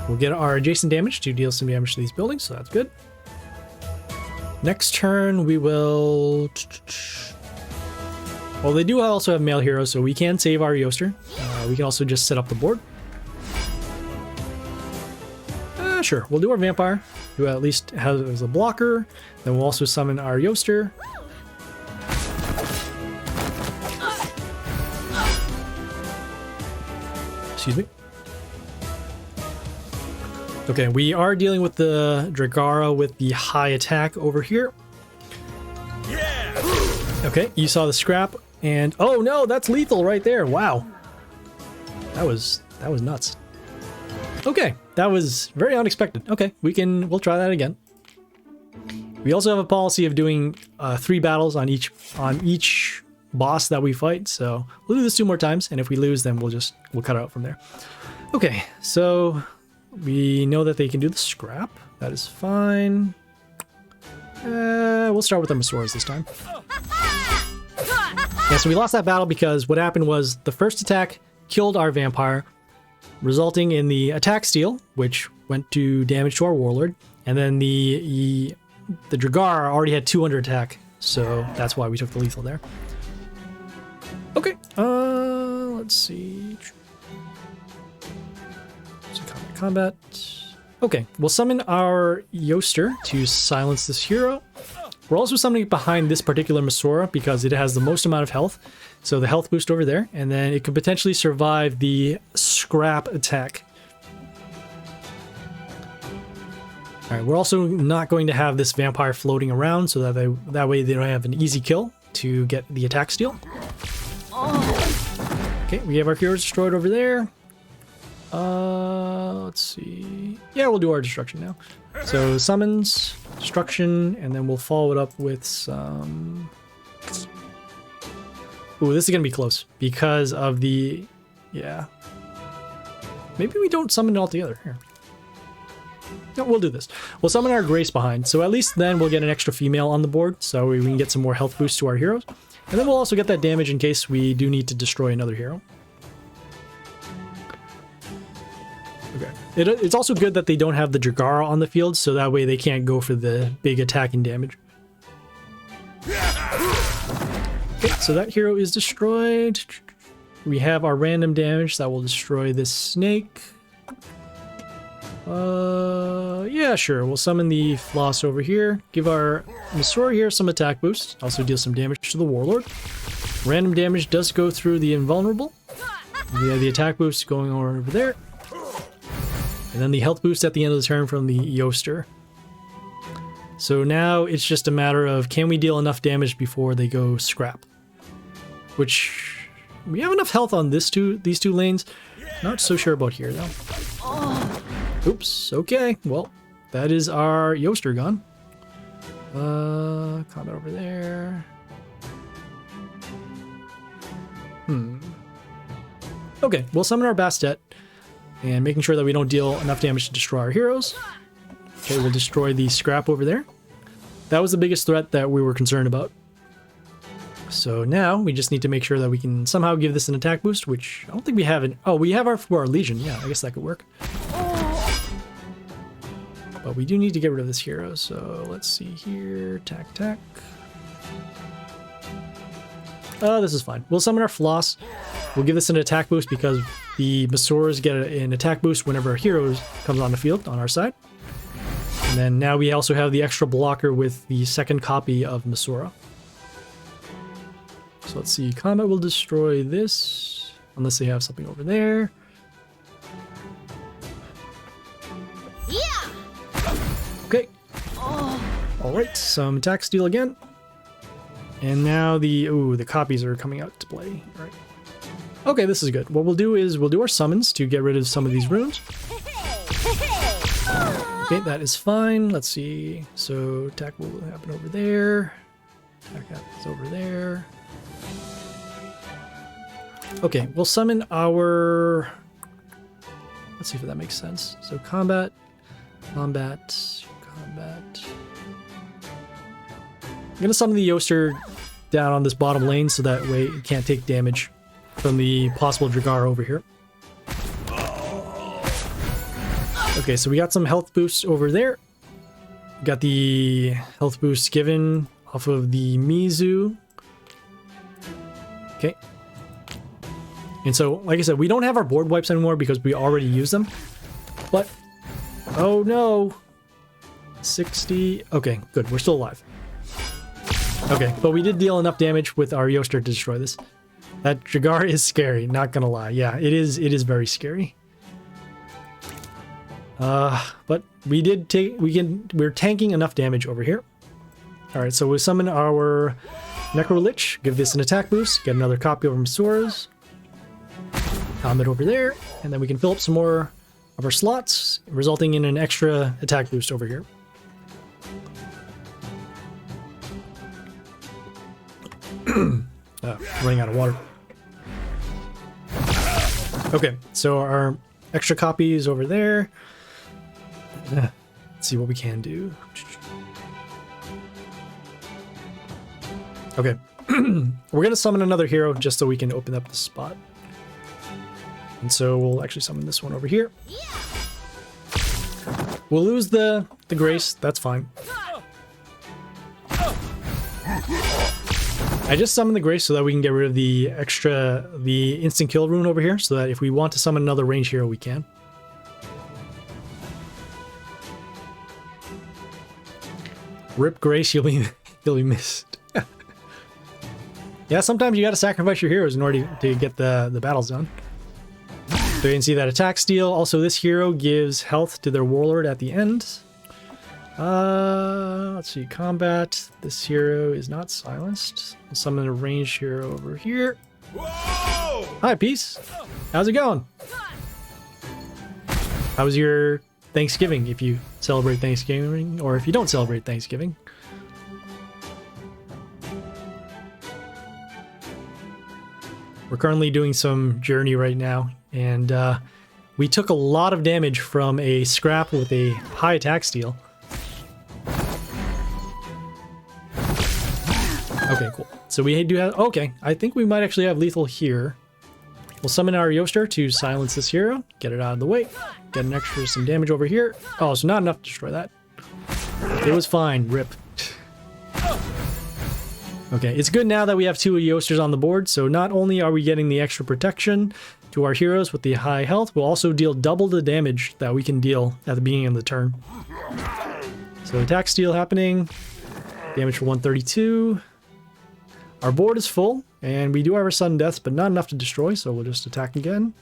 We'll get our adjacent damage to deal some damage to these buildings, so that's good. Next turn, we will... Well, they do also have male heroes, so we can save our Yoster. We can also just set up the board. Sure, we'll do our Vampire, who at least has as a blocker. Then we'll also summon our Yoster. Excuse me. Okay, we are dealing with the Dragara with the high attack over here. Yeah. Okay, you saw the scrap, and oh no, that's lethal right there. Wow, that was nuts. Okay, that was very unexpected. Okay, we'll try that again. We also have a policy of doing 3 battles on each boss that we fight, so we'll do this 2 more times, and if we lose, then we'll cut it out from there. Okay, so we know that they can do the scrap. That is fine. We'll start with the Masoras this time. Yeah, so we lost that battle because what happened was the first attack killed our vampire, resulting in the attack steal, which went to damage to our warlord, and then the Dragar already had 200 attack, so that's why we took the lethal there. Okay, let's see. So combat. Okay, we'll summon our Yoster to silence this hero. We're also summoning it behind this particular Masora because it has the most amount of health. So the health boost over there, and then it could potentially survive the scrap attack. Alright, we're also not going to have this vampire floating around so that way they don't have an easy kill to get the attack steal. Okay, we have our heroes destroyed over there. Let's see. Yeah, we'll do our destruction now. So summons, destruction, and then we'll follow it up with some... Ooh, this is gonna be close because of the... Yeah. Maybe we don't summon it all together. Here. No, we'll do this. We'll summon our Grace behind, so at least then we'll get an extra female on the board, so we can get some more health boost to our heroes. And then we'll also get that damage in case we do need to destroy another hero. Okay. It's also good that they don't have the Dragara on the field, so that way they can't go for the big attacking damage. Okay, so that hero is destroyed. We have our random damage that will destroy this snake. Yeah, sure. We'll summon the Floss over here. Give our Masora here some attack boost. Also deal some damage to the Warlord. Random damage does go through the Invulnerable. We have the attack boost going over there. And then the health boost at the end of the turn from the Yoster. So now it's just a matter of can we deal enough damage before they go scrap. Which we have enough health on these two lanes. Not so sure about here though. Oops, okay. Well, that is our Yoster gone. Combat over there. Okay, we'll summon our Bastet. And making sure that we don't deal enough damage to destroy our heroes. Okay, we'll destroy the scrap over there. That was the biggest threat that we were concerned about. So now we just need to make sure that we can somehow give this an attack boost, which I don't think we have. Oh, we have our Legion. Yeah, I guess that could work. But we do need to get rid of this hero. So let's see here. Tac. This is fine. We'll summon our Floss. We'll give this an attack boost because the Masoras get an attack boost whenever a hero comes on the field on our side. And then now we also have the extra blocker with the second copy of Masora. So let's see. Combat will destroy this unless they have something over there. Yeah. Okay. Alright, some attack steal again. And now the copies are coming out to play. All right. Okay, this is good. What we'll do is we'll do our summons to get rid of some of these runes. Okay, that is fine. Let's see. So attack will happen over there. Attack happens over there. Okay, we'll summon our... Let's see if that makes sense. So combat. I'm going to summon the Yoster down on this bottom lane so that way it can't take damage from the possible Dragar over here. Okay, so we got some health boosts over there. Got the health boost given off of the Mizu. Okay. And so, like I said, we don't have our board wipes anymore because we already used them. But, oh no. 60. Okay, good. We're still alive. Okay, but we did deal enough damage with our Yoster to destroy this. That Dragar is scary, not gonna lie. Yeah, it is very scary. But we did take, we're tanking enough damage over here. Alright, so we'll summon our Necrolich, give this an attack boost, get another copy of Masuras. Combat over there, and then we can fill up some more of our slots, resulting in an extra attack boost over here. Running out of water. Okay, so our extra copies over there. Let's see what we can do. Okay, we're gonna summon another hero just so we can open up the spot. And so we'll actually summon this one over here. We'll lose the grace, that's fine. I just summoned the grace so that we can get rid of the instant kill rune over here, so that if we want to summon another range hero, we can. Rip grace, you'll be missed. Yeah, sometimes you gotta sacrifice your heroes in order to get the battles done. So you can see that attack steal. Also, this hero gives health to their warlord at the end. Let's see, combat. This hero is not silenced. We'll summon a ranged hero over here. Whoa! Hi, Peace. How's it going? How was your Thanksgiving, if you celebrate Thanksgiving, or if you don't celebrate Thanksgiving? We're currently doing some journey right now, and we took a lot of damage from a scrap with a high attack steal. Okay, cool. So we do have... Okay, I think we might actually have lethal here. We'll summon our Yoster to silence this hero, get it out of the way, get an extra some damage over here. Oh, so not enough to destroy that. It was fine, rip. Okay, it's good now that we have two Yosters on the board, so not only are we getting the extra protection to our heroes with the high health, we'll also deal double the damage that we can deal at the beginning of the turn. So attack steal happening, damage for 132. Our board is full, and we do have our sudden deaths, but not enough to destroy, so we'll just attack again.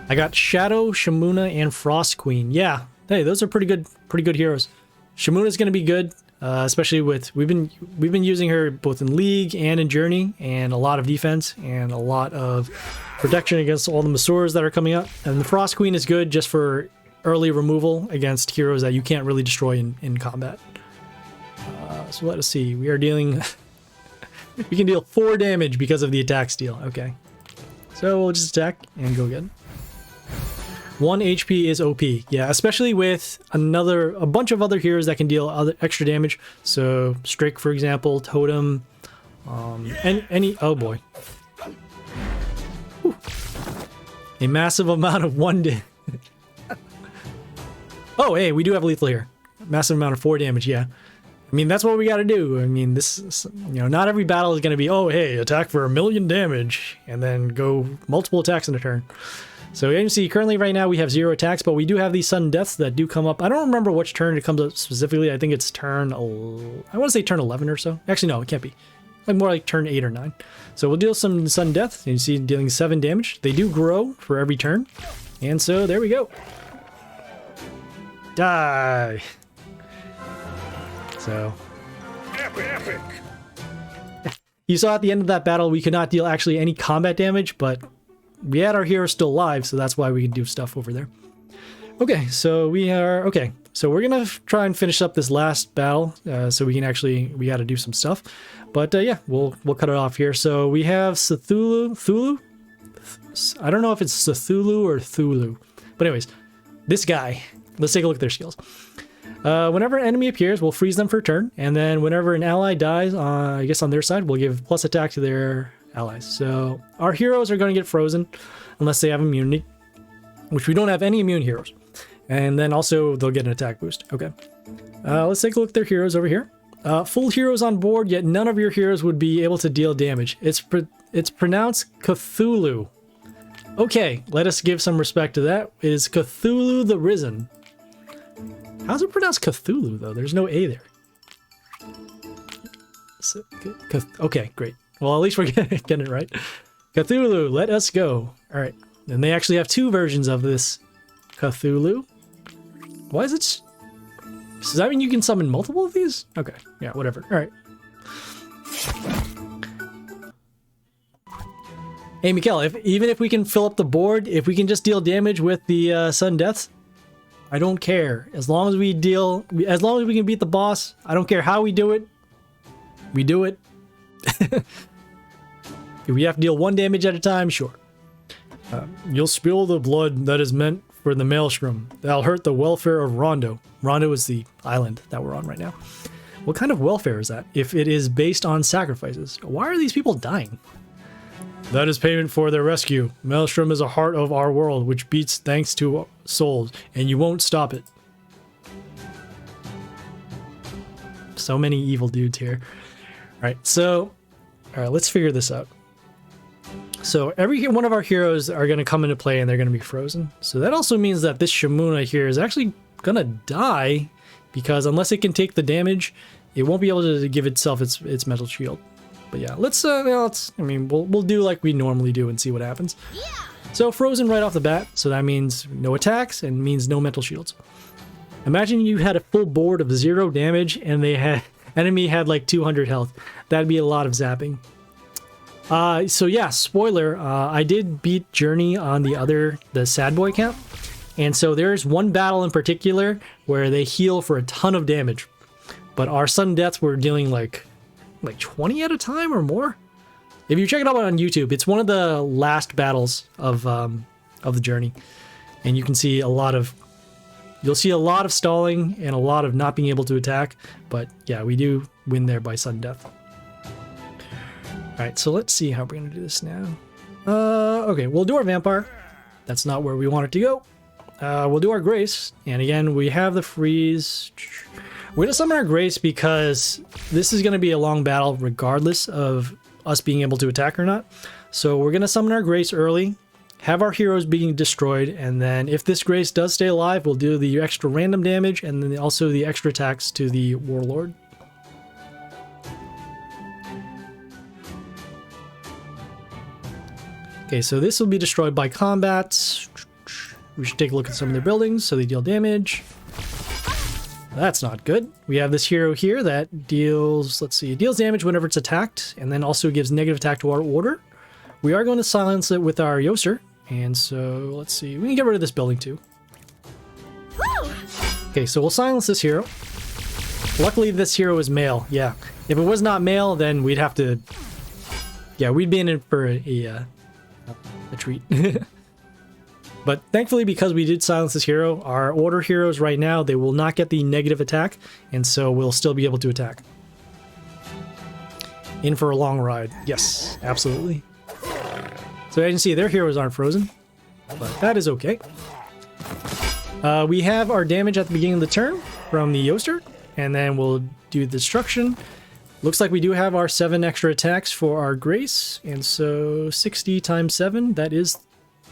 I got Shadow, Shamuna, and Frost Queen. Yeah, hey, those are pretty good heroes. Shamuna's gonna be good, especially with we've been using her both in League and in Journey, and a lot of defense and a lot of protection against all the Masuras that are coming up. And the Frost Queen is good just for early removal against heroes that you can't really destroy in combat. So let us see. We are dealing... we can deal 4 damage because of the attack steal. Okay. So we'll just attack and go again. 1 HP is OP. Yeah, especially with a bunch of other heroes that can deal extra damage. So Strick, for example, Totem, and any... Oh boy. Whew. A massive amount of 1 damage. Oh, hey, we do have lethal here. Massive amount of 4 damage, yeah. I mean, that's what we gotta do. I mean, this is, you know, not every battle is gonna be, oh, hey, attack for 1,000,000 damage, and then go multiple attacks in a turn. So you can see, currently right now we have 0 attacks, but we do have these sudden deaths that do come up. I don't remember which turn it comes up specifically. I think it's turn, I want to say turn 11 or so. Actually, no, it can't be. Like more like turn 8 or 9. So we'll deal some sudden death. You can see dealing 7 damage. They do grow for every turn. And so there we go. Die. So, Epic. You saw at the end of that battle, we could not deal actually any combat damage, but we had our heroes still alive, so that's why we can do stuff over there. Okay, so so we're gonna try and finish up this last battle, so we gotta do some stuff. But yeah, we'll cut it off here. So we have Cthulhu. I don't know if it's Cthulhu or Thulu, but anyways, this guy. Let's take a look at their skills. Whenever an enemy appears, we'll freeze them for a turn, and then whenever an ally dies, I guess on their side, we'll give plus attack to their allies. So our heroes are going to get frozen unless they have immunity, which we don't have any immune heroes. And then also they'll get an attack boost. Okay. Let's take a look at their heroes over here. Full heroes on board, yet none of your heroes would be able to deal damage. It's pronounced Cthulhu. Okay, let us give some respect to that. It is Cthulhu the Risen. How's it pronounced Cthulhu, though? There's no A there. So, okay, great. Well, at least we're getting it right. Cthulhu, let us go. All right. And they actually have two versions of this Cthulhu. Why is it... Does that mean you can summon multiple of these? Okay, yeah, whatever. All right. Hey, Mikkel, even if we can fill up the board, if we can just deal damage with the sudden deaths, I don't care. As long as we can beat the boss, I don't care how we do it. We do it. If we have to deal 1 damage at a time, sure. You'll spill the blood that is meant for the maelstrom. That'll hurt the welfare of Rondo. Rondo is the island that we're on right now. What kind of welfare is that? If it is based on sacrifices, why are these people dying? That is payment for their rescue. Maelstrom is a heart of our world, which beats thanks to souls, and you won't stop it. So many evil dudes here. Alright, so... Alright, let's figure this out. So every one of our heroes are going to come into play and they're going to be frozen. So that also means that this Shamuna here is actually going to die, because unless it can take the damage, it won't be able to give itself its metal shield. But yeah, let's we'll do like we normally do and see what happens. Yeah. So frozen right off the bat, so that means no attacks and means no metal shields. Imagine you had a full board of 0 damage and enemy had like 200 health. That'd be a lot of zapping. So yeah, spoiler, I did beat Journey on the Sad Boy camp. And so there's one battle in particular where they heal for a ton of damage. But our sudden deaths were dealing like 20 at a time or more. If you check it out on YouTube, it's one of the last battles of the Journey. And you can see you'll see a lot of stalling and a lot of not being able to attack. But yeah, we do win there by sudden death. Alright, so let's see how we're going to do this now. Okay, we'll do our Vampire. That's not where we want it to go. We'll do our Grace. And again, we have the freeze. We're going to summon our Grace because this is going to be a long battle regardless of us being able to attack or not. So we're going to summon our Grace early, have our heroes being destroyed, and then if this Grace does stay alive, we'll do the extra random damage and then also the extra attacks to the Warlord. Okay, so this will be destroyed by combat. We should take a look at some of their buildings so they deal damage. That's not good. We have this hero here that deals, let's see, deals damage whenever it's attacked, and then also gives negative attack to our order. We are going to silence it with our Yoster, and so let's see, we can get rid of this building too. Okay, so we'll silence this hero. Luckily, this hero is male. Yeah, if it was not male, then we'd have to, yeah, we'd be in for a treat. But thankfully, because we did silence this hero, our order heroes right now, they will not get the negative attack, and so we'll still be able to attack. In for a long ride. Yes, absolutely. So as you can see, their heroes aren't frozen, but that is okay. We have our damage at the beginning of the turn from the Yoster, and then we'll do destruction. Looks like we do have our 7 extra attacks for our Grace, and so 60 times 7, that is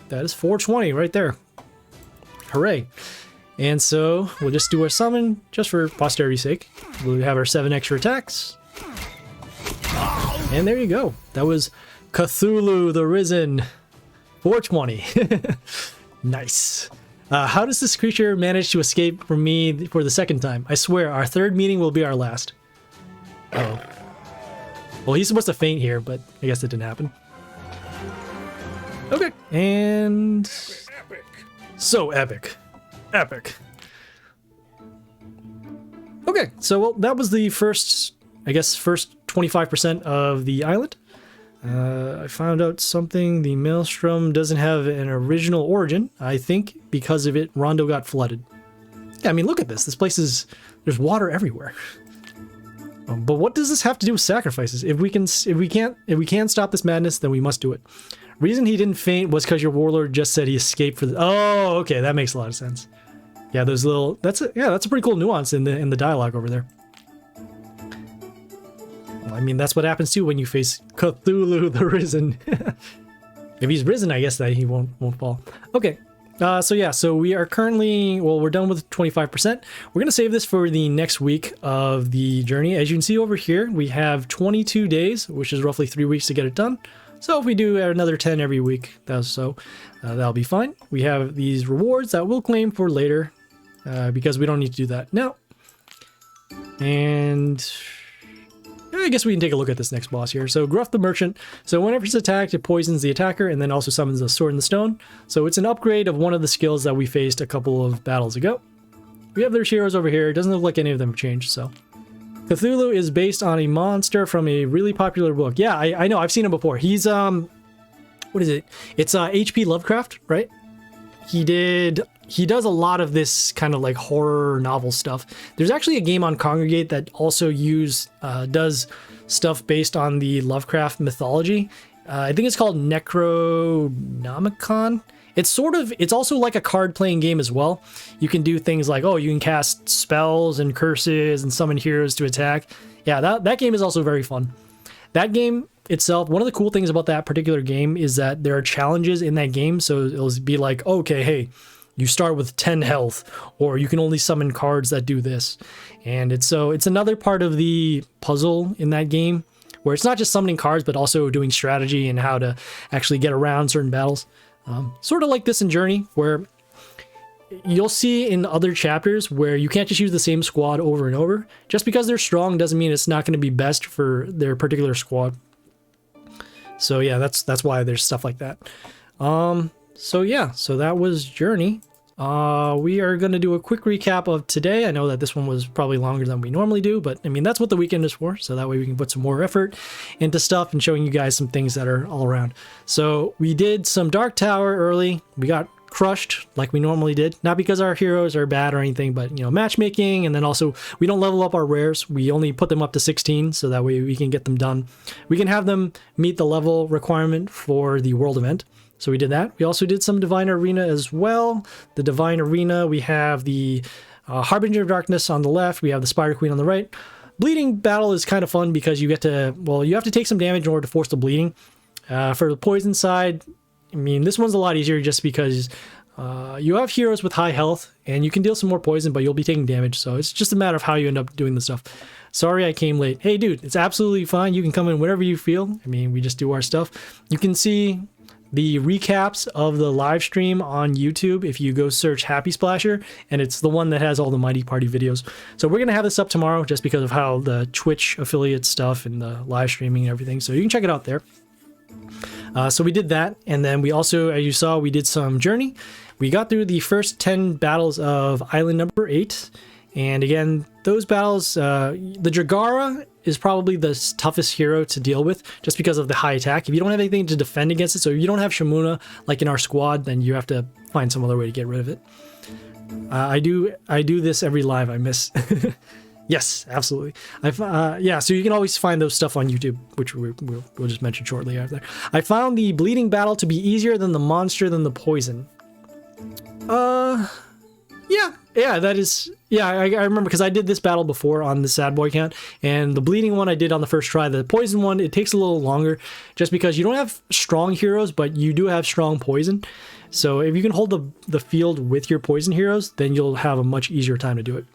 420 right there. Hooray. And so we'll just do our summon just for posterity's sake. We'll have our 7 extra attacks. And there you go. That was Cthulhu the Risen. 420. Nice. How does this creature manage to escape from me for the second time? I swear, our 3rd meeting will be our last. Uh-oh. Well, he's supposed to faint here, but I guess it didn't happen. Okay, and... Epic. So epic. Epic. Okay, so well, that was the first 25% of the island. I found out something. The Maelstrom doesn't have an original origin. I think because of it, Rondo got flooded. Yeah, I mean, look at this. This place is, there's water everywhere. But what does this have to do with sacrifices? If we can stop this madness, then we must do it. Reason he didn't faint was because your warlord just said he escaped for the. Oh, okay, that makes a lot of sense. Yeah, those little. That's a pretty cool nuance in the dialogue over there. Well, I mean, that's what happens too when you face Cthulhu the Risen. If he's risen, I guess that he won't fall. Okay. So we are currently, well, we're done with 25%. We're going to save this for the next week of the journey. As you can see over here, we have 22 days, which is roughly 3 weeks to get it done. So if we do another 10 every week, that'll be fine. We have these rewards that we'll claim for later, because we don't need to do that now. And I guess we can take a look at this next boss here. So Gruff the Merchant. So whenever it's attacked, it poisons the attacker and then also summons a sword in the stone. So it's an upgrade of one of the skills that we faced a couple of battles ago. We have their heroes over here. It doesn't look like any of them have changed, so. Cthulhu is based on a monster from a really popular book. Yeah, I know. I've seen him before. He's, what is it? It's H.P. Lovecraft, right? He does a lot of this kind of like horror novel stuff. There's actually a game on Congregate that also does stuff based on the Lovecraft mythology. I think it's called Necronomicon. It's also like a card playing game as well. You can do things like, you can cast spells and curses and summon heroes to attack. Yeah, that game is also very fun. That game itself, one of the cool things about that particular game is that there are challenges in that game. So it'll be like, okay, hey, you start with 10 health, or you can only summon cards that do this. And it's another part of the puzzle in that game where it's not just summoning cards, but also doing strategy and how to actually get around certain battles. Sort of like this in Journey, where you'll see in other chapters where you can't just use the same squad over and over. Just because they're strong doesn't mean it's not going to be best for their particular squad. So yeah, that's why there's stuff like that. So that was Journey. We are going to do a quick recap of today. I know that this one was probably longer than we normally do, but I mean, that's what the weekend is for. So that way we can put some more effort into stuff and showing you guys some things that are all around. So we did some Dark Tower early. We got crushed like we normally did. Not because our heroes are bad or anything, but matchmaking. And then also we don't level up our rares. We only put them up to 16. So that way we can get them done. We can have them meet the level requirement for the world event. So we did that. We also did some Divine Arena as well. The Divine Arena, we have the Harbinger of Darkness on the left. We have the Spider Queen on the right. Bleeding battle is kind of fun because you have to take some damage in order to force the bleeding. For the poison side, I mean, this one's a lot easier just because you have heroes with high health and you can deal some more poison, but you'll be taking damage. So it's just a matter of how you end up doing the stuff. Sorry I came late. Hey, dude, it's absolutely fine. You can come in whenever you feel. I mean, we just do our stuff. You can see the recaps of the live stream on YouTube if you go search Happy Splasher, and it's the one that has all the Mighty Party videos. So we're going to have this up tomorrow just because of how the Twitch affiliate stuff and the live streaming and everything. So you can check it out there. So we did that, and then we also, as you saw, we did some Journey. We got through the first 10 battles of Island number 8. And again, those battles, the Dragara is probably the toughest hero to deal with just because of the high attack. If you don't have anything to defend against it, so if you don't have Shamuna like in our squad, then you have to find some other way to get rid of it. I do this every live I miss. Yes, absolutely. So you can always find those stuff on YouTube, which we'll just mention shortly after. I found the bleeding battle to be easier than the monster than the poison. Yeah, that is... Yeah, I remember because I did this battle before on the Sad Boy account, and the bleeding one I did on the first try. The poison one, it takes a little longer just because you don't have strong heroes, but you do have strong poison. So if you can hold the field with your poison heroes, then you'll have a much easier time to do it.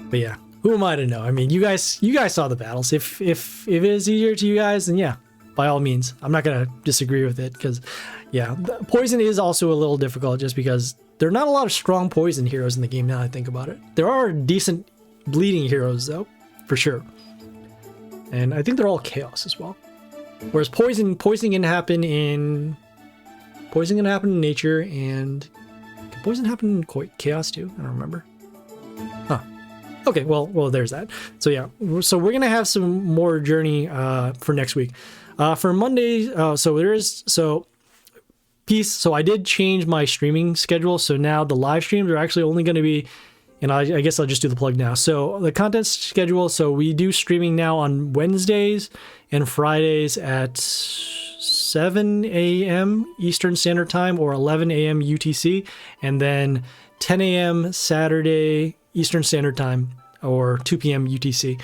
But yeah, who am I to know? I mean, you guys saw the battles. If it is easier to you guys, then yeah, by all means. I'm not going to disagree with it because, yeah, poison is also a little difficult just because there are not a lot of strong poison heroes in the game now I think about it. There are decent bleeding heroes though, for sure. And I think they're all chaos as well. Whereas poison can happen in nature, and can poison happen in chaos too? I don't remember. Huh. Okay, well there's that. So yeah, so we're gonna have some more Journey for next week. For Monday, piece. So I did change my streaming schedule. So now the live streams are actually only going to be, and I guess I'll just do the plug now. So the content schedule. So we do streaming now on Wednesdays and Fridays at 7 a.m. Eastern Standard Time or 11 a.m. UTC, and then 10 a.m. Saturday Eastern Standard Time or 2 p.m. UTC.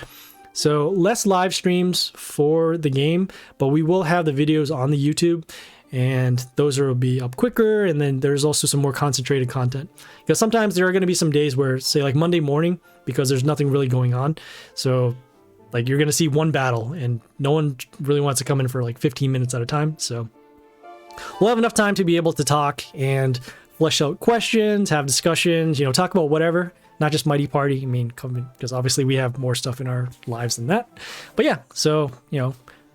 So less live streams for the game, but we will have the videos on the YouTube, and those will be up quicker. And then there's also some more concentrated content, because sometimes there are going to be some days where, say like Monday morning, because there's nothing really going on. So like you're going to see one battle and no one really wants to come in for like 15 minutes at a time. So we'll have enough time to be able to talk and flesh out questions, have discussions, talk about whatever, not just Mighty Party. I mean, because obviously we have more stuff in our lives than that. But yeah, so,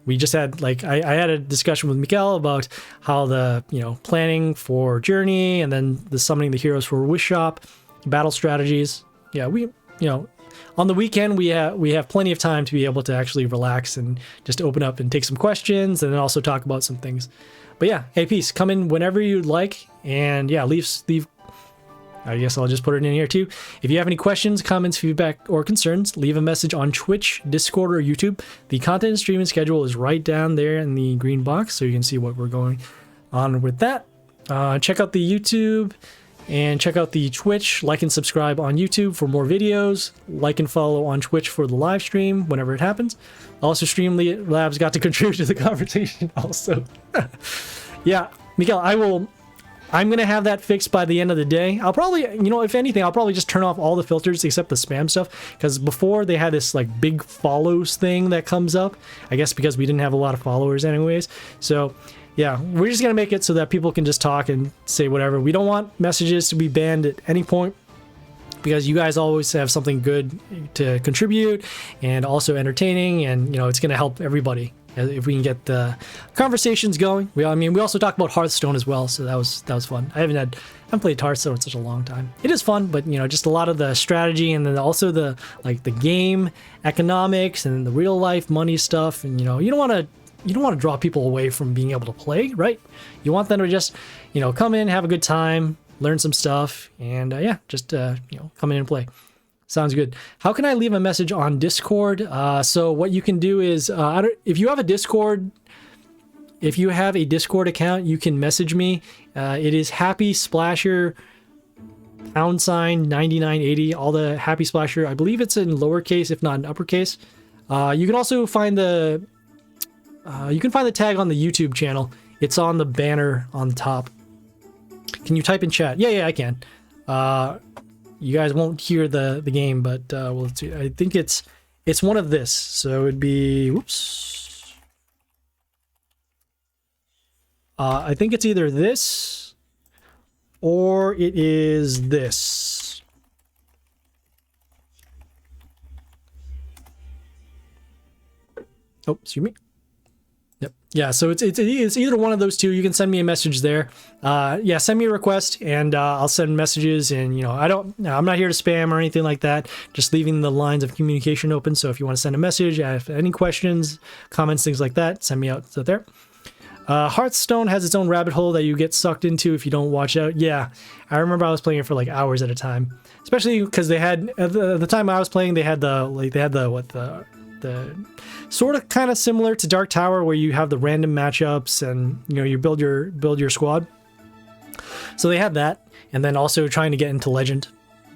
we just had, like, I had a discussion with Mikael about how the, planning for Journey and then the summoning the heroes for Wish Shop, battle strategies. Yeah, we, on the weekend, we have plenty of time to be able to actually relax and just open up and take some questions and then also talk about some things. But yeah, hey, peace, come in whenever you'd like. And yeah, leave, I guess I'll just put it in here too. If you have any questions, comments, feedback, or concerns, leave a message on Twitch, Discord, or YouTube. The content and streaming schedule is right down there in the green box, so you can see what we're going on with that. Check out the YouTube and check out the Twitch. Like and subscribe on YouTube for more videos. Like and follow on Twitch for the live stream whenever it happens. Also, Streamlabs got to contribute to the conversation also. Yeah, Mikael, I'm going to have that fixed by the end of the day. I'll probably, if anything, I'll probably just turn off all the filters except the spam stuff. Because before they had this like big follows thing that comes up. I guess because we didn't have a lot of followers anyways. So yeah, we're just going to make it so that people can just talk and say whatever. We don't want messages to be banned at any point, because you guys always have something good to contribute and also entertaining. And, it's going to help everybody if we can get the conversations going. We also talk about Hearthstone as well, so that was fun. I haven't played Hearthstone in such a long time. It is fun, but just a lot of the strategy and then also the game economics and the real life money stuff. And you don't want to draw people away from being able to play, right? You want them to just come in, have a good time, learn some stuff, and come in and play. Sounds good. How can I leave a message on Discord? So what you can do is, if you have a Discord account, you can message me. It is Happy Splasher #9980. All the Happy Splasher. I believe it's in lowercase, if not in uppercase. You can also find the tag on the YouTube channel. It's on the banner on the top. Can you type in chat? Yeah, I can. You guys won't hear the game, but let's see. I think it's one of this. So it'd be, whoops. I think it's either this or it is this. Oh, excuse me. Yep. Yeah, so it's either one of those two. You can send me a message there. Yeah, send me a request and I'll send messages. And I'm not here to spam or anything like that. Just leaving the lines of communication open. So if you want to send a message, have any questions, comments, things like that, send me out there. Hearthstone has its own rabbit hole that you get sucked into if you don't watch out. Yeah, I remember I was playing it for like hours at a time, especially because they had at the time I was playing, they had the sort of kind of similar to Dark Tower, where you have the random matchups and you build your squad. So they had that, and then also trying to get into Legend.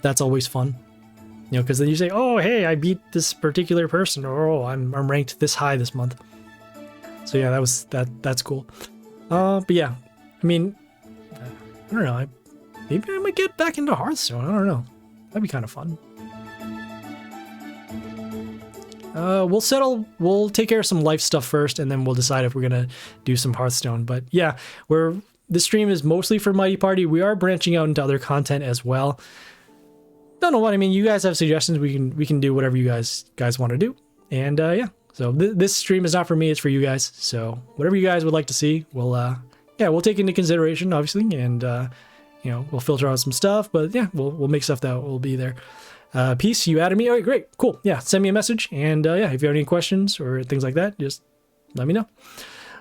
That's always fun, because then you say, oh hey, I beat this particular person, or oh, I'm ranked this high this month. So yeah, that's cool. But yeah, I mean, I don't know. Maybe I might get back into Hearthstone. I don't know. That'd be kind of fun. We'll take care of some life stuff first, and then we'll decide if we're gonna do some Hearthstone. But yeah, this stream is mostly for Mighty Party. We are branching out into other content as well. Don't know what I mean. You guys have suggestions. We can do whatever you guys want to do. And yeah, so this stream is not for me. It's for you guys. So whatever you guys would like to see, we'll take into consideration, obviously, and we'll filter out some stuff. But yeah, we'll make stuff that will be there. Peace, you added me. All right, great, cool. Yeah, send me a message, and yeah, if you have any questions or things like that, just let me know.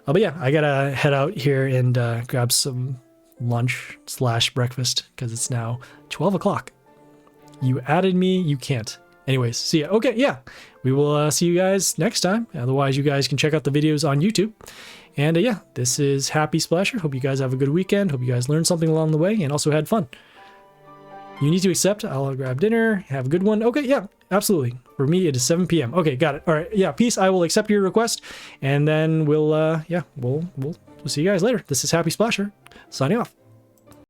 But yeah, I gotta head out here and grab some lunch / breakfast because it's now 12 o'clock. You added me, you can't. Anyways, see ya. Okay, yeah, we will see you guys next time. Otherwise, you guys can check out the videos on YouTube. And yeah, this is Happy Splasher. Hope you guys have a good weekend. Hope you guys learned something along the way and also had fun. You need to accept. I'll grab dinner. Have a good one. Okay, yeah, absolutely. For me, it is 7 p.m. Okay, got it. All right, yeah, peace. I will accept your request, and then we'll see you guys later. This is Happy Splasher, signing off.